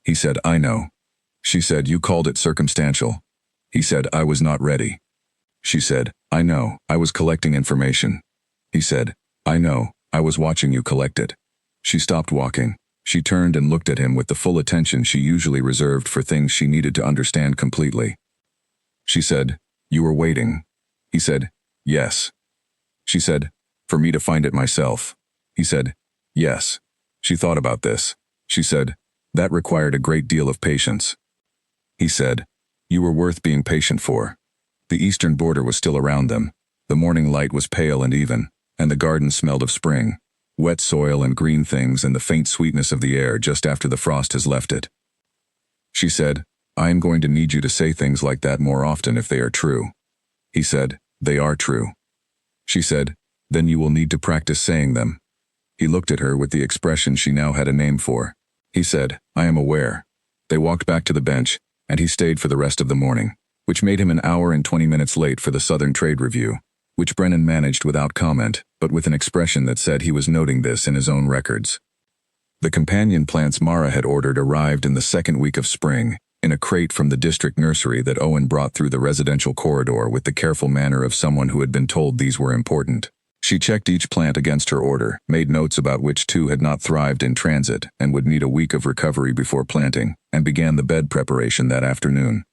He said, "I know." She said, "You called it circumstantial." He said, "I was not ready." She said, "I know, I was collecting information." He said, "I know, I was watching you collect it." She stopped walking. She turned and looked at him with the full attention she usually reserved for things she needed to understand completely. She said, "You were waiting." He said, "Yes." She said, "For me to find it myself." He said, "Yes." She thought about this. She said, "That required a great deal of patience." He said, "You were worth being patient for." The eastern border was still around them. The morning light was pale and even, and the garden smelled of spring, wet soil and green things and the faint sweetness of the air just after the frost has left it. She said, "I am going to need you to say things like that more often if they are true." He said, "They are true." She said, "Then you will need to practice saying them." He looked at her with the expression she now had a name for. He said, "I am aware." They walked back to the bench, and he stayed for the rest of the morning, which made him an hour and 20 minutes late for the Southern Trade Review, which Brennan managed without comment, but with an expression that said he was noting this in his own records. The companion plants Mara had ordered arrived in the second week of spring, in a crate from the district nursery that Owen brought through the residential corridor with the careful manner of someone who had been told these were important. She checked each plant against her order, made notes about which 2 had not thrived in transit and would need a week of recovery before planting, and began the bed preparation that afternoon.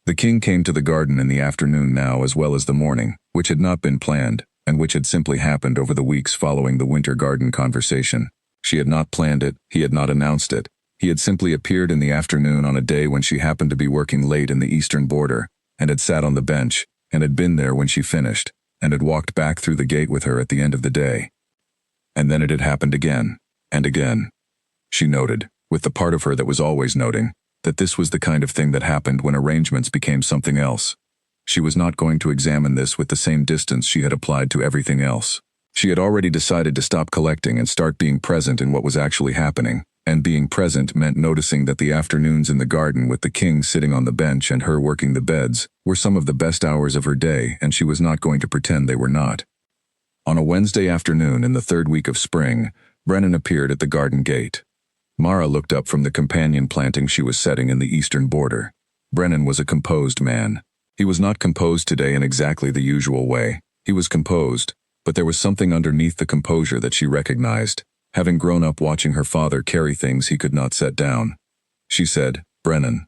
The king came to the garden in the afternoon now as well as the morning, which had not been planned, and which had simply happened over the weeks following the winter garden conversation. She had not planned it, he had not announced it. He had simply appeared in the afternoon on a day when she happened to be working late in the eastern border, and had sat on the bench, and had been there when she finished, and had walked back through the gate with her at the end of the day. And then it had happened again, and again. She noted, with the part of her that was always noting, that this was the kind of thing that happened when arrangements became something else. She was not going to examine this with the same distance she had applied to everything else. She had already decided to stop collecting and start being present in what was actually happening. And being present meant noticing that the afternoons in the garden with the king sitting on the bench and her working the beds were some of the best hours of her day, and she was not going to pretend they were not. On a Wednesday afternoon in the 3rd week of spring, Brennan appeared at the garden gate. Mara looked up from the companion planting she was setting in the eastern border. Brennan was a composed man. He was not composed today in exactly the usual way. He was composed, but there was something underneath the composure that she recognized, having grown up watching her father carry things he could not set down. She said, "Brennan."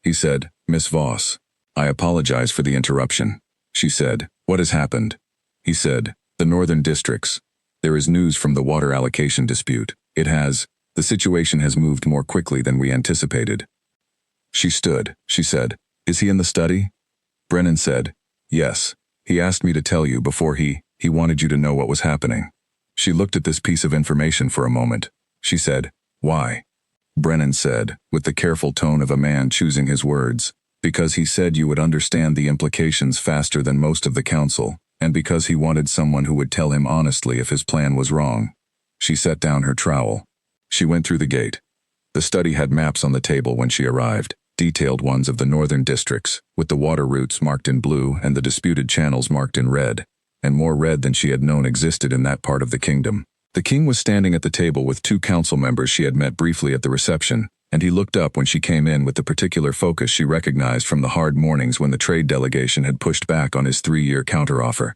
He said, "Miss Voss." "I apologize for the interruption." She said, "What has happened?" He said, "The northern districts. There is news from the water allocation dispute. The situation has moved more quickly than we anticipated." She stood. She said, "Is he in the study?" Brennan said, "Yes. He asked me to tell you before he wanted you to know what was happening." She looked at this piece of information for a moment. She said, "Why?" Brennan said, with the careful tone of a man choosing his words, "Because he said you would understand the implications faster than most of the council, and because he wanted someone who would tell him honestly if his plan was wrong. She set down her trowel. She went through the gate. The study had maps on the table when she arrived, detailed ones of the northern districts, with the water routes marked in blue and the disputed channels marked in red, and more red than she had known existed in that part of the kingdom. The king was standing at the table with 2 council members she had met briefly at the reception, and he looked up when she came in with the particular focus she recognized from the hard mornings when the trade delegation had pushed back on his 3-year counteroffer.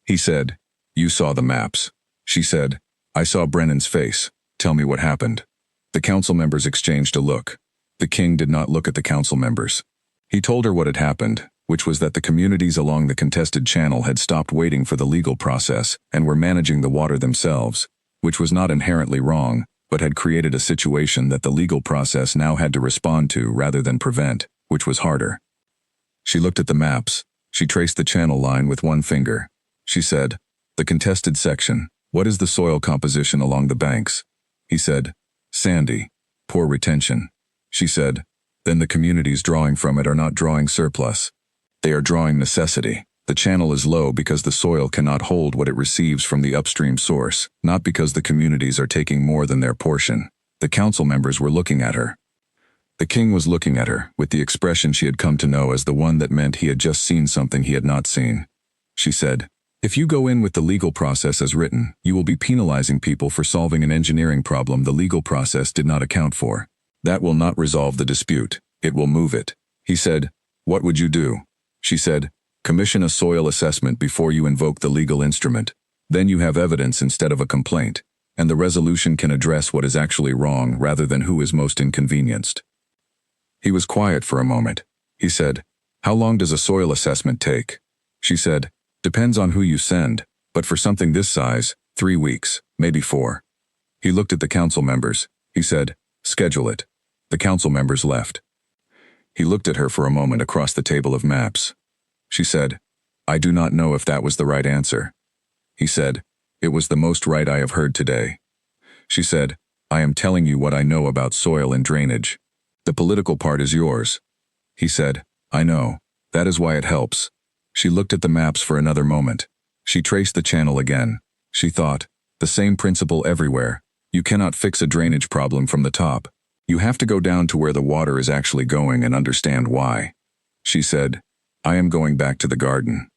He said, "You saw the maps." She said, "I saw Brennan's face. Tell me what happened." The council members exchanged a look. The king did not look at the council members. He told her what had happened, which was that the communities along the contested channel had stopped waiting for the legal process and were managing the water themselves, which was not inherently wrong, but had created a situation that the legal process now had to respond to rather than prevent, which was harder. She looked at the maps. She traced the channel line with one finger. She said, "The contested section. What is the soil composition along the banks?" He said, "Sandy. Poor retention." She said, "Then the communities drawing from it are not drawing surplus. They are drawing necessity. The channel is low because the soil cannot hold what it receives from the upstream source, not because the communities are taking more than their portion." The council members were looking at her. The king was looking at her, with the expression she had come to know as the one that meant he had just seen something he had not seen. She said, "If you go in with the legal process as written, you will be penalizing people for solving an engineering problem the legal process did not account for. That will not resolve the dispute. It will move it." He said, "What would you do?" She said, "Commission a soil assessment before you invoke the legal instrument. Then you have evidence instead of a complaint, and the resolution can address what is actually wrong rather than who is most inconvenienced." He was quiet for a moment. He said, "How long does a soil assessment take?" She said, "Depends on who you send, but for something this size, 3 weeks, maybe 4. He looked at the council members. He said, "Schedule it." The council members left. He looked at her for a moment across the table of maps. She said, "I do not know if that was the right answer." He said, "It was the most right I have heard today." She said, "I am telling you what I know about soil and drainage. The political part is yours." He said, "I know. That is why it helps." She looked at the maps for another moment. She traced the channel again. She thought, the same principle everywhere. You cannot fix a drainage problem from the top. You have to go down to where the water is actually going and understand why. She said, "I am going back to the garden."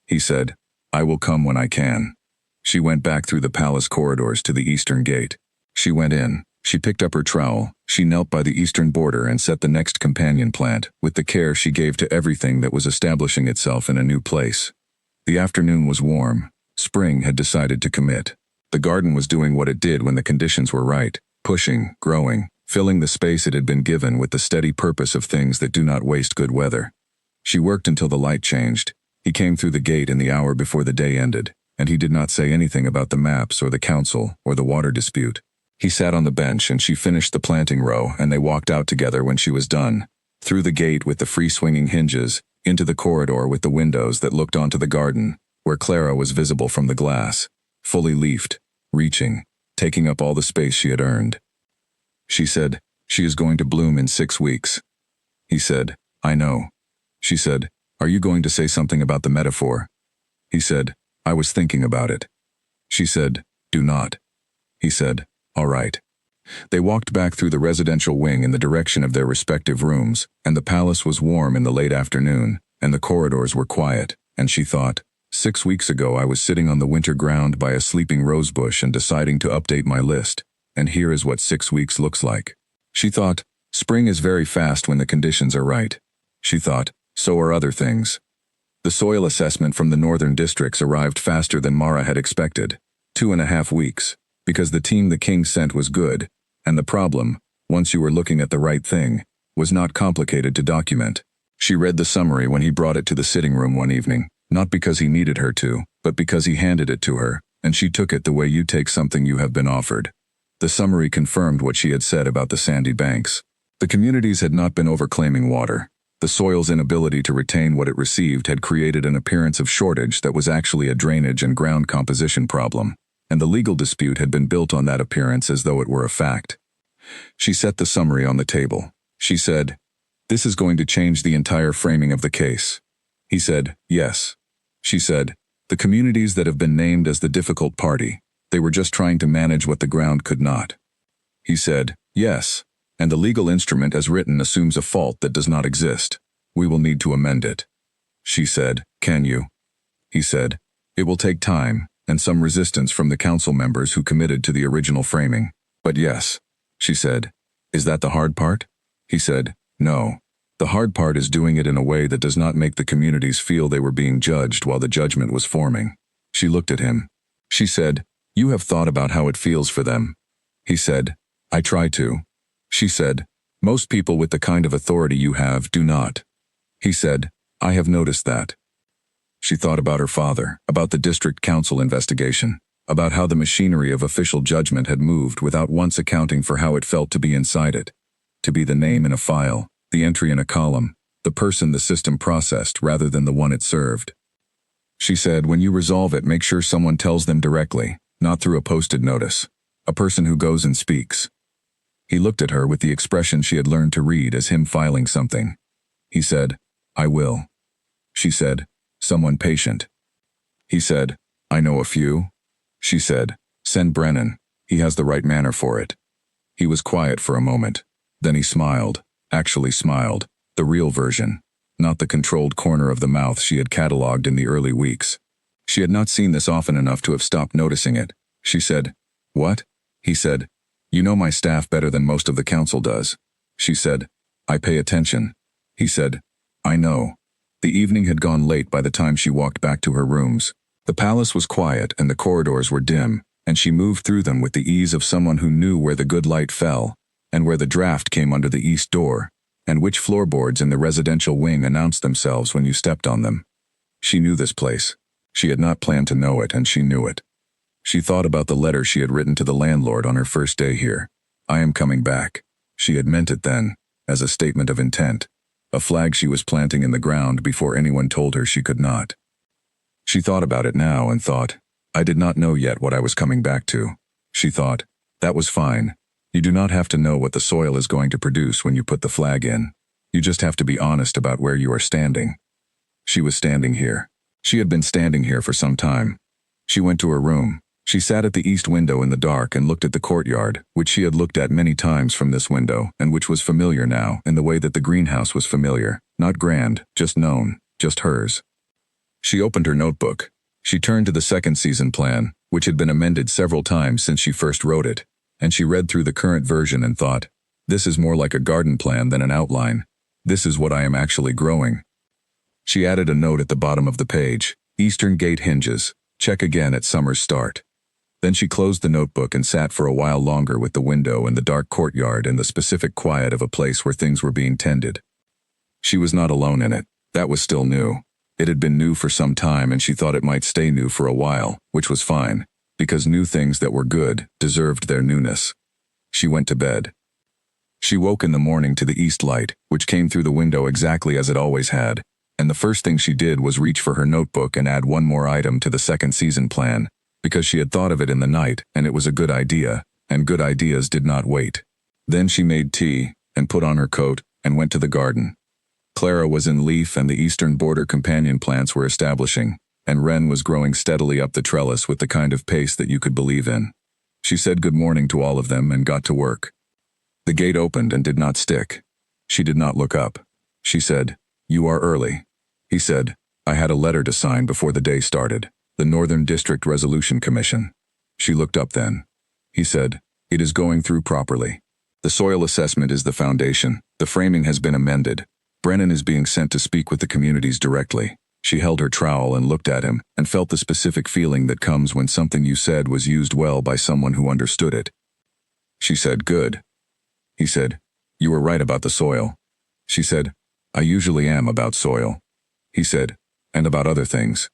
He said, "I will come when I can." She went back through the palace corridors to the eastern gate. She went in. She picked up her trowel. She knelt by the eastern border and set the next companion plant, with the care she gave to everything that was establishing itself in a new place. The afternoon was warm. Spring had decided to commit. The garden was doing what it did when the conditions were right, pushing, growing, filling the space it had been given with the steady purpose of things that do not waste good weather. She worked until the light changed. He came through the gate in the hour before the day ended, and he did not say anything about the maps or the council or the water dispute. He sat on the bench and she finished the planting row and they walked out together when she was done, through the gate with the free-swinging hinges, into the corridor with the windows that looked onto the garden, where Clara was visible from the glass, fully leafed, reaching, taking up all the space she had earned. She said, "She is going to bloom in 6 weeks." He said, "I know." She said, "Are you going to say something about the metaphor?" He said, "I was thinking about it." She said, "Do not." He said, "All right." They walked back through the residential wing in the direction of their respective rooms, and the palace was warm in the late afternoon, and the corridors were quiet, and she thought, 6 weeks ago I was sitting on the winter ground by a sleeping rosebush and deciding to update my list, and here is what 6 weeks looks like. She thought, spring is very fast when the conditions are right. She thought, so are other things. The soil assessment from the northern districts arrived faster than Mara had expected, 2.5 weeks, because the team the king sent was good, and the problem, once you were looking at the right thing, was not complicated to document. She read the summary when he brought it to the sitting room one evening, not because he needed her to, but because he handed it to her, and she took it the way you take something you have been offered. The summary confirmed what she had said about the sandy banks. The communities had not been overclaiming water. The soil's inability to retain what it received had created an appearance of shortage that was actually a drainage and ground composition problem, and the legal dispute had been built on that appearance as though it were a fact. She set the summary on the table. She said, "This is going to change the entire framing of the case." He said, "Yes." She said, The communities that have been named as the difficult party, they were just trying to manage what the ground could not. He said, yes, and the legal instrument as written assumes a fault that does not exist. We will need to amend it. She said, can you? He said, it will take time and some resistance from the council members who committed to the original framing. But yes, she said, is that the hard part? He said, no. The hard part is doing it in a way that does not make the communities feel they were being judged while the judgment was forming. She looked at him. She said, you have thought about how it feels for them. He said, I try to. She said, most people with the kind of authority you have do not. He said, I have noticed that. She thought about her father, about the district council investigation, about how the machinery of official judgment had moved without once accounting for how it felt to be inside it, to be the name in a file, the entry in a column, the person the system processed rather than the one it served. She said, when you resolve it, make sure someone tells them directly, not through a posted notice, a person who goes and speaks. He looked at her with the expression she had learned to read as him filing something. He said, I will. She said, someone patient. He said, I know a few. She said, send Brennan. He has the right manner for it. He was quiet for a moment. Then he smiled, actually smiled, the real version, not the controlled corner of the mouth she had catalogued in the early weeks. She had not seen this often enough to have stopped noticing it. She said, what? He said, you know my staff better than most of the council does. She said, I pay attention. He said, I know. The evening had gone late by the time she walked back to her rooms. The palace was quiet and the corridors were dim, and she moved through them with the ease of someone who knew where the good light fell, and where the draft came under the east door, and which floorboards in the residential wing announced themselves when you stepped on them. She knew this place. She had not planned to know it, and she knew it. She thought about the letter she had written to the landlord on her first day here. I am coming back. She had meant it then, as a statement of intent, a flag she was planting in the ground before anyone told her she could not. She thought about it now and thought, I did not know yet what I was coming back to. She thought, that was fine. You do not have to know what the soil is going to produce when you put the flag in. You just have to be honest about where you are standing. She was standing here. She had been standing here for some time. She went to her room. She sat at the east window in the dark and looked at the courtyard, which she had looked at many times from this window, and which was familiar now in the way that the greenhouse was familiar, not grand, just known, just hers. She opened her notebook. She turned to the second season plan, which had been amended several times since she first wrote it, and she read through the current version and thought, this is more like a garden plan than an outline. This is what I am actually growing. She added a note at the bottom of the page, Eastern Gate hinges, check again at summer's start. Then she closed the notebook and sat for a while longer with the window and the dark courtyard and the specific quiet of a place where things were being tended. She was not alone in it. That was still new. It had been new for some time, and she thought it might stay new for a while, which was fine, because new things that were good deserved their newness. She went to bed. She woke in the morning to the east light, which came through the window exactly as it always had, and the first thing she did was reach for her notebook and add one more item to the second season plan, because she had thought of it in the night, and it was a good idea, and good ideas did not wait. Then she made tea, and put on her coat, and went to the garden. Clara was in leaf and the eastern border companion plants were establishing, and Wren was growing steadily up the trellis with the kind of pace that you could believe in. She said good morning to all of them and got to work. The gate opened and did not stick. She did not look up. She said, you are early. He said, I had a letter to sign before the day started. The Northern District Resolution Commission. She looked up then. He said, it is going through properly. The soil assessment is the foundation. The framing has been amended. Brennan is being sent to speak with the communities directly. She held her trowel and looked at him and felt the specific feeling that comes when something you said was used well by someone who understood it. She said, good. He said, you were right about the soil. She said, I usually am about soil. He said, and about other things.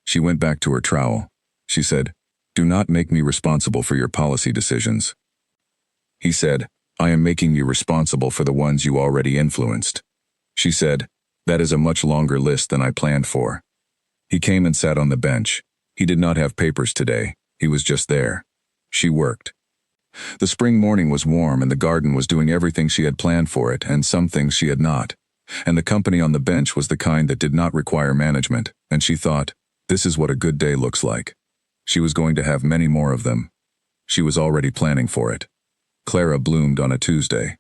She went back to her trowel. She said, do not make me responsible for your policy decisions. He said, I am making you responsible for the ones you already influenced. She said, that is a much longer list than I planned for. He came and sat on the bench. He did not have papers today. He was just there. She worked. The spring morning was warm and the garden was doing everything she had planned for it and some things she had not. And the company on the bench was the kind that did not require management, and she thought, This is what a good day looks like. She was going to have many more of them. She was already planning for it. Clara bloomed on a Tuesday.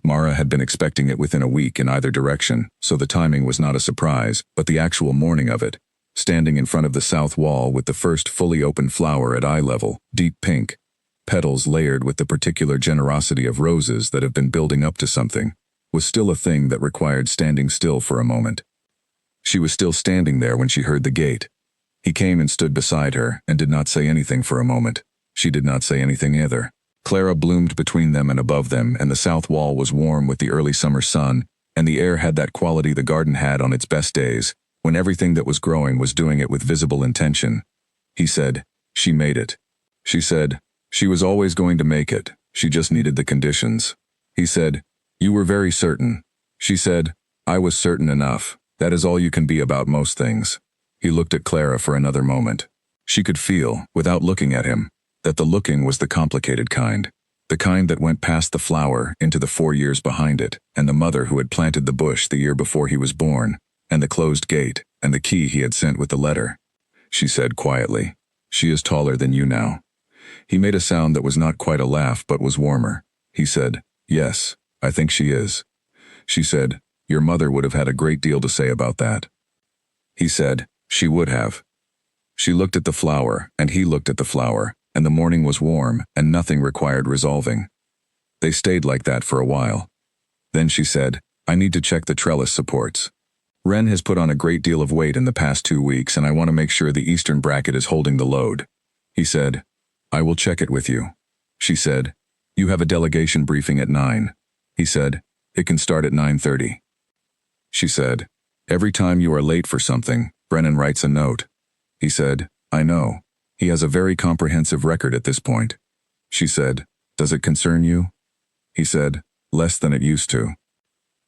Mara had been expecting it within a week in either direction, so the timing was not a surprise, but the actual morning of it, standing in front of the south wall with the first fully open flower at eye level, deep pink, petals layered with the particular generosity of roses that have been building up to something, was still a thing that required standing still for a moment. She was still standing there when she heard the gate. He came and stood beside her and did not say anything for a moment. She did not say anything either. Clara bloomed between them and above them, and the south wall was warm with the early summer sun, and the air had that quality the garden had on its best days, when everything that was growing was doing it with visible intention. He said, "She made it." She said, "She was always going to make it. She just needed the conditions." He said, "You were very certain." She said, "I was certain enough. That is all you can be about most things." He looked at Clara for another moment. She could feel, without looking at him, that the looking was the complicated kind. The kind that went past the flower into the 4 years behind it, and the mother who had planted the bush the year before he was born, and the closed gate, and the key he had sent with the letter. She said quietly, "She is taller than you now." He made a sound that was not quite a laugh but was warmer. He said, "Yes, I think she is." She said, "Your mother would have had a great deal to say about that." He said, "She would have." She looked at the flower, and he looked at the flower, and the morning was warm, and nothing required resolving. They stayed like that for a while. Then she said, "I need to check the trellis supports. Wren has put on a great deal of weight in the past 2 weeks, and I want to make sure the eastern bracket is holding the load." He said, "I will check it with you." She said, "You have a delegation briefing at 9. He said, "It can start at 9:30. She said, "Every time you are late for something, Brennan writes a note." He said, "I know. He has a very comprehensive record at this point." She said, "Does it concern you?" He said, "Less than it used to."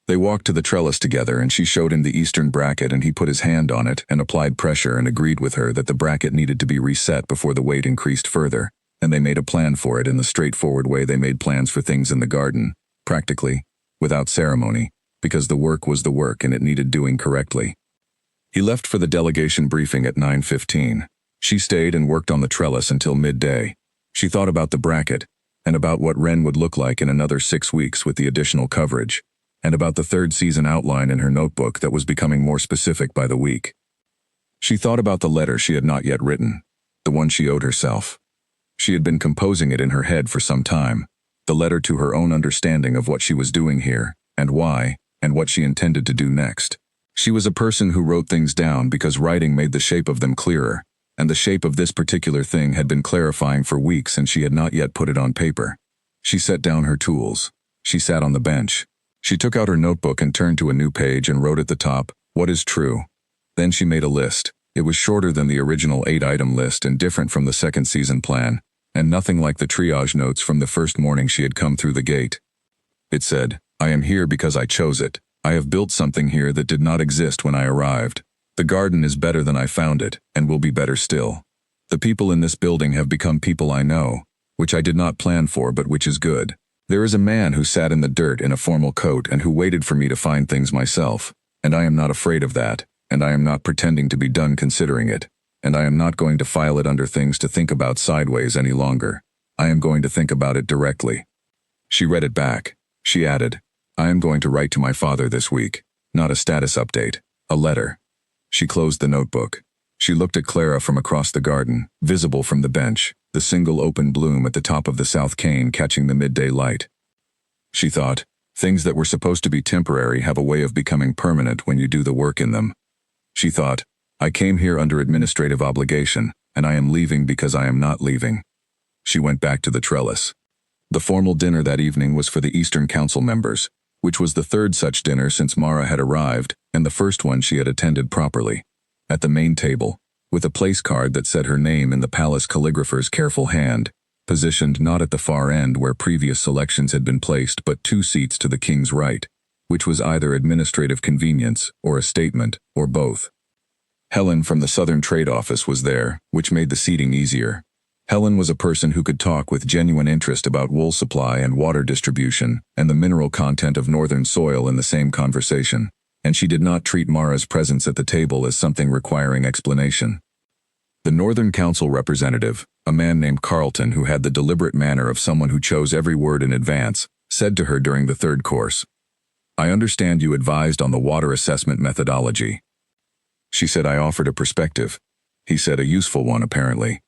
They walked to the trellis together, and she showed him the eastern bracket, and he put his hand on it and applied pressure and agreed with her that the bracket needed to be reset before the weight increased further, and they made a plan for it in the straightforward way they made plans for things in the garden, practically, without ceremony, because the work was the work and it needed doing correctly. He left for the delegation briefing at 9:15. She stayed and worked on the trellis until midday. She thought about the bracket, and about what Wren would look like in another 6 weeks with the additional coverage, and about the third season outline in her notebook that was becoming more specific by the week. She thought about the letter she had not yet written, the one she owed herself. She had been composing it in her head for some time, the letter to her own understanding of what she was doing here, and why, and what she intended to do next. She was a person who wrote things down because writing made the shape of them clearer, and the shape of this particular thing had been clarifying for weeks and she had not yet put it on paper. She set down her tools. She sat on the bench. She took out her notebook and turned to a new page and wrote at the top, "What is true?" Then she made a list. It was shorter than the original 8-item list and different from the second season plan, and nothing like the triage notes from the first morning she had come through the gate. It said, "I am here because I chose it. I have built something here that did not exist when I arrived. The garden is better than I found it, and will be better still. The people in this building have become people I know, which I did not plan for but which is good. There is a man who sat in the dirt in a formal coat and who waited for me to find things myself, and I am not afraid of that, and I am not pretending to be done considering it, and I am not going to file it under things to think about sideways any longer. I am going to think about it directly." She read it back. She added, "I am going to write to my father this week. Not a status update, a letter." She closed the notebook. She looked at Clara from across the garden, visible from the bench, the single open bloom at the top of the south cane catching the midday light. She thought, things that were supposed to be temporary have a way of becoming permanent when you do the work in them. She thought, I came here under administrative obligation, and I am leaving because I am not leaving. She went back to the trellis. The formal dinner that evening was for the Eastern Council members, which was the third such dinner since Mara had arrived, and the first one she had attended properly. At the main table, with a place card that said her name in the palace calligrapher's careful hand, positioned not at the far end where previous selections had been placed but 2 seats to the king's right, which was either administrative convenience or a statement, or both. Helen from the Southern Trade Office was there, which made the seating easier. Helen was a person who could talk with genuine interest about wool supply and water distribution and the mineral content of northern soil in the same conversation. and she did not treat Mara's presence at the table as something requiring explanation. The Northern Council representative, a man named Carlton who had the deliberate manner of someone who chose every word in advance, said to her during the third course, "I understand you advised on the water assessment methodology." She said, "I offered a perspective." He said, "A useful one, apparently."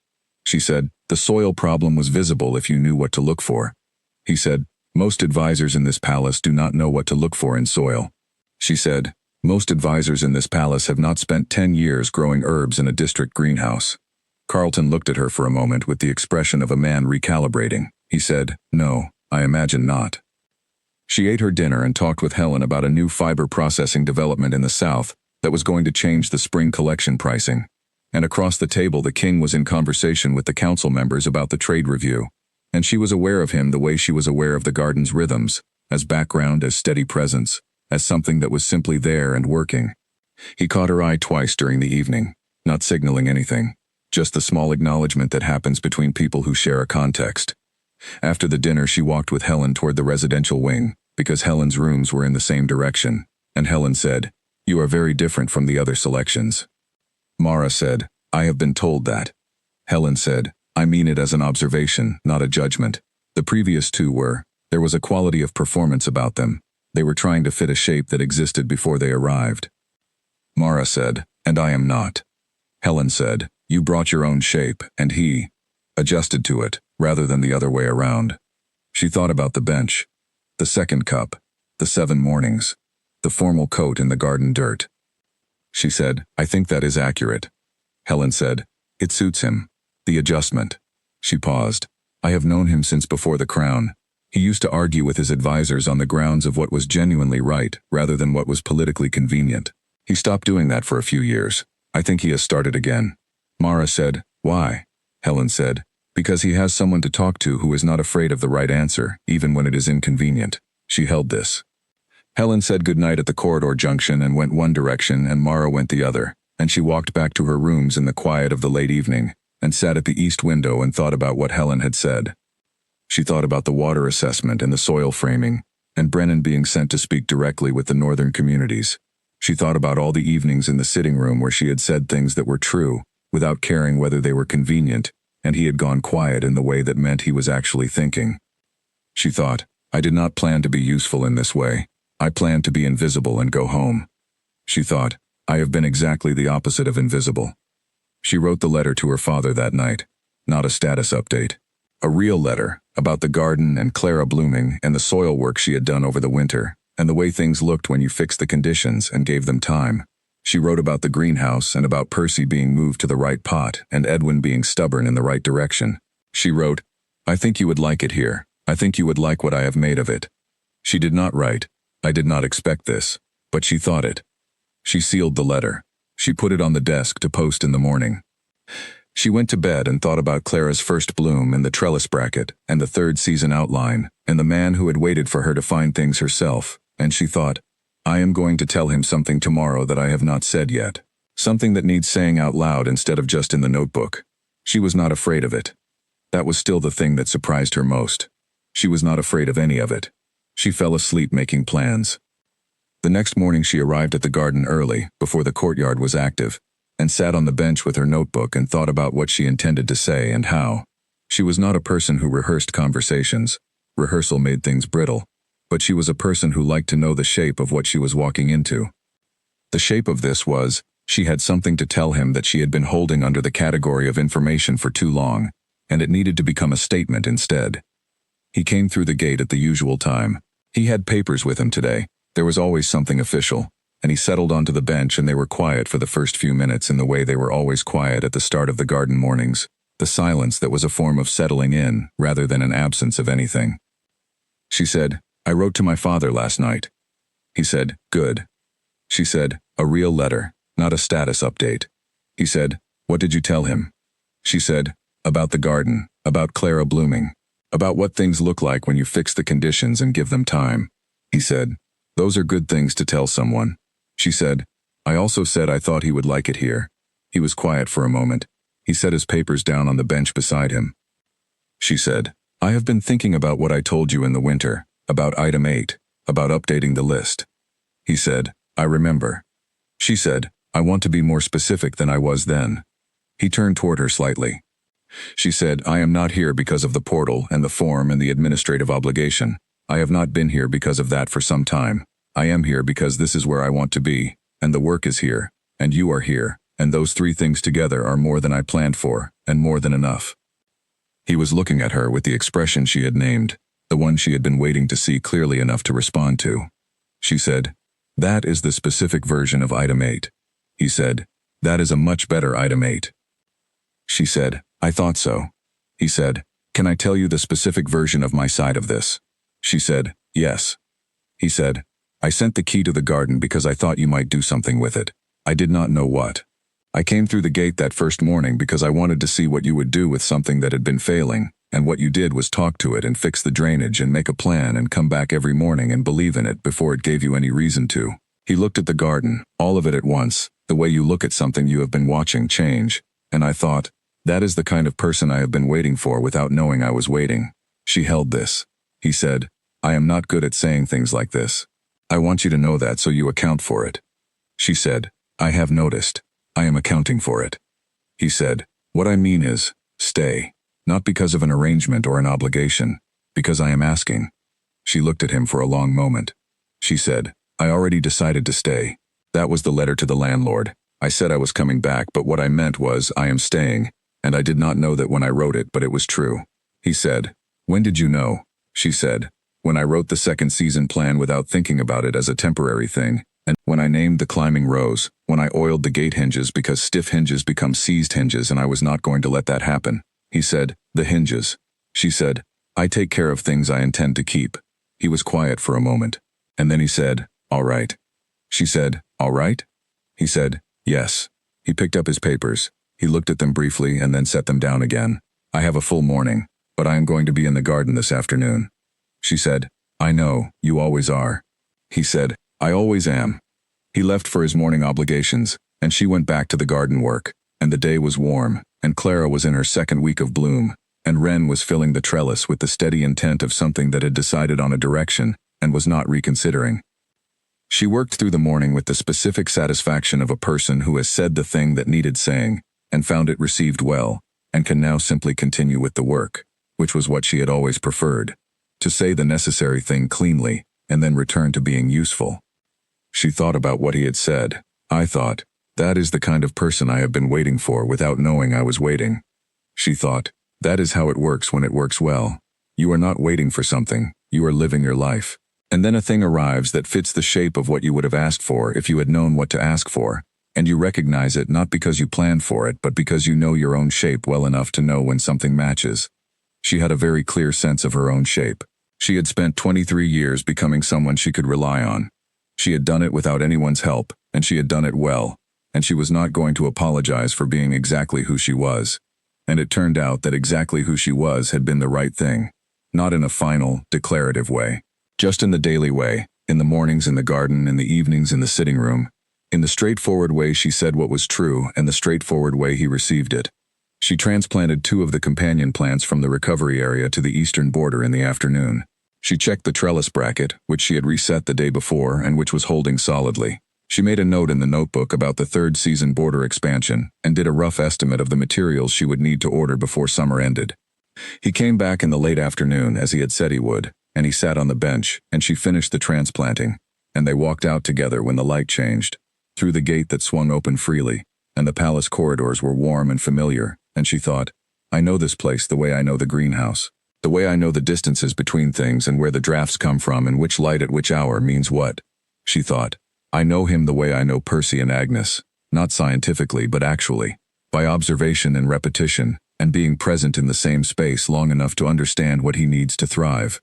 She said, "The soil problem was visible if you knew what to look for." He said, "Most advisors in this palace do not know what to look for in soil." She said, "Most advisors in this palace have not spent 10 years growing herbs in a district greenhouse." Carlton looked at her for a moment with the expression of a man recalibrating. He said, "No, I imagine not." She ate her dinner and talked with Helen about a new fiber processing development in the south that was going to change the spring collection pricing. And across the table the king was in conversation with the council members about the trade review, and she was aware of him the way she was aware of the garden's rhythms, as background, as steady presence, as something that was simply there and working. He caught her eye twice during the evening, not signaling anything, just the small acknowledgement that happens between people who share a context. After the dinner she walked with Helen toward the residential wing, because Helen's rooms were in the same direction, and Helen said, "You are very different from the other selections." Mara said, "I have been told that." Helen said, "I mean it as an observation, not a judgment. The previous two were, there was a quality of performance about them. They were trying to fit a shape that existed before they arrived." Mara said, "And I am not." Helen said, "You brought your own shape, and he adjusted to it, rather than the other way around." She thought about the bench, the second cup, the 7 mornings, the formal coat in the garden dirt. She said, "I think that is accurate." Helen said, "It suits him. The adjustment." She paused. "I have known him since before the crown. He used to argue with his advisors on the grounds of what was genuinely right, rather than what was politically convenient. He stopped doing that for a few years. I think he has started again." Mara said, "Why?" Helen said, "Because he has someone to talk to who is not afraid of the right answer, even when it is inconvenient." She held this. Helen said goodnight at the corridor junction and went one direction, and Mara went the other, and she walked back to her rooms in the quiet of the late evening, and sat at the east window and thought about what Helen had said. She thought about the water assessment and the soil framing, and Brennan being sent to speak directly with the northern communities. She thought about all the evenings in the sitting room where she had said things that were true, without caring whether they were convenient, and he had gone quiet in the way that meant he was actually thinking. She thought, "I did not plan to be useful in this way. I planned to be invisible and go home." She thought, "I have been exactly the opposite of invisible." She wrote the letter to her father that night, not a status update. A real letter, about the garden and Clara blooming and the soil work she had done over the winter, and the way things looked when you fixed the conditions and gave them time. She wrote about the greenhouse and about Percy being moved to the right pot and Edwin being stubborn in the right direction. She wrote, "I think you would like it here. I think you would like what I have made of it." She did not write, "I did not expect this," but she thought it. She sealed the letter. She put it on the desk to post in the morning. She went to bed and thought about Clara's first bloom and the trellis bracket and the third season outline and the man who had waited for her to find things herself, and she thought, "I am going to tell him something tomorrow that I have not said yet. Something that needs saying out loud instead of just in the notebook." She was not afraid of it. That was still the thing that surprised her most. She was not afraid of any of it. She fell asleep making plans. The next morning she arrived at the garden early, before the courtyard was active, and sat on the bench with her notebook and thought about what she intended to say and how. She was not a person who rehearsed conversations. Rehearsal made things brittle. But she was a person who liked to know the shape of what she was walking into. The shape of this was, she had something to tell him that she had been holding under the category of information for too long, and it needed to become a statement instead. He came through the gate at the usual time. He had papers with him today. There was always something official, and he settled onto the bench and they were quiet for the first few minutes in the way they were always quiet at the start of the garden mornings, the silence that was a form of settling in rather than an absence of anything. She said, "I wrote to my father last night." He said, "Good." She said, "A real letter, not a status update." He said, "What did you tell him?" She said, "About the garden, about Clara blooming, about what things look like when you fix the conditions and give them time." He said, "Those are good things to tell someone." She said, "I also said I thought he would like it here." He was quiet for a moment. He set his papers down on the bench beside him. She said, "I have been thinking about what I told you in the winter, about item 8, about updating the list." He said, I remember. She said, I want to be more specific than I was then. He turned toward her slightly. She said, I am not here because of the portal and the form and the administrative obligation. I have not been here because of that for some time. I am here because this is where I want to be, and the work is here, and you are here, and those three things together are more than I planned for, and more than enough. He was looking at her with the expression she had named, the one she had been waiting to see clearly enough to respond to. She said, that is the specific version of item 8. He said, that is a much better item 8. She said, I thought so. He said, can I tell you the specific version of my side of this? She said, yes. He said, I sent the key to the garden because I thought you might do something with it. I did not know what. I came through the gate that first morning because I wanted to see what you would do with something that had been failing, and what you did was talk to it and fix the drainage and make a plan and come back every morning and believe in it before it gave you any reason to. He looked at the garden, all of it at once, the way you look at something you have been watching change, and I thought, that is the kind of person I have been waiting for without knowing I was waiting. She held this. He said, I am not good at saying things like this. I want you to know that so you account for it. She said, I have noticed. I am accounting for it. He said, what I mean is, stay. Not because of an arrangement or an obligation, because I am asking. She looked at him for a long moment. She said, I already decided to stay. That was the letter to the landlord. I said I was coming back, but what I meant was, I am staying, and I did not know that when I wrote it, but it was true. He said, when did you know? She said, when I wrote the second season plan without thinking about it as a temporary thing, and when I named the climbing rose, when I oiled the gate hinges because stiff hinges become seized hinges and I was not going to let that happen. He said, the hinges. She said, I take care of things I intend to keep. He was quiet for a moment, and then he said, all right. She said, all right? He said, yes. He picked up his papers. He looked at them briefly and then set them down again. I have a full morning, but I am going to be in the garden this afternoon. She said, I know, you always are. He said, I always am. He left for his morning obligations, and she went back to the garden work, and the day was warm, and Clara was in her second week of bloom, and Wren was filling the trellis with the steady intent of something that had decided on a direction and was not reconsidering. She worked through the morning with the specific satisfaction of a person who has said the thing that needed saying, and found it received well, and can now simply continue with the work, which was what she had always preferred, to say the necessary thing cleanly, and then return to being useful. She thought about what he had said. I thought, that is the kind of person I have been waiting for without knowing I was waiting. She thought, that is how it works when it works well. You are not waiting for something, you are living your life. And then a thing arrives that fits the shape of what you would have asked for if you had known what to ask for, and you recognize it not because you planned for it but because you know your own shape well enough to know when something matches. She had a very clear sense of her own shape. She had spent 23 years becoming someone she could rely on. She had done it without anyone's help, and she had done it well, and she was not going to apologize for being exactly who she was. And it turned out that exactly who she was had been the right thing, not in a final, declarative way. Just in the daily way, in the mornings in the garden, in the evenings in the sitting room, in the straightforward way she said what was true and the straightforward way he received it. She transplanted 2 of the companion plants from the recovery area to the eastern border in the afternoon. She checked the trellis bracket, which she had reset the day before and which was holding solidly. She made a note in the notebook about the third season border expansion and did a rough estimate of the materials she would need to order before summer ended. He came back in the late afternoon as he had said he would, and he sat on the bench, and she finished the transplanting, and they walked out together when the light changed, through the gate that swung open freely, and the palace corridors were warm and familiar, and she thought, I know this place the way I know the greenhouse, the way I know the distances between things and where the drafts come from and which light at which hour means what. She thought, I know him the way I know Percy and Agnes, not scientifically but actually, by observation and repetition, and being present in the same space long enough to understand what he needs to thrive.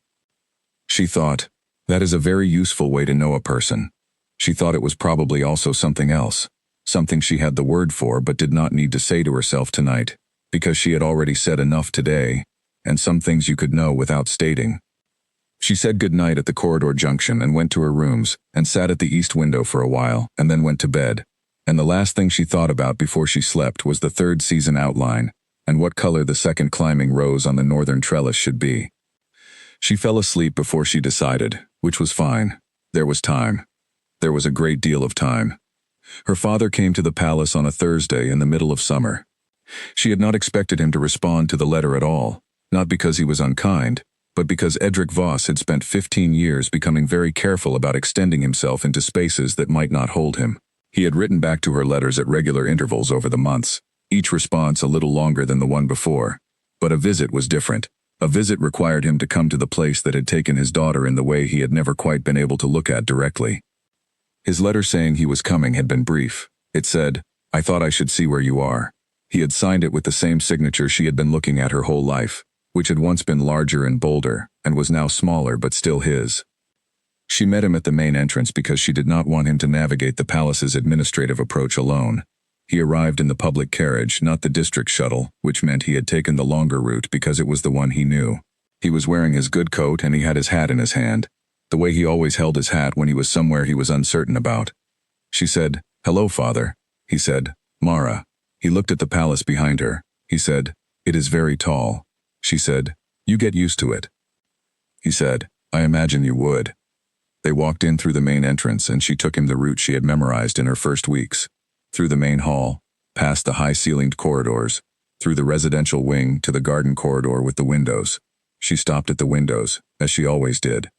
She thought, that is a very useful way to know a person. She thought it was probably also something else, something she had the word for but did not need to say to herself tonight, because she had already said enough today, and some things you could know without stating. She said good night at the corridor junction and went to her rooms and sat at the east window for a while and then went to bed. And the last thing she thought about before she slept was the third season outline and what color the second climbing rose on the northern trellis should be. She fell asleep before she decided, which was fine. There was time. There was a great deal of time. Her father came to the palace on a Thursday in the middle of summer. She had not expected him to respond to the letter at all, not because he was unkind, but because Edric Voss had spent 15 years becoming very careful about extending himself into spaces that might not hold him. He had written back to her letters at regular intervals over the months, each response a little longer than the one before. But a visit was different. A visit required him to come to the place that had taken his daughter in the way he had never quite been able to look at directly. His letter saying he was coming had been brief. It said, "I thought I should see where you are." He had signed it with the same signature she had been looking at her whole life, which had once been larger and bolder, and was now smaller but still his. She met him at the main entrance because she did not want him to navigate the palace's administrative approach alone. He arrived in the public carriage, not the district shuttle, which meant he had taken the longer route because it was the one he knew. He was wearing his good coat and he had his hat in his hand, the way he always held his hat when he was somewhere he was uncertain about. She said, "Hello, father." He said, "Mara." He looked at the palace behind her. He said, "It is very tall." She said, "You get used to it." He said, "I imagine you would." They walked in through the main entrance and she took him the route she had memorized in her first weeks. Through the main hall, past the high-ceilinged corridors, through the residential wing to the garden corridor with the windows. She stopped at the windows, as she always did.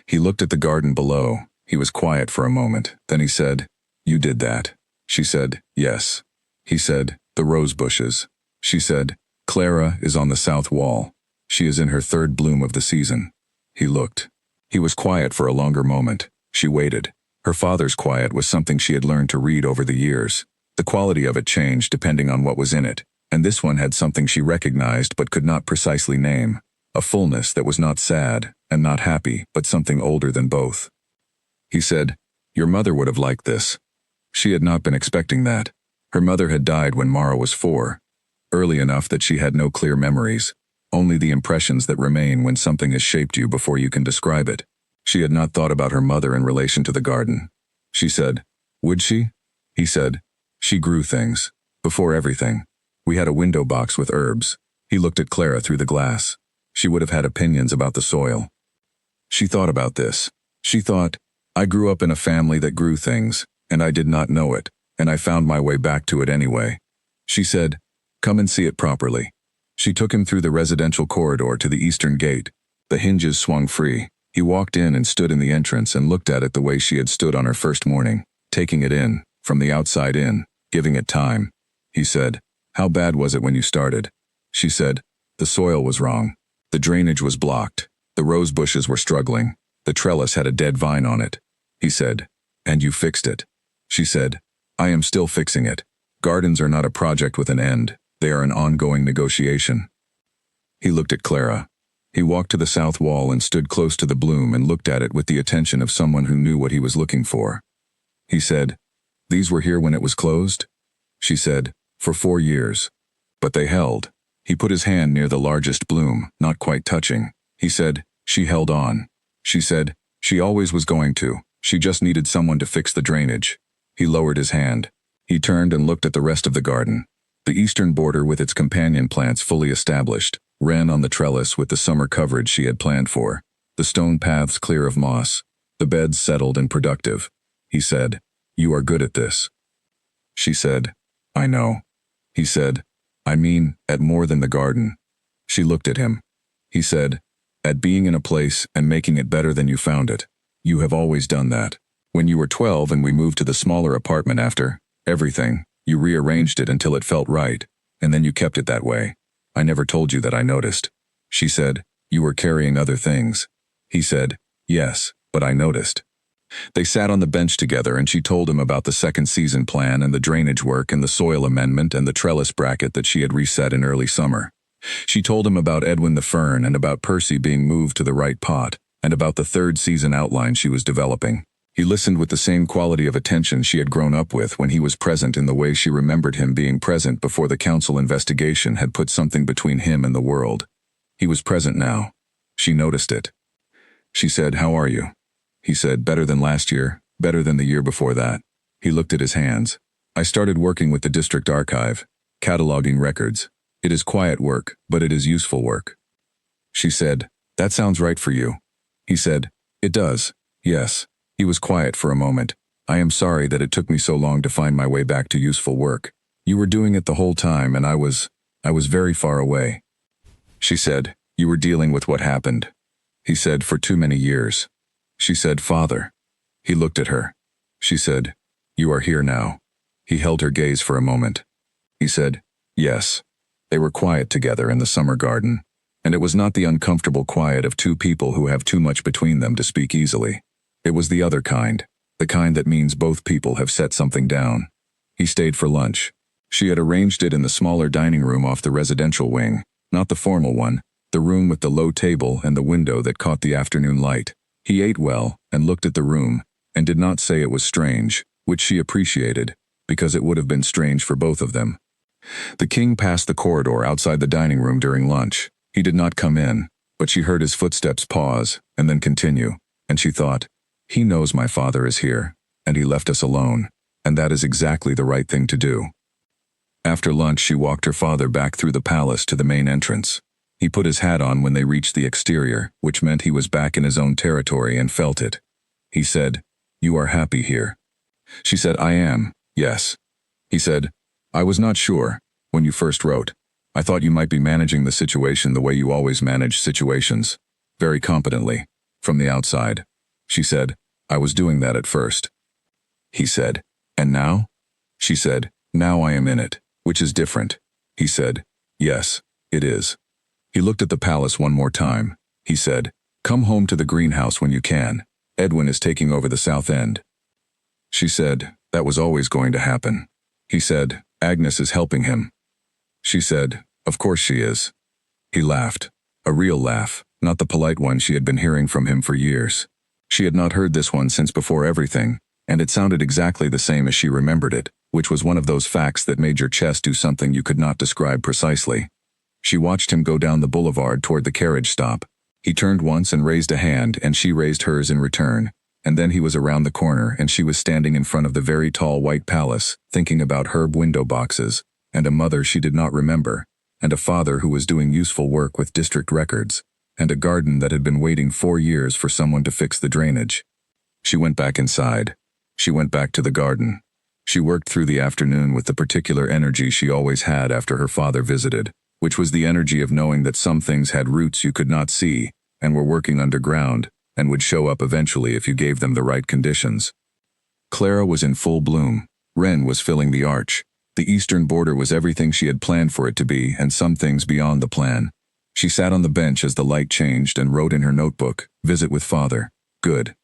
He looked at the garden below. He was quiet for a moment. Then he said, "You did that." She said, "Yes." He said, "The rose bushes." She said, "Clara is on the south wall. She is in her third bloom of the season." He looked. He was quiet for a longer moment. She waited. Her father's quiet was something she had learned to read over the years. The quality of it changed depending on what was in it, and this one had something she recognized but could not precisely name. A fullness that was not sad and not happy, but something older than both. He said, "Your mother would have liked this." She had not been expecting that. Her mother had died when Mara was 4, early enough that she had no clear memories, only the impressions that remain when something has shaped you before you can describe it. She had not thought about her mother in relation to the garden. She said, "Would she?" He said, "She grew things. Before everything. We had a window box with herbs." He looked at Clara through the glass. She would have had opinions about the soil. She thought about this. She thought, "I grew up in a family that grew things, and I did not know it, and I found my way back to it anyway." She said, "Come and see it properly." She took him through the residential corridor to the eastern gate. The hinges swung free. He walked in and stood in the entrance and looked at it the way she had stood on her first morning, taking it in, from the outside in, giving it time. He said, "How bad was it when you started?" She said, "The soil was wrong. The drainage was blocked. The rose bushes were struggling. The trellis had a dead vine on it." He said, "And you fixed it." She said, "I am still fixing it. Gardens are not a project with an end. They are an ongoing negotiation." He looked at Clara. He walked to the south wall and stood close to the bloom and looked at it with the attention of someone who knew what he was looking for. He said, "These were here when it was closed?" She said, "For 4 years. But they held." He put his hand near the largest bloom, not quite touching. He said, "She held on." She said, "She always was going to. She just needed someone to fix the drainage." He lowered his hand. He turned and looked at the rest of the garden. The eastern border with its companion plants fully established, ran on the trellis with the summer coverage she had planned for, the stone paths clear of moss, the beds settled and productive. He said, "You are good at this." She said, "I know." He said, "I mean, at more than the garden." She looked at him. He said, "At being in a place and making it better than you found it. You have always done that. When you were 12 and we moved to the smaller apartment after everything, you rearranged it until it felt right, and then you kept it that way. I never told you that I noticed." She said, "You were carrying other things." He said, "Yes, but I noticed." They sat on the bench together and she told him about the second season plan and the drainage work and the soil amendment and the trellis bracket that she had reset in early summer. She told him about Edwin the fern and about Percy being moved to the right pot, and about the third season outline she was developing. He listened with the same quality of attention she had grown up with when he was present in the way she remembered him being present before the council investigation had put something between him and the world. He was present now. She noticed it. She said, "How are you?" He said, "Better than last year, better than the year before that." He looked at his hands. "I started working with the district archive, cataloging records. It is quiet work, but it is useful work." She said, "That sounds right for you." He said, "It does, yes. He was quiet for a moment. I am sorry that it took me so long to find my way back to useful work. You were doing it the whole time and I was very far away. She said, you were dealing with what happened. He said, for too many years. She said, Father. He looked at her. She said, you are here now. He held her gaze for a moment. He said, yes. They were quiet together in the summer garden, and it was not the uncomfortable quiet of two people who have too much between them to speak easily. It was the other kind, the kind that means both people have set something down. He stayed for lunch. She had arranged it in the smaller dining room off the residential wing, not the formal one, the room with the low table and the window that caught the afternoon light. He ate well and looked at the room, and did not say it was strange, which she appreciated, because it would have been strange for both of them. The king passed the corridor outside the dining room during lunch. He did not come in, but she heard his footsteps pause and then continue, and she thought, he knows my father is here, and he left us alone, and that is exactly the right thing to do. After lunch, she walked her father back through the palace to the main entrance. He put his hat on when they reached the exterior, which meant he was back in his own territory and felt it. He said, you are happy here. She said, I am, yes. He said, I was not sure, when you first wrote. I thought you might be managing the situation the way you always manage situations, very competently, from the outside. She said, I was doing that at first. He said, and now? She said, now I am in it, which is different. He said, yes, it is. He looked at the palace one more time. He said, come home to the greenhouse when you can. Edwin is taking over the south end. She said, that was always going to happen. He said, Agnes is helping him. She said, of course she is. He laughed. A real laugh, not the polite one she had been hearing from him for years. She had not heard this one since before everything, and it sounded exactly the same as she remembered it, which was one of those facts that made your chest do something you could not describe precisely. She watched him go down the boulevard toward the carriage stop. He turned once and raised a hand, and she raised hers in return, and then he was around the corner and she was standing in front of the very tall white palace, thinking about herb window boxes, and a mother she did not remember, and a father who was doing useful work with district records, and a garden that had been waiting 4 years for someone to fix the drainage. She went back inside. She went back to the garden. She worked through the afternoon with the particular energy she always had after her father visited, which was the energy of knowing that some things had roots you could not see, and were working underground, and would show up eventually if you gave them the right conditions. Clara was in full bloom. Wren was filling the arch. The eastern border was everything she had planned for it to be, and some things beyond the plan. She sat on the bench as the light changed and wrote in her notebook, visit with father. Good.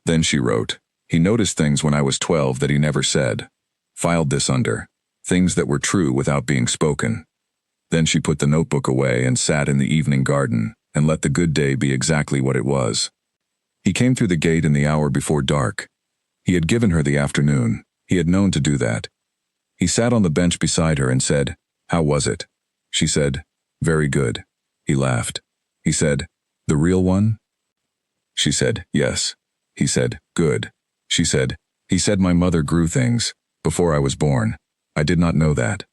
Then she wrote, he noticed things when I was 12 that he never said. Filed this under, things that were true without being spoken. Then she put the notebook away and sat in the evening garden, and let the good day be exactly what it was. He came through the gate in the hour before dark. He had given her the afternoon. He had known to do that. He sat on the bench beside her and said, how was it? She said, very good. He laughed. He said, the real one? She said, yes. He said, good. She said, he said my mother grew things, before I was born. I did not know that.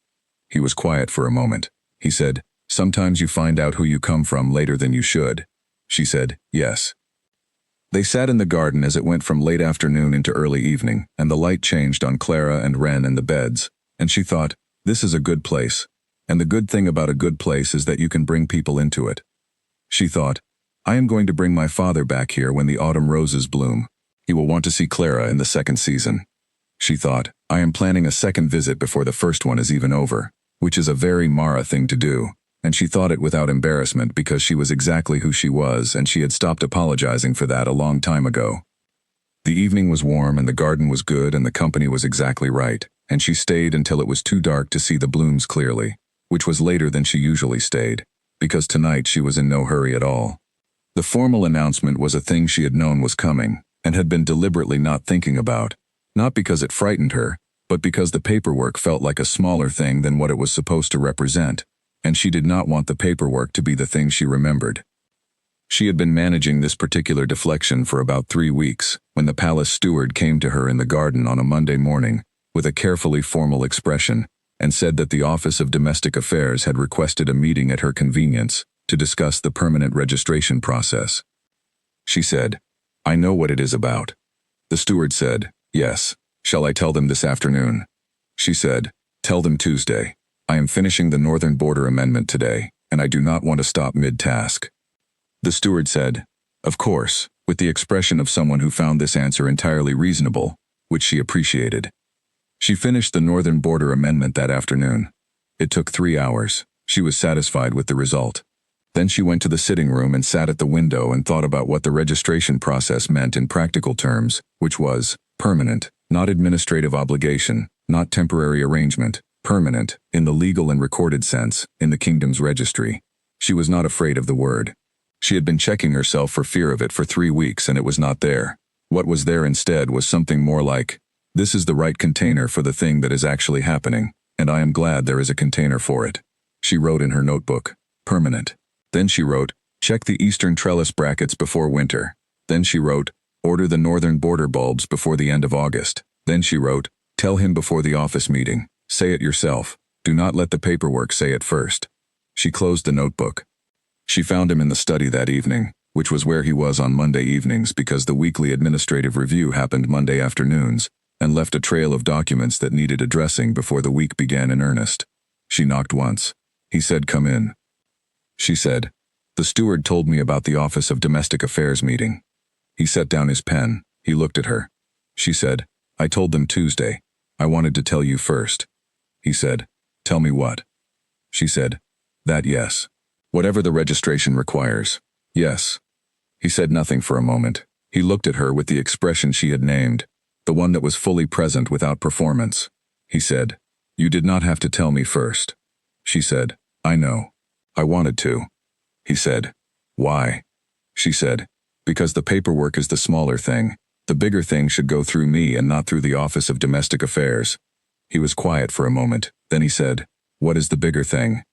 He was quiet for a moment. He said, sometimes you find out who you come from later than you should. She said, yes. They sat in the garden as it went from late afternoon into early evening, and the light changed on Clara and Wren and the beds, and she thought, this is a good place. And the good thing about a good place is that you can bring people into it. She thought, I am going to bring my father back here when the autumn roses bloom. He will want to see Clara in the second season. She thought, I am planning a second visit before the first one is even over, which is a very Mara thing to do. And she thought it without embarrassment because she was exactly who she was and she had stopped apologizing for that a long time ago. The evening was warm and the garden was good and the company was exactly right, and she stayed until it was too dark to see the blooms clearly, which was later than she usually stayed, because tonight she was in no hurry at all. The formal announcement was a thing she had known was coming and had been deliberately not thinking about, not because it frightened her, but because the paperwork felt like a smaller thing than what it was supposed to represent. And she did not want the paperwork to be the thing she remembered. She had been managing this particular deflection for about 3 weeks, when the palace steward came to her in the garden on a Monday morning, with a carefully formal expression, and said that the Office of Domestic Affairs had requested a meeting at her convenience to discuss the permanent registration process. She said, I know what it is about. The steward said, "Yes. Shall I tell them this afternoon?" She said, "Tell them Tuesday. I am finishing the Northern Border Amendment today, and I do not want to stop mid-task." The steward said, "Of course," with the expression of someone who found this answer entirely reasonable, which she appreciated. She finished the Northern Border Amendment that afternoon. It took 3 hours. She was satisfied with the result. Then she went to the sitting room and sat at the window and thought about what the registration process meant in practical terms, which was permanent, not administrative obligation, not temporary arrangement, permanent, in the legal and recorded sense, in the kingdom's registry. She was not afraid of the word. She had been checking herself for fear of it for 3 weeks and it was not there. What was there instead was something more like, "This is the right container for the thing that is actually happening, and I am glad there is a container for it." She wrote in her notebook, "Permanent." Then she wrote, "Check the eastern trellis brackets before winter." Then she wrote, "Order the northern border bulbs before the end of August." Then she wrote, "Tell him before the office meeting. Say it yourself. Do not let the paperwork say it first." She closed the notebook. She found him in the study that evening, which was where he was on Monday evenings because the weekly administrative review happened Monday afternoons, and left a trail of documents that needed addressing before the week began in earnest. She knocked once. He said, "Come in." She said, "The steward told me about the Office of Domestic Affairs meeting." He set down his pen. He looked at her. She said, "I told them Tuesday. I wanted to tell you first." He said, "Tell me what?" She said, "That yes. Whatever the registration requires. Yes." He said nothing for a moment. He looked at her with the expression she had named, the one that was fully present without performance. He said, "You did not have to tell me first." She said, "I know. I wanted to." He said, "Why?" She said, "Because the paperwork is the smaller thing. The bigger thing should go through me and not through the Office of Domestic Affairs." He was quiet for a moment. Then he said, "What is the bigger thing?"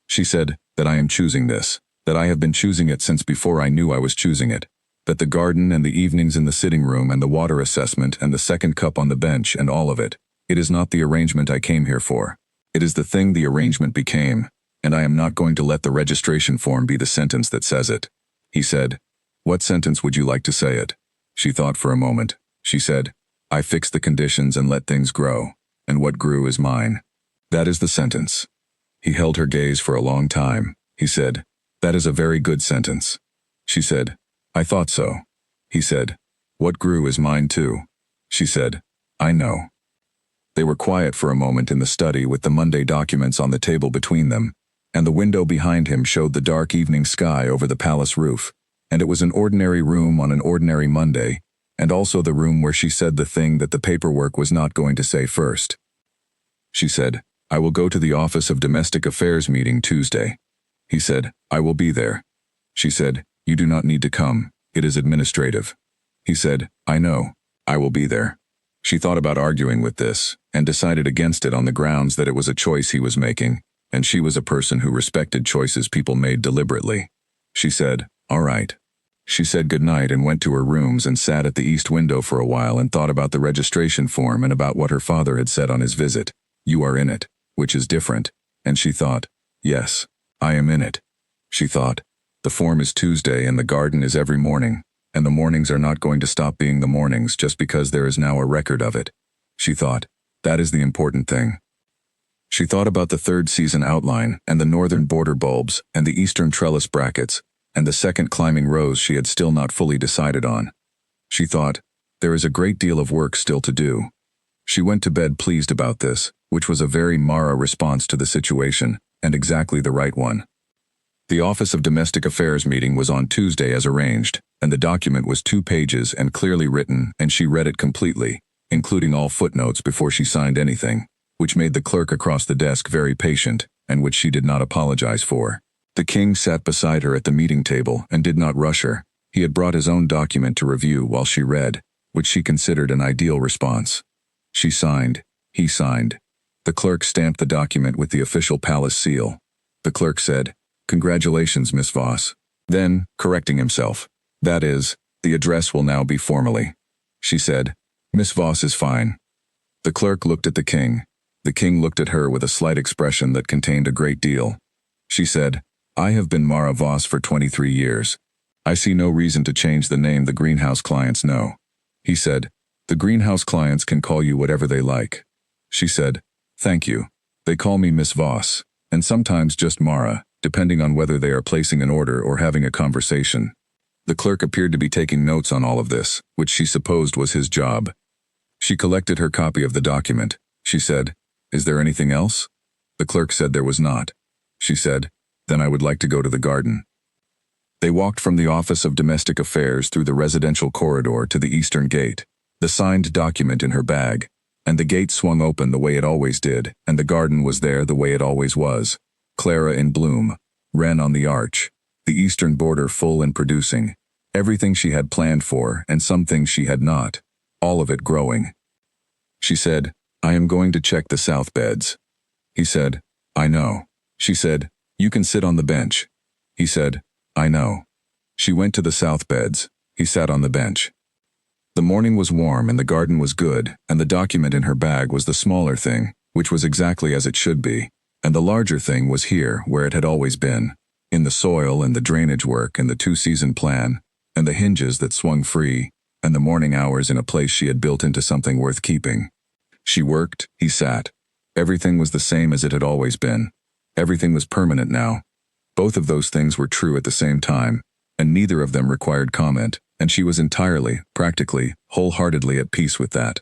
She said, "That I am choosing this, that I have been choosing it since before I knew I was choosing it, that the garden and the evenings in the sitting room and the water assessment and the second cup on the bench and all of it, it is not the arrangement I came here for. It is the thing the arrangement became, and I am not going to let the registration form be the sentence that says it." He said, "What sentence would you like to say it?" She thought for a moment. She said, "I fixed the conditions and let things grow, and what grew is mine." That is the sentence. He held her gaze for a long time. He said, "That is a very good sentence." She said, "I thought so." He said, "What grew is mine too." She said, "I know." They were quiet for a moment in the study with the Monday documents on the table between them, and the window behind him showed the dark evening sky over the palace roof, and it was an ordinary room on an ordinary Monday, and also the room where she said the thing that the paperwork was not going to say first. She said, "I will go to the Office of Domestic Affairs meeting Tuesday." He said, "I will be there." She said, "You do not need to come. It is administrative." He said, "I know. I will be there." She thought about arguing with this, and decided against it on the grounds that it was a choice he was making, and she was a person who respected choices people made deliberately. She said, "All right." She said goodnight and went to her rooms and sat at the east window for a while and thought about the registration form and about what her father had said on his visit. "You are in it, which is different." And she thought, "Yes, I am in it." She thought, "The form is Tuesday and the garden is every morning, and the mornings are not going to stop being the mornings just because there is now a record of it." She thought, "That is the important thing." She thought about the third season outline and the northern border bulbs and the eastern trellis brackets and the second climbing rows she had still not fully decided on. She thought, "There is a great deal of work still to do." She went to bed pleased about this, which was a very Mara response to the situation, and exactly the right one. The Office of Domestic Affairs meeting was on Tuesday as arranged, and the document was 2 pages and clearly written, and she read it completely, including all footnotes before she signed anything, which made the clerk across the desk very patient, and which she did not apologize for. The king sat beside her at the meeting table and did not rush her. He had brought his own document to review while she read, which she considered an ideal response. She signed. He signed. The clerk stamped the document with the official palace seal. The clerk said, "Congratulations, Miss Voss." Then, correcting himself, "That is, the address will now be formally." She said, "Miss Voss is fine." The clerk looked at the king. The king looked at her with a slight expression that contained a great deal. She said, "I have been Mara Voss for 23 years. I see no reason to change the name the greenhouse clients know." He said, "The greenhouse clients can call you whatever they like." She said, "Thank you. They call me Miss Voss, and sometimes just Mara, depending on whether they are placing an order or having a conversation." The clerk appeared to be taking notes on all of this, which she supposed was his job. She collected her copy of the document. She said, "Is there anything else?" The clerk said there was not. She said, "Then I would like to go to the garden." They walked from the Office of Domestic Affairs through the residential corridor to the eastern gate, the signed document in her bag, and the gate swung open the way it always did, and the garden was there the way it always was. Clara in bloom, wren on the arch, the eastern border full and producing, everything she had planned for and some things she had not, all of it growing. She said, "I am going to check the south beds." He said, "I know." She said, "You can sit on the bench." He said, "I know." She went to the south beds. He sat on the bench. The morning was warm and the garden was good, and the document in her bag was the smaller thing, which was exactly as it should be, and the larger thing was here where it had always been, in the soil and the drainage work and the two-season plan, and the hinges that swung free, and the morning hours in a place she had built into something worth keeping. She worked, he sat. Everything was the same as it had always been. Everything was permanent now. Both of those things were true at the same time, and neither of them required comment, and she was entirely, practically, wholeheartedly at peace with that.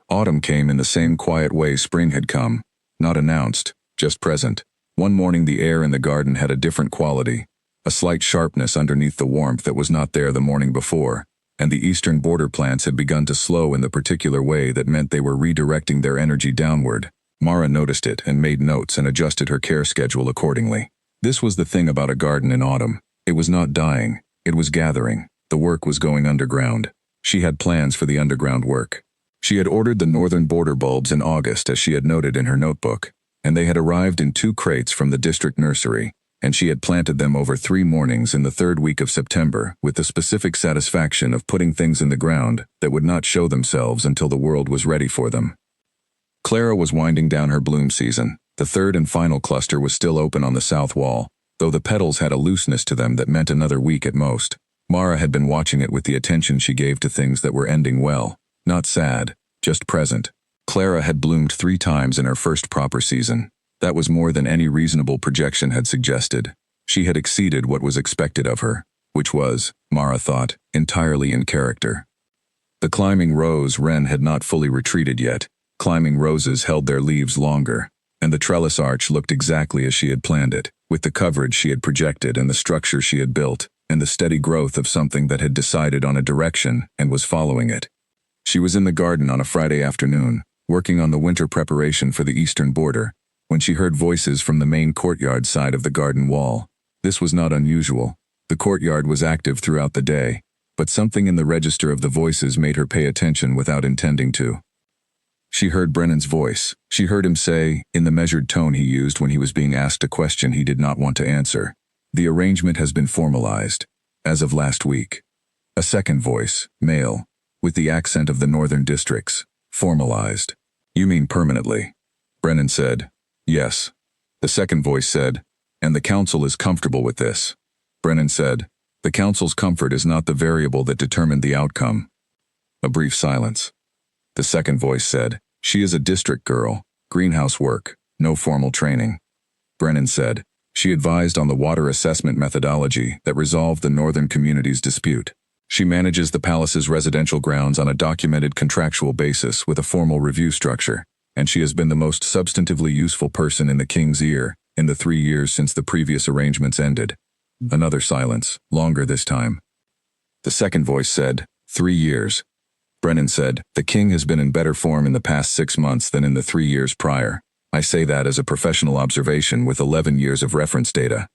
Autumn came in the same quiet way spring had come, not announced, just present. One morning the air in the garden had a different quality, a slight sharpness underneath the warmth that was not there the morning before, and the eastern border plants had begun to slow in the particular way that meant they were redirecting their energy downward. Mara noticed it and made notes and adjusted her care schedule accordingly. This was the thing about a garden in autumn. It was not dying, it was gathering. The work was going underground. She had plans for the underground work. She had ordered the northern border bulbs in August as she had noted in her notebook, and they had arrived in 2 crates from the district nursery, and she had planted them over 3 mornings in the 3rd week of September with the specific satisfaction of putting things in the ground that would not show themselves until the world was ready for them. Clara was winding down her bloom season. The 3rd and final cluster was still open on the south wall, though the petals had a looseness to them that meant another week at most. Mara had been watching it with the attention she gave to things that were ending well, not sad, just present. Clara had bloomed 3 times in her first proper season. That was more than any reasonable projection had suggested. She had exceeded what was expected of her, which was, Mara thought, entirely in character. The climbing rose wren had not fully retreated yet. Climbing roses held their leaves longer, and the trellis arch looked exactly as she had planned it, with the coverage she had projected and the structure she had built, and the steady growth of something that had decided on a direction and was following it. She was in the garden on a Friday afternoon, working on the winter preparation for the eastern border, when she heard voices from the main courtyard side of the garden wall. This was not unusual. The courtyard was active throughout the day, but something in the register of the voices made her pay attention without intending to. She heard Brennan's voice. She heard him say, in the measured tone he used when he was being asked a question he did not want to answer, "The arrangement has been formalized, as of last week." A second voice, male, with the accent of the northern districts, "Formalized. You mean permanently?" Brennan said, "Yes." The second voice said, "And the council is comfortable with this?" Brennan said, "The council's comfort is not the variable that determined the outcome." A brief silence. The second voice said, "She is a district girl, greenhouse work, no formal training." Brennan said, "She advised on the water assessment methodology that resolved the northern community's dispute. She manages the palace's residential grounds on a documented contractual basis with a formal review structure, and she has been the most substantively useful person in the king's ear in the 3 years since the previous arrangements ended." Another silence, longer this time. The second voice said, 3 years. Brennan said, "The king has been in better form in the past 6 months than in the 3 years prior. I say that as a professional observation with 11 years of reference data."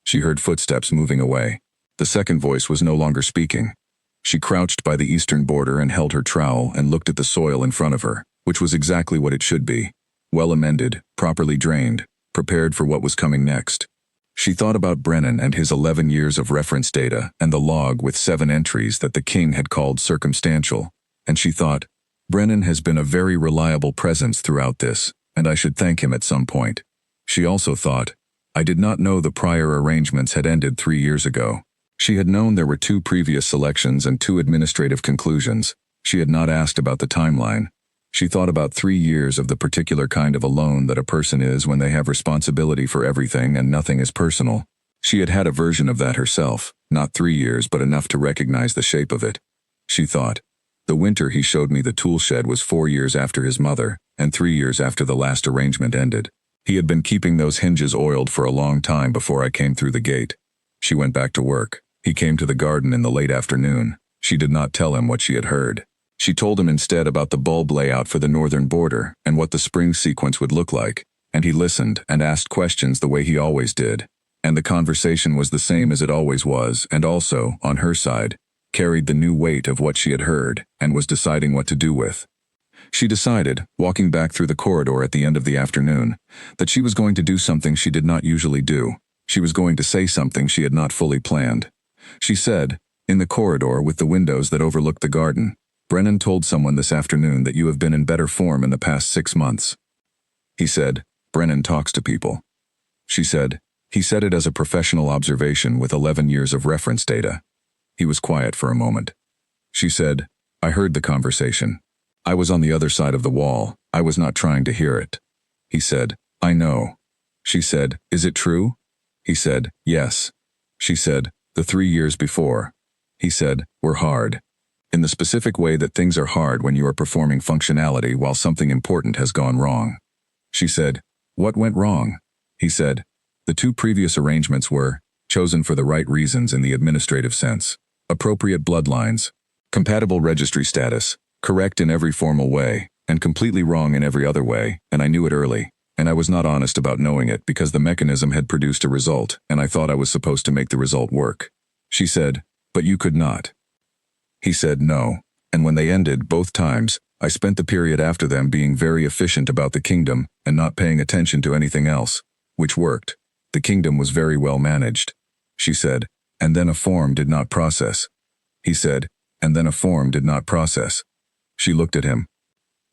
She heard footsteps moving away. The second voice was no longer speaking. She crouched by the eastern border and held her trowel and looked at the soil in front of her, which was exactly what it should be. Well amended, properly drained, prepared for what was coming next. She thought about Brennan and his 11 years of reference data and the log with 7 entries that the king had called circumstantial. And she thought, Brennan has been a very reliable presence throughout this, and I should thank him at some point. She also thought, I did not know the prior arrangements had ended 3 years ago. She had known there were 2 previous selections and 2 administrative conclusions, She had not asked about the timeline. She thought about 3 years of the particular kind of alone that a person is when they have responsibility for everything and nothing is personal. She had had a version of that herself, not 3 years but enough to recognize the shape of it. She thought, the winter he showed me the tool shed was 4 years after his mother, and 3 years after the last arrangement ended. He had been keeping those hinges oiled for a long time before I came through the gate. She went back to work. He came to the garden in the late afternoon. She did not tell him what she had heard. She told him instead about the bulb layout for the northern border and what the spring sequence would look like, and he listened and asked questions the way he always did. And the conversation was the same as it always was, and also, on her side, carried the new weight of what she had heard and was deciding what to do with. She decided, walking back through the corridor at the end of the afternoon, that she was going to do something she did not usually do. She was going to say something she had not fully planned. She said, in the corridor with the windows that overlooked the garden, Brennan told someone this afternoon that you have been in better form in the past 6 months. He said, Brennan talks to people. She said, he said it as a professional observation with 11 years of reference data. He was quiet for a moment. She said, I heard the conversation. I was on the other side of the wall. I was not trying to hear it. He said, I know. She said, is it true? He said, yes. She said, the 3 years before. He said, were hard. In the specific way that things are hard when you are performing functionality while something important has gone wrong. She said, what went wrong? He said, the 2 previous arrangements were chosen for the right reasons in the administrative sense, appropriate bloodlines, compatible registry status, correct in every formal way, and completely wrong in every other way, and I knew it early, and I was not honest about knowing it because the mechanism had produced a result, and I thought I was supposed to make the result work. She said, but you could not. He said no, and when they ended both times, I spent the period after them being very efficient about the kingdom and not paying attention to anything else, which worked. The kingdom was very well managed. She said, and then a form did not process. He said, and then a form did not process. She looked at him.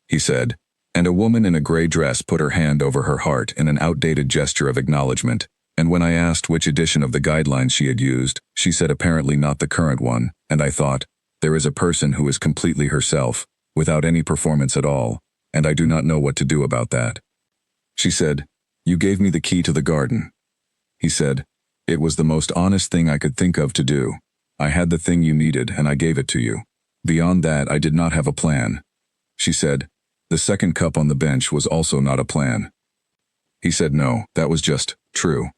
He said, and a woman in a gray dress put her hand over her heart in an outdated gesture of acknowledgement, and when I asked which edition of the guidelines she had used, she said apparently not the current one, and I thought, there is a person who is completely herself, without any performance at all, and I do not know what to do about that. She said, you gave me the key to the garden. He said, it was the most honest thing I could think of to do. I had the thing you needed and I gave it to you. Beyond that, I did not have a plan. She said, the second cup on the bench was also not a plan. He said no, that was just true.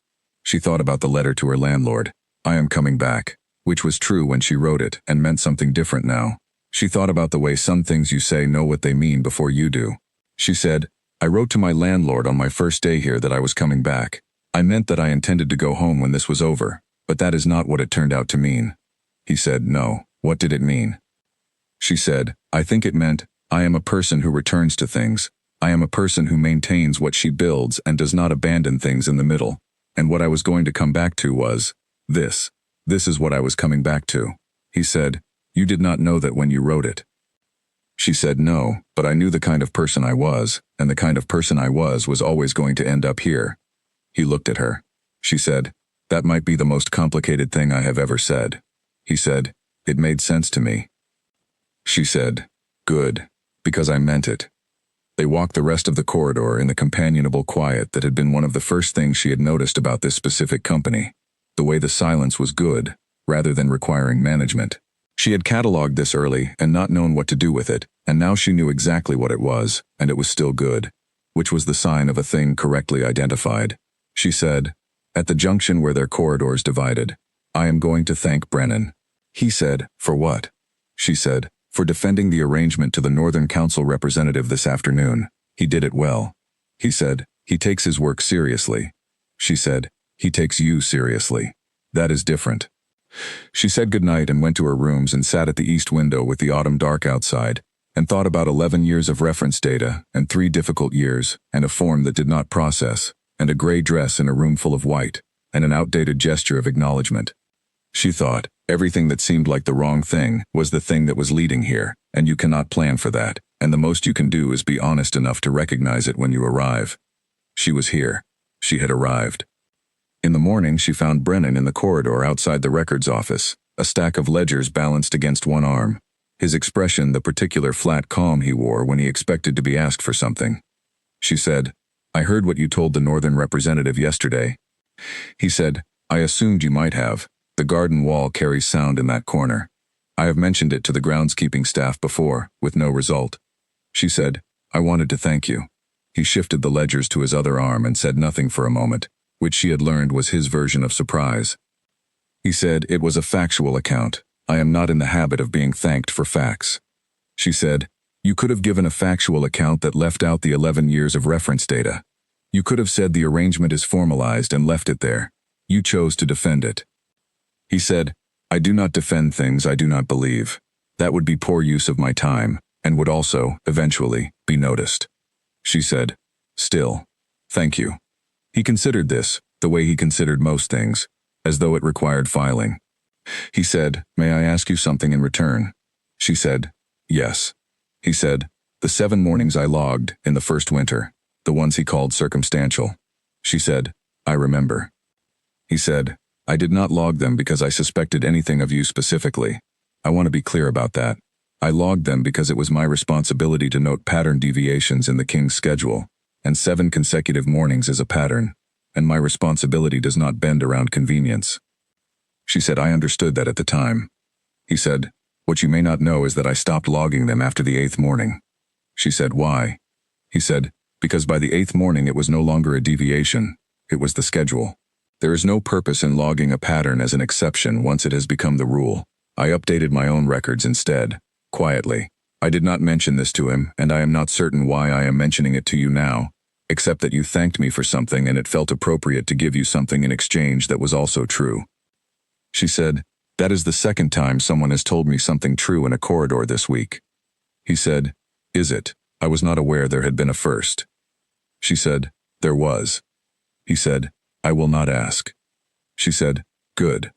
She thought about the letter to her landlord, I am coming back, which was true when she wrote it and meant something different now. She thought about the way some things you say know what they mean before you do. She said, I wrote to my landlord on my first day here that I was coming back. I meant that I intended to go home when this was over, but that is not what it turned out to mean. He said, no, what did it mean? She said, I think it meant, I am a person who returns to things. I am a person who maintains what she builds and does not abandon things in the middle. And what I was going to come back to was this. This is what I was coming back to. He said, you did not know that when you wrote it. She said no, but I knew the kind of person I was, and the kind of person I was always going to end up here. He looked at her. She said, that might be the most complicated thing I have ever said. He said, it made sense to me. She said, good, because I meant it. They walked the rest of the corridor in the companionable quiet that had been one of the first things she had noticed about this specific company. The way the silence was good, rather than requiring management. She had cataloged this early and not known what to do with it, and now she knew exactly what it was, and it was still good, which was the sign of a thing correctly identified. She said, at the junction where their corridors divided, I am going to thank Brennan. He said, for what? She said, for defending the arrangement to the Northern Council representative this afternoon. He did it well. He said, he takes his work seriously. She said, he takes you seriously. That is different. She said goodnight and went to her rooms and sat at the east window with the autumn dark outside, and thought about 11 years of reference data, and 3 difficult years, and a form that did not process, and a gray dress in a room full of white, and an outdated gesture of acknowledgement. She thought, everything that seemed like the wrong thing was the thing that was leading here, and you cannot plan for that, and the most you can do is be honest enough to recognize it when you arrive. She was here. She had arrived. In the morning, she found Brennan in the corridor outside the records office, a stack of ledgers balanced against one arm. His expression the particular flat calm he wore when he expected to be asked for something. She said, "I heard what you told the Northern representative yesterday." He said, "I assumed you might have. The garden wall carries sound in that corner. I have mentioned it to the groundskeeping staff before, with no result." She said, "I wanted to thank you." He shifted the ledgers to his other arm and said nothing for a moment, which she had learned was his version of surprise. He said, "It was a factual account. I am not in the habit of being thanked for facts." She said, "You could have given a factual account that left out the 11 years of reference data. You could have said the arrangement is formalized and left it there. You chose to defend it." He said, "I do not defend things I do not believe. That would be poor use of my time, and would also, eventually, be noticed." She said, "Still, thank you." He considered this, the way he considered most things, as though it required filing. He said, "May I ask you something in return?" She said, "Yes." He said, "The 7 mornings I logged, in the first winter, the ones he called circumstantial." She said, "I remember." He said, "I did not log them because I suspected anything of you specifically. I want to be clear about that. I logged them because it was my responsibility to note pattern deviations in the King's schedule, and 7 consecutive mornings is a pattern, and my responsibility does not bend around convenience." She said, "I understood that at the time." He said, "What you may not know is that I stopped logging them after the 8th morning." She said, "Why?" He said, "Because by the 8th morning it was no longer a deviation, it was the schedule. There is no purpose in logging a pattern as an exception once it has become the rule. I updated my own records instead, quietly. I did not mention this to him, and I am not certain why I am mentioning it to you now, except that you thanked me for something and it felt appropriate to give you something in exchange that was also true." She said, "That is the second time someone has told me something true in a corridor this week." He said, "Is it? I was not aware there had been a first." She said, "There was." He said, "I will not ask." She said, "Good."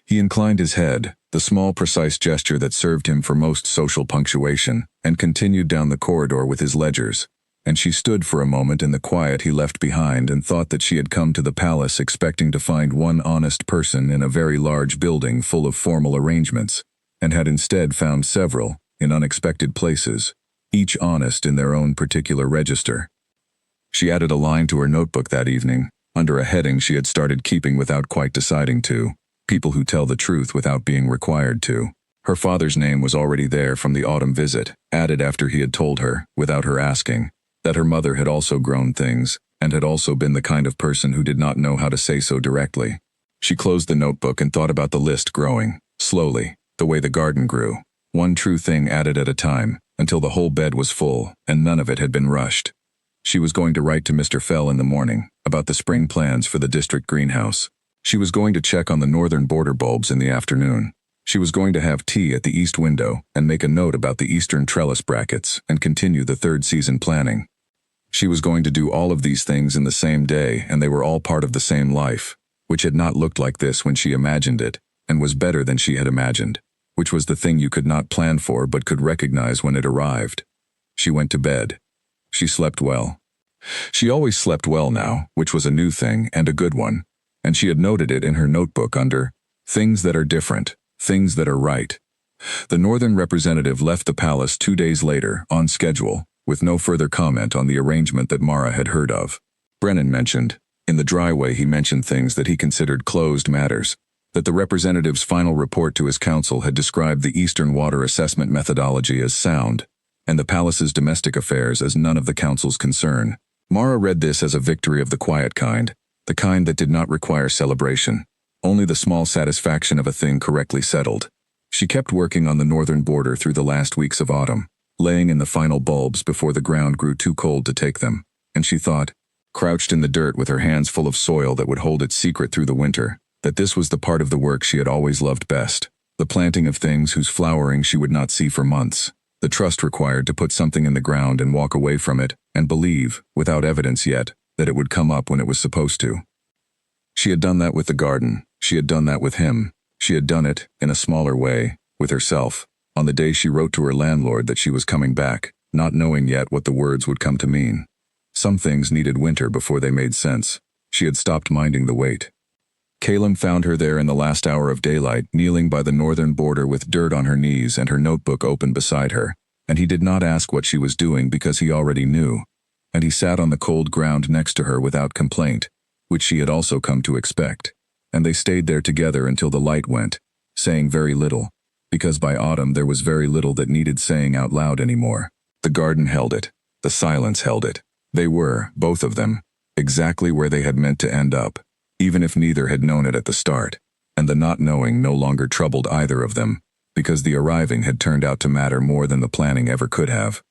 He inclined his head, the small precise gesture that served him for most social punctuation, and continued down the corridor with his ledgers, and she stood for a moment in the quiet he left behind and thought that she had come to the palace expecting to find one honest person in a very large building full of formal arrangements, and had instead found several, in unexpected places, each honest in their own particular register. She added a line to her notebook that evening, under a heading she had started keeping without quite deciding to: "People who tell the truth without being required to." Her father's name was already there from the autumn visit, added after he had told her, without her asking, that her mother had also grown things, and had also been the kind of person who did not know how to say so directly. She closed the notebook and thought about the list growing, slowly, the way the garden grew, one true thing added at a time, until the whole bed was full, and none of it had been rushed. She was going to write to Mr. Fell in the morning, about the spring plans for the district greenhouse. She was going to check on the northern border bulbs in the afternoon. She was going to have tea at the east window and make a note about the eastern trellis brackets and continue the 3rd season planning. She was going to do all of these things in the same day, and they were all part of the same life, which had not looked like this when she imagined it, and was better than she had imagined, which was the thing you could not plan for but could recognize when it arrived. She went to bed. She slept well. She always slept well now, which was a new thing and a good one, and she had noted it in her notebook under "Things that are different, things that are right." The Northern representative left the palace 2 days later, on schedule, with no further comment on the arrangement that Mara had heard of. Brennan mentioned, in the dry way he mentioned things that he considered closed matters, that the representative's final report to his council had described the Eastern Water Assessment methodology as sound, and the palace's domestic affairs as none of the council's concern. Mara read this as a victory of the quiet kind, the kind that did not require celebration, only the small satisfaction of a thing correctly settled. She kept working on the northern border through the last weeks of autumn, laying in the final bulbs before the ground grew too cold to take them, and she thought, crouched in the dirt with her hands full of soil that would hold its secret through the winter, that this was the part of the work she had always loved best, the planting of things whose flowering she would not see for months, the trust required to put something in the ground and walk away from it, and believe, without evidence yet, that it would come up when it was supposed to. She had done that with the garden, she had done that with him, she had done it, in a smaller way, with herself, on the day she wrote to her landlord that she was coming back, not knowing yet what the words would come to mean. Some things needed winter before they made sense. She had stopped minding the wait. Caleb found her there in the last hour of daylight, kneeling by the northern border with dirt on her knees and her notebook open beside her, and he did not ask what she was doing because he already knew, and he sat on the cold ground next to her without complaint, which she had also come to expect, and they stayed there together until the light went, saying very little, because by autumn there was very little that needed saying out loud anymore. The garden held it. The silence held it. They were, both of them, exactly where they had meant to end up, even if neither had known it at the start, and the not knowing no longer troubled either of them, because the arriving had turned out to matter more than the planning ever could have.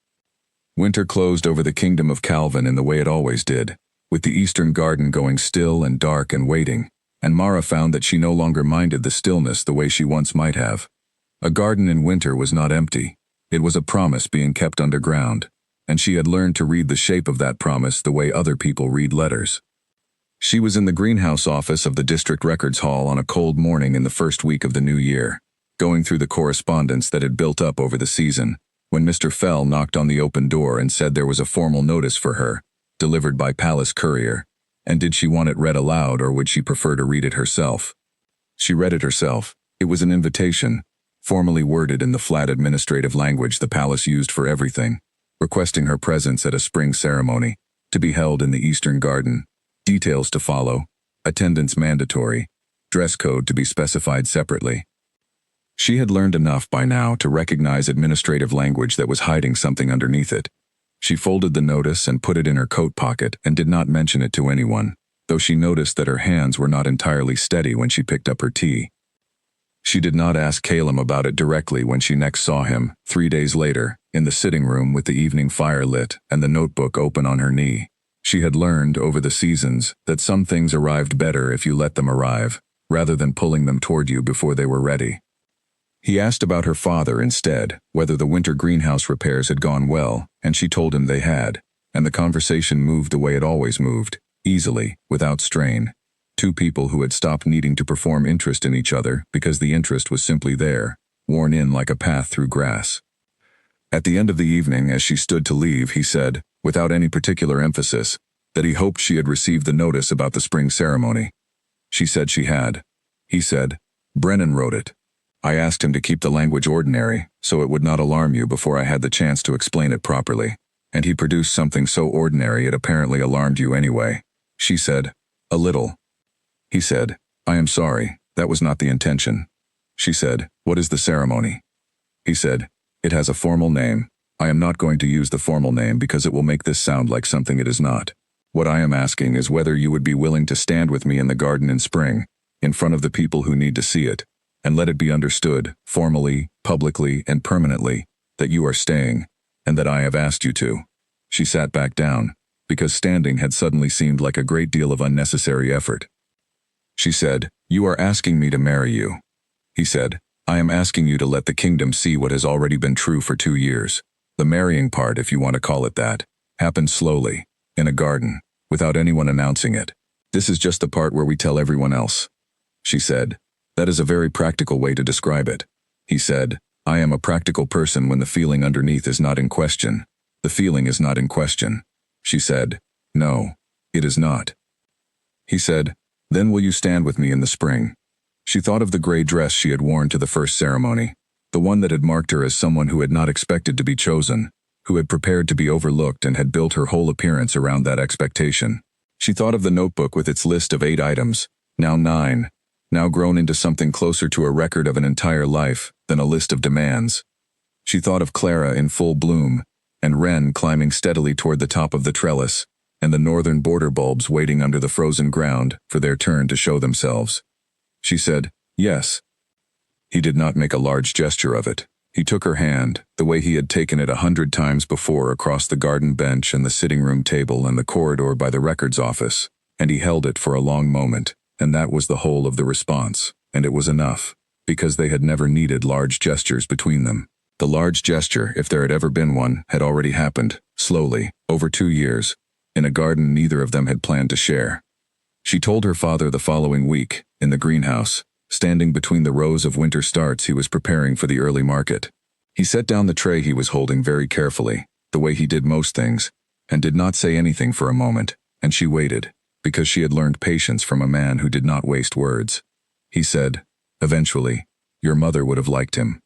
Winter closed over the kingdom of Calvin in the way it always did, with the eastern garden going still and dark and waiting, and Mara found that she no longer minded the stillness the way she once might have. A garden in winter was not empty. It was a promise being kept underground, and she had learned to read the shape of that promise the way other people read letters. She was in the greenhouse office of the district records hall on a cold morning in the first week of the new year, going through the correspondence that had built up over the season, when Mr. Fell knocked on the open door and said there was a formal notice for her, delivered by Palace Courier, and did she want it read aloud or would she prefer to read it herself? She read it herself. It was an invitation, formally worded in the flat administrative language the palace used for everything, requesting her presence at a spring ceremony, to be held in the Eastern Garden, details to follow, attendance mandatory, dress code to be specified separately. She had learned enough by now to recognize administrative language that was hiding something underneath it. She folded the notice and put it in her coat pocket and did not mention it to anyone, though she noticed that her hands were not entirely steady when she picked up her tea. She did not ask Caleb about it directly when she next saw him, 3 days later, in the sitting room with the evening fire lit and the notebook open on her knee. She had learned, over the seasons, that some things arrived better if you let them arrive, rather than pulling them toward you before they were ready. He asked about her father instead, whether the winter greenhouse repairs had gone well, and she told him they had, and the conversation moved the way it always moved, easily, without strain. Two people who had stopped needing to perform interest in each other because the interest was simply there, worn in like a path through grass. At the end of the evening, as she stood to leave, he said, without any particular emphasis, that he hoped she had received the notice about the spring ceremony. She said she had. He said, "Brennan wrote it. I asked him to keep the language ordinary, so it would not alarm you before I had the chance to explain it properly, and he produced something so ordinary it apparently alarmed you anyway." She said, "A little." He said, "I am sorry, that was not the intention." She said, "What is the ceremony?" He said, "It has a formal name. I am not going to use the formal name because it will make this sound like something it is not. What I am asking is whether you would be willing to stand with me in the garden in spring, in front of the people who need to see it, and let it be understood, formally, publicly, and permanently, that you are staying, and that I have asked you to." She sat back down, because standing had suddenly seemed like a great deal of unnecessary effort. She said, "You are asking me to marry you." He said, "I am asking you to let the kingdom see what has already been true for 2 years. The marrying part, if you want to call it that, happened slowly, in a garden, without anyone announcing it. This is just the part where we tell everyone else." She said, "That is a very practical way to describe it." He said, "I am a practical person when the feeling underneath is not in question. The feeling is not in question." She said, "No, it is not." He said, "Then will you stand with me in the spring?" She thought of the gray dress she had worn to the first ceremony, the one that had marked her as someone who had not expected to be chosen, who had prepared to be overlooked and had built her whole appearance around that expectation. She thought of the notebook with its list of 8 items, now 9, now grown into something closer to a record of an entire life than a list of demands. She thought of Clara in full bloom, and Wren climbing steadily toward the top of the trellis, and the northern border bulbs waiting under the frozen ground for their turn to show themselves. She said, "Yes." He did not make a large gesture of it. He took her hand, the way he had taken it 100 times before across the garden bench and the sitting room table and the corridor by the records office, and he held it for a long moment, and that was the whole of the response, and it was enough, because they had never needed large gestures between them. The large gesture, if there had ever been one, had already happened, slowly, over 2 years, in a garden neither of them had planned to share. She told her father the following week, in the greenhouse, standing between the rows of winter starts he was preparing for the early market. He set down the tray he was holding very carefully, the way he did most things, and did not say anything for a moment, and she waited. because she had learned patience from a man who did not waste words. He said, eventually, "Your mother would have liked him."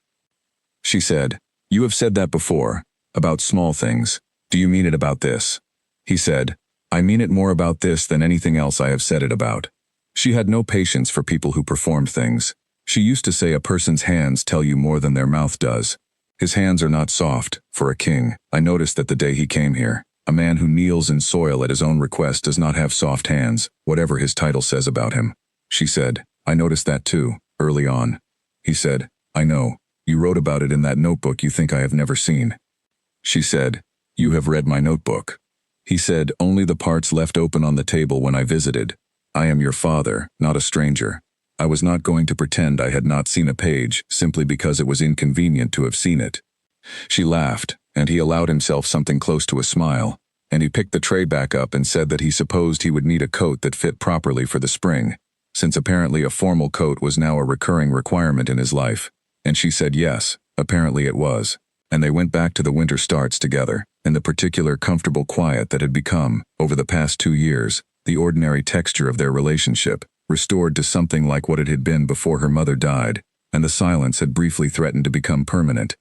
She said, "You have said that before, about small things. Do you mean it about this?" He said, "I mean it more about this than anything else I have said it about." She had no patience for people who performed things. She used to say a person's hands tell you more than their mouth does. His hands are not soft, for a king. I noticed that the day he came here. A man who kneels in soil at his own request does not have soft hands, whatever his title says about him. She said, "I noticed that too, early on." He said, "I know. You wrote about it in that notebook you think I have never seen." She said, "You have read my notebook." He said, "Only the parts left open on the table when I visited. I am your father, not a stranger. I was not going to pretend I had not seen a page simply because it was inconvenient to have seen it." She laughed, and he allowed himself something close to a smile, and he picked the tray back up and said that he supposed he would need a coat that fit properly for the spring, since apparently a formal coat was now a recurring requirement in his life. And she said yes, apparently it was. And they went back to the winter starts together, in the particular comfortable quiet that had become, over the past 2 years, the ordinary texture of their relationship, restored to something like what it had been before her mother died, and the silence had briefly threatened to become permanent.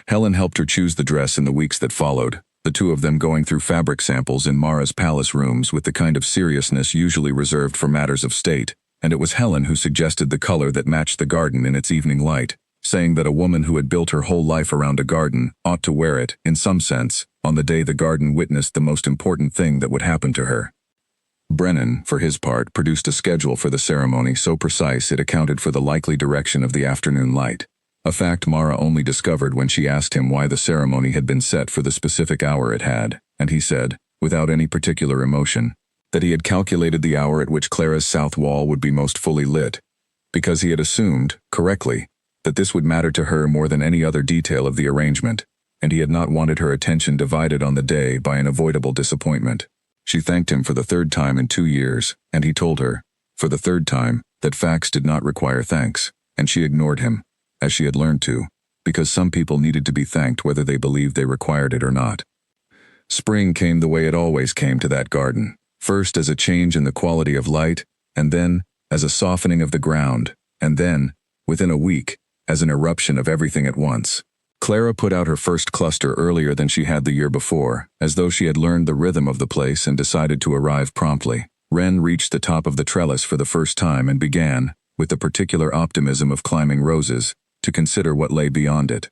Helen helped her choose the dress in the weeks that followed, the two of them going through fabric samples in Mara's palace rooms with the kind of seriousness usually reserved for matters of state, and it was Helen who suggested the color that matched the garden in its evening light, saying that a woman who had built her whole life around a garden ought to wear it, in some sense, on the day the garden witnessed the most important thing that would happen to her. Brennan, for his part, produced a schedule for the ceremony so precise it accounted for the likely direction of the afternoon light, a fact Mara only discovered when she asked him why the ceremony had been set for the specific hour it had, and he said, without any particular emotion, that he had calculated the hour at which Clara's south wall would be most fully lit, because he had assumed, correctly, that this would matter to her more than any other detail of the arrangement, and he had not wanted her attention divided on the day by an avoidable disappointment. She thanked him for the 3rd time in 2 years, and he told her, for the 3rd time, that facts did not require thanks, and she ignored him, as she had learned to, because some people needed to be thanked whether they believed they required it or not. Spring came the way it always came to that garden, first as a change in the quality of light, and then as a softening of the ground, and then, within a week, as an eruption of everything at once. Clara put out her first cluster earlier than she had the year before, as though she had learned the rhythm of the place and decided to arrive promptly. Wren reached the top of the trellis for the first time and began, with the particular optimism of climbing roses, to consider what lay beyond it.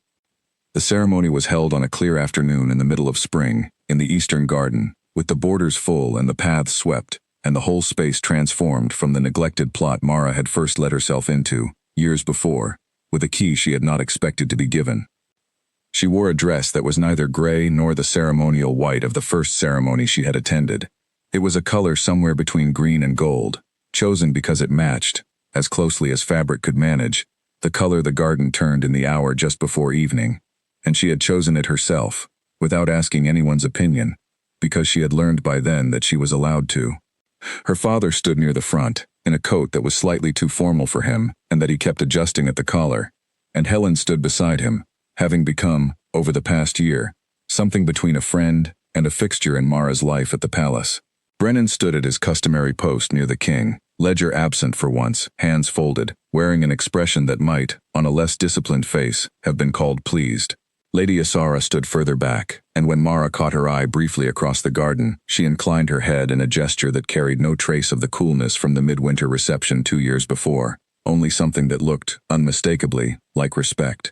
The ceremony was held on a clear afternoon in the middle of spring, in the eastern garden, with the borders full and the paths swept, and the whole space transformed from the neglected plot Mara had first let herself into, years before, with a key she had not expected to be given. She wore a dress that was neither gray nor the ceremonial white of the first ceremony she had attended. It was a color somewhere between green and gold, chosen because it matched, as closely as fabric could manage, the color the garden turned in the hour just before evening, and she had chosen it herself, without asking anyone's opinion, because she had learned by then that she was allowed to. Her father stood near the front, in a coat that was slightly too formal for him, and that he kept adjusting at the collar, and Helen stood beside him, having become, over the past year, something between a friend and a fixture in Mara's life at the palace. Brennan stood at his customary post near the king, ledger absent for once, hands folded, wearing an expression that might, on a less disciplined face, have been called pleased. Lady Asara stood further back, and when Mara caught her eye briefly across the garden, she inclined her head in a gesture that carried no trace of the coolness from the midwinter reception 2 years before, only something that looked, unmistakably, like respect.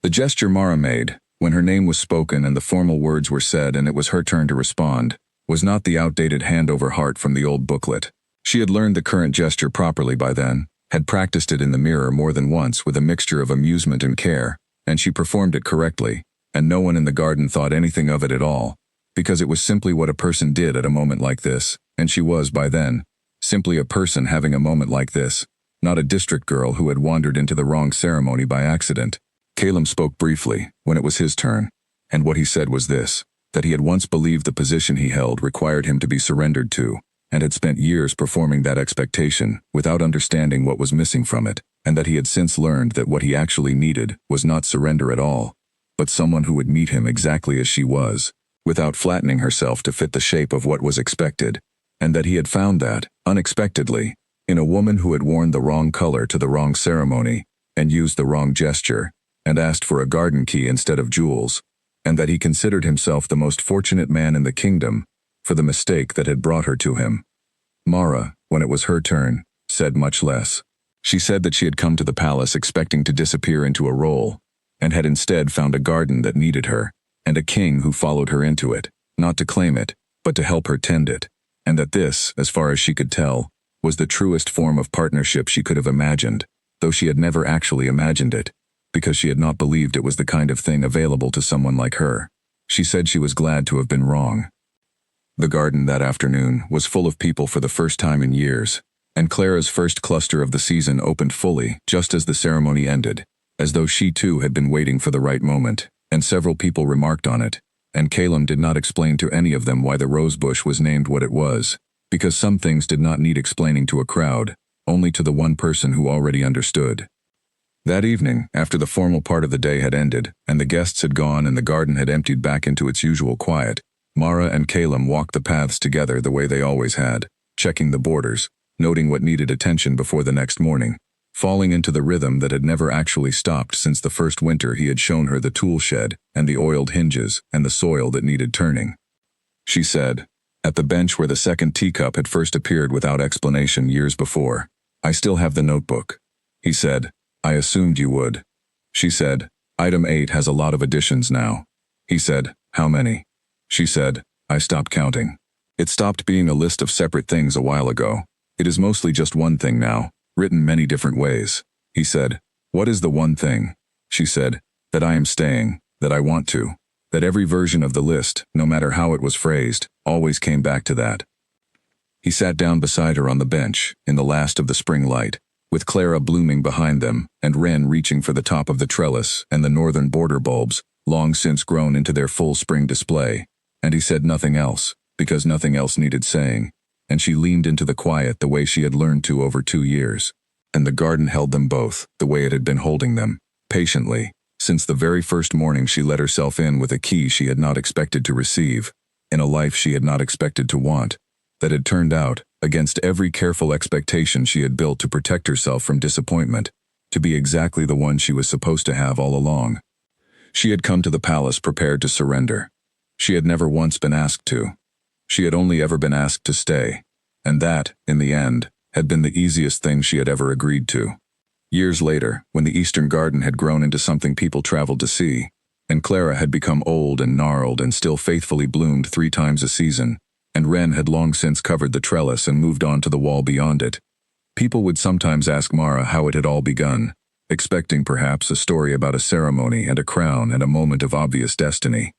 The gesture Mara made, when her name was spoken and the formal words were said and it was her turn to respond, was not the outdated hand over heart from the old booklet. She had learned the current gesture properly by then, had practiced it in the mirror more than once with a mixture of amusement and care, and she performed it correctly, and no one in the garden thought anything of it at all, because it was simply what a person did at a moment like this, and she was, by then, simply a person having a moment like this, not a district girl who had wandered into the wrong ceremony by accident. Calum spoke briefly, when it was his turn, and what he said was this, that he had once believed the position he held required him to be surrendered to, and had spent years performing that expectation without understanding what was missing from it, and that he had since learned that what he actually needed was not surrender at all, but someone who would meet him exactly as she was, without flattening herself to fit the shape of what was expected, and that he had found that, unexpectedly, in a woman who had worn the wrong color to the wrong ceremony, and used the wrong gesture, and asked for a garden key instead of jewels, and that he considered himself the most fortunate man in the kingdom for the mistake that had brought her to him. Mara, when it was her turn, said much less. She said that she had come to the palace expecting to disappear into a role, and had instead found a garden that needed her, and a king who followed her into it, not to claim it, but to help her tend it, and that this, as far as she could tell, was the truest form of partnership she could have imagined, though she had never actually imagined it, because she had not believed it was the kind of thing available to someone like her. She said she was glad to have been wrong. The garden that afternoon was full of people for the first time in years, and Clara's first cluster of the season opened fully just as the ceremony ended, as though she too had been waiting for the right moment, and several people remarked on it, and Calum did not explain to any of them why the rosebush was named what it was, because some things did not need explaining to a crowd, only to the one person who already understood. That evening, after the formal part of the day had ended, and the guests had gone and the garden had emptied back into its usual quiet, Mara and Calum walked the paths together the way they always had, checking the borders, noting what needed attention before the next morning, falling into the rhythm that had never actually stopped since the first winter he had shown her the tool shed and the oiled hinges and the soil that needed turning. She said, at the bench where the second teacup had first appeared without explanation years before, "I still have the notebook." He said, "I assumed you would." She said, "Item 8 has a lot of additions now." He said, "How many?" She said, "I stopped counting. It stopped being a list of separate things a while ago. It is mostly just one thing now, written many different ways." He said, "What is the one thing?" She said, "That I am staying, that I want to, that every version of the list, no matter how it was phrased, always came back to that." He sat down beside her on the bench, in the last of the spring light, with Clara blooming behind them, and Wren reaching for the top of the trellis and the northern border bulbs, long since grown into their full spring display, and he said nothing else, because nothing else needed saying, and she leaned into the quiet the way she had learned to over 2 years, and the garden held them both, the way it had been holding them, patiently, since the very first morning she let herself in with a key she had not expected to receive, in a life she had not expected to want, that had turned out, against every careful expectation she had built to protect herself from disappointment, to be exactly the one she was supposed to have all along. She had come to the palace prepared to surrender. She had never once been asked to. She had only ever been asked to stay, and that, in the end, had been the easiest thing she had ever agreed to. Years later, when the Eastern Garden had grown into something people traveled to see, and Clara had become old and gnarled and still faithfully bloomed 3 times a season, and Wren had long since covered the trellis and moved on to the wall beyond it, people would sometimes ask Mara how it had all begun, expecting perhaps a story about a ceremony and a crown and a moment of obvious destiny.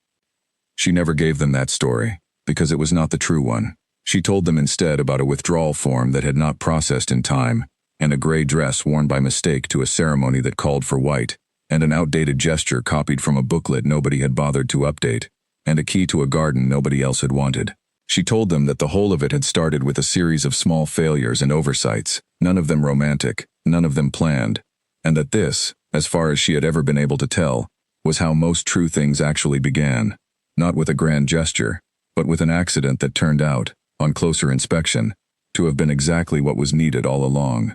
She never gave them that story, because it was not the true one. She told them instead about a withdrawal form that had not processed in time, and a gray dress worn by mistake to a ceremony that called for white, and an outdated gesture copied from a booklet nobody had bothered to update, and a key to a garden nobody else had wanted. She told them that the whole of it had started with a series of small failures and oversights, none of them romantic, none of them planned, and that this, as far as she had ever been able to tell, was how most true things actually began, not with a grand gesture, but with an accident that turned out, on closer inspection, to have been exactly what was needed all along.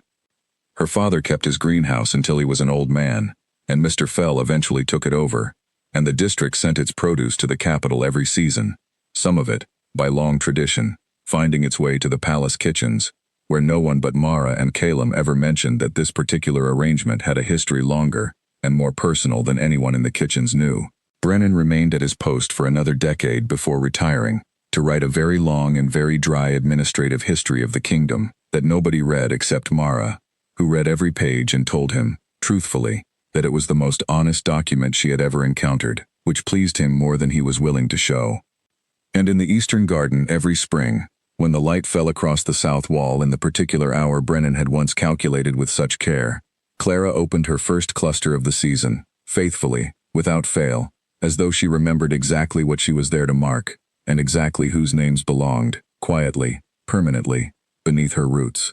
Her father kept his greenhouse until he was an old man, and Mr. Fell eventually took it over, and the district sent its produce to the capital every season, some of it, by long tradition, finding its way to the palace kitchens, where no one but Mara and Calum ever mentioned that this particular arrangement had a history longer and more personal than anyone in the kitchens knew. Brennan remained at his post for another decade before retiring, to write a very long and very dry administrative history of the kingdom that nobody read except Mara, who read every page and told him, truthfully, that it was the most honest document she had ever encountered, which pleased him more than he was willing to show. And in the Eastern Garden every spring, when the light fell across the south wall in the particular hour Brennan had once calculated with such care, Clara opened her first cluster of the season, faithfully, without fail, as though she remembered exactly what she was there to mark, and exactly whose names belonged, quietly, permanently, beneath her roots.